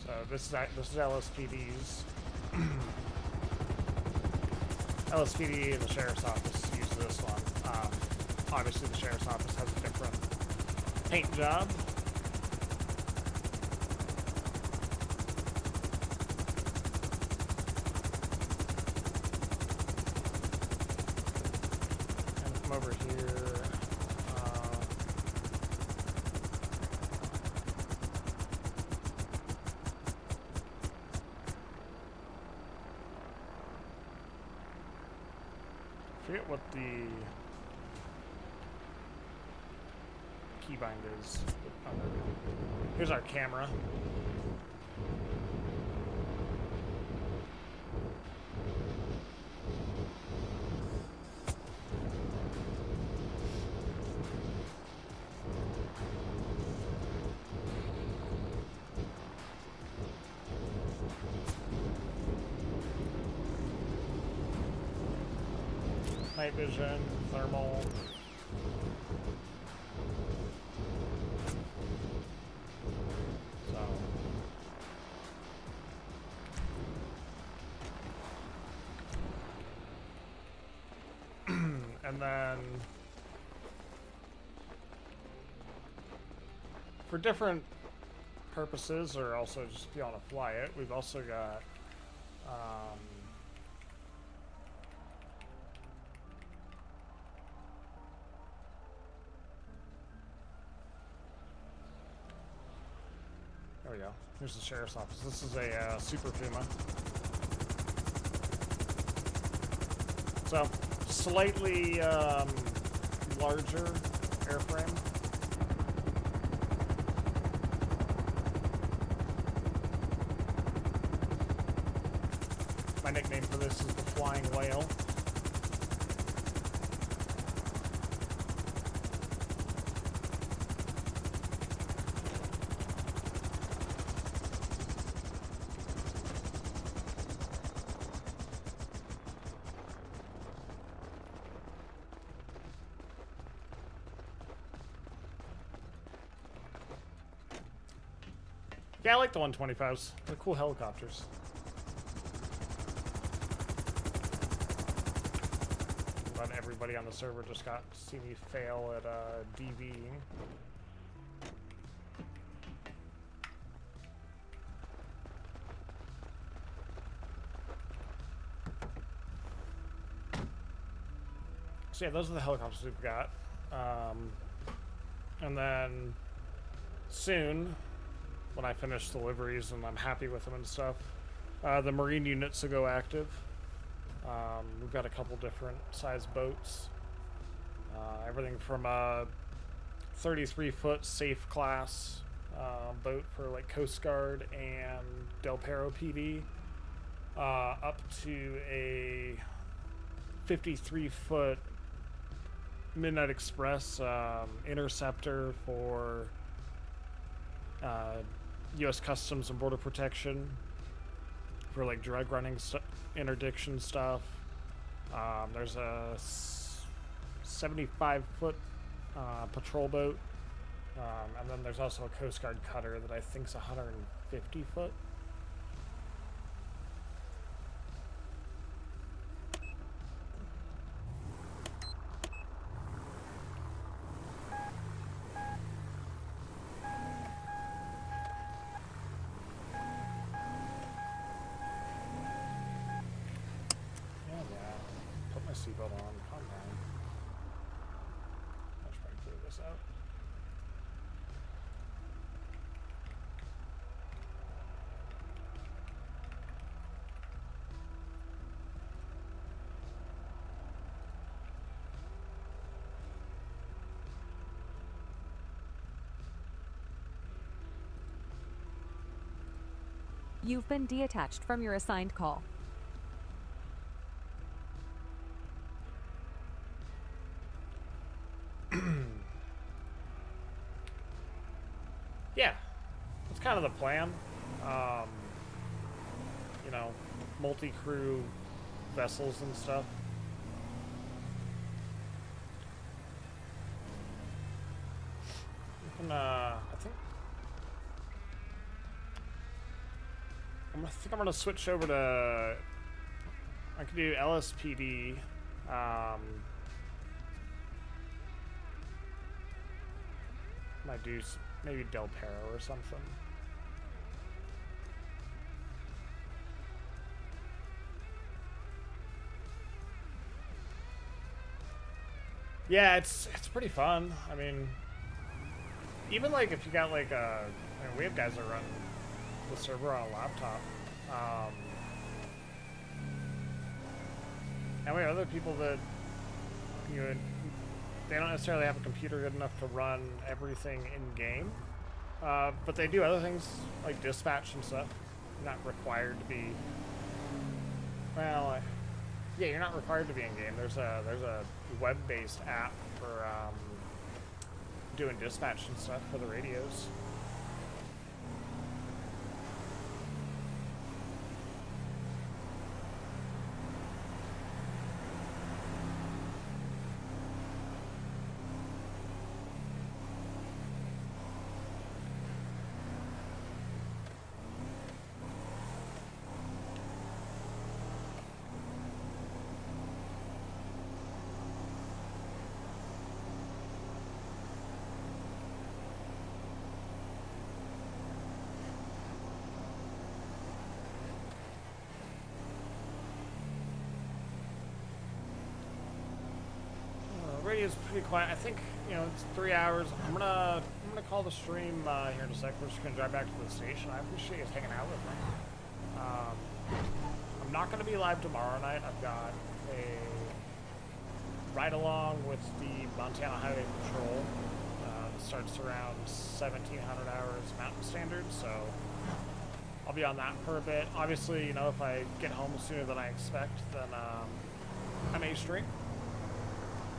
So this is LSPD's. LSPD and the Sheriff's Office use this one. Obviously the Sheriff's Office has a different paint job. Over here, forget what the keybind is. Oh, there we go. Here's our camera. Night vision, thermal. So. And then for different purposes, or also just if you want to fly it, we've also got there we go. Here's the sheriff's office. This is a Super Puma. So, slightly larger airframe. My nickname for this is the Flying Whale. Yeah, I like the 125s. They're cool helicopters. But everybody on the server just got to see me fail at DVing. So yeah, those are the helicopters we've got. And then soon, when I finish deliveries and I'm happy with them and stuff, the marine units will go active. We've got a couple different size boats. Everything from a 33-foot safe class boat for like Coast Guard and Del Perro PD, up to a 53-foot Midnight Express interceptor for U.S. Customs and Border Protection for like drug running interdiction stuff. There's a 75-foot patrol boat, and then there's also a Coast Guard cutter that I think is 150 foot. Seatbelt on, calm down. I should probably clear this out. You've been detached from your assigned call. Yeah, that's kind of the plan. You know, multi-crew vessels and stuff. You can, I think I'm gonna switch over to. I could do LSPD. Might do maybe Del Perro or something. Yeah, it's pretty fun. I mean, even like if you got like I mean, we have guys that run the server on a laptop, and we have other people that they don't necessarily have a computer good enough to run everything in game, but they do other things like dispatch and stuff. You're not required to be. Well, yeah, you're not required to be in game. There's a web-based app for doing dispatch and stuff for the radios. Radio's pretty quiet. I think, you know, it's 3 hours. I'm gonna call the stream here in a sec. We're just gonna drive back to the station. I appreciate you hanging out with me. I'm not gonna be live tomorrow night. I've got a ride along with the Montana Highway Patrol. It starts around 1700 hours Mountain Standard, so I'll be on that for a bit. Obviously, you know, if I get home sooner than I expect, then I may stream.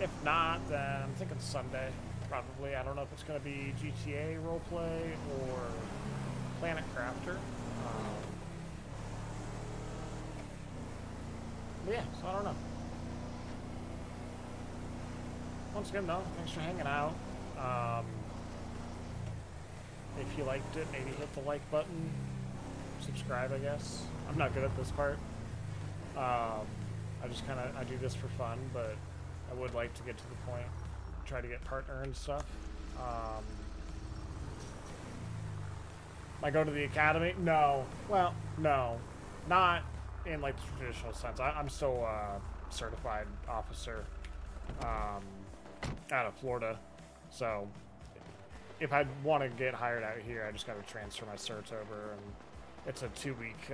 If not, then I'm thinking Sunday, probably. I don't know if it's going to be GTA roleplay or Planet Crafter. Yeah, so I don't know. Once again, though, thanks for hanging out. If you liked it, maybe hit the like button. Subscribe, I guess. I'm not good at this part. I do this for fun, but I would like to get to the point, try to get partner and stuff. I go to the academy? No. Well, no. Not in like the traditional sense. I'm still a certified officer out of Florida. So if I want to get hired out here, I just got to transfer my certs over, and it's a 2-week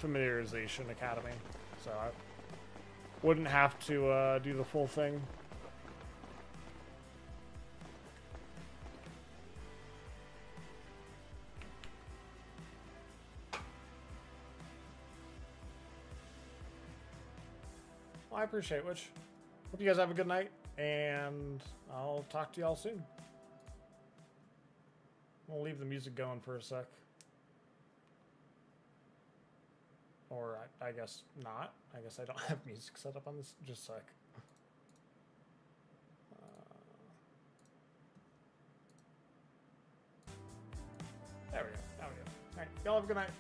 familiarization academy. So I wouldn't have to do the full thing. Well, I appreciate it, Witch. Hope you guys have a good night, and I'll talk to y'all soon. We'll leave the music going for a sec. Or I guess not. I guess I don't have music set up on this. Just a sec. There we go. There we go. All right. Y'all have a good night.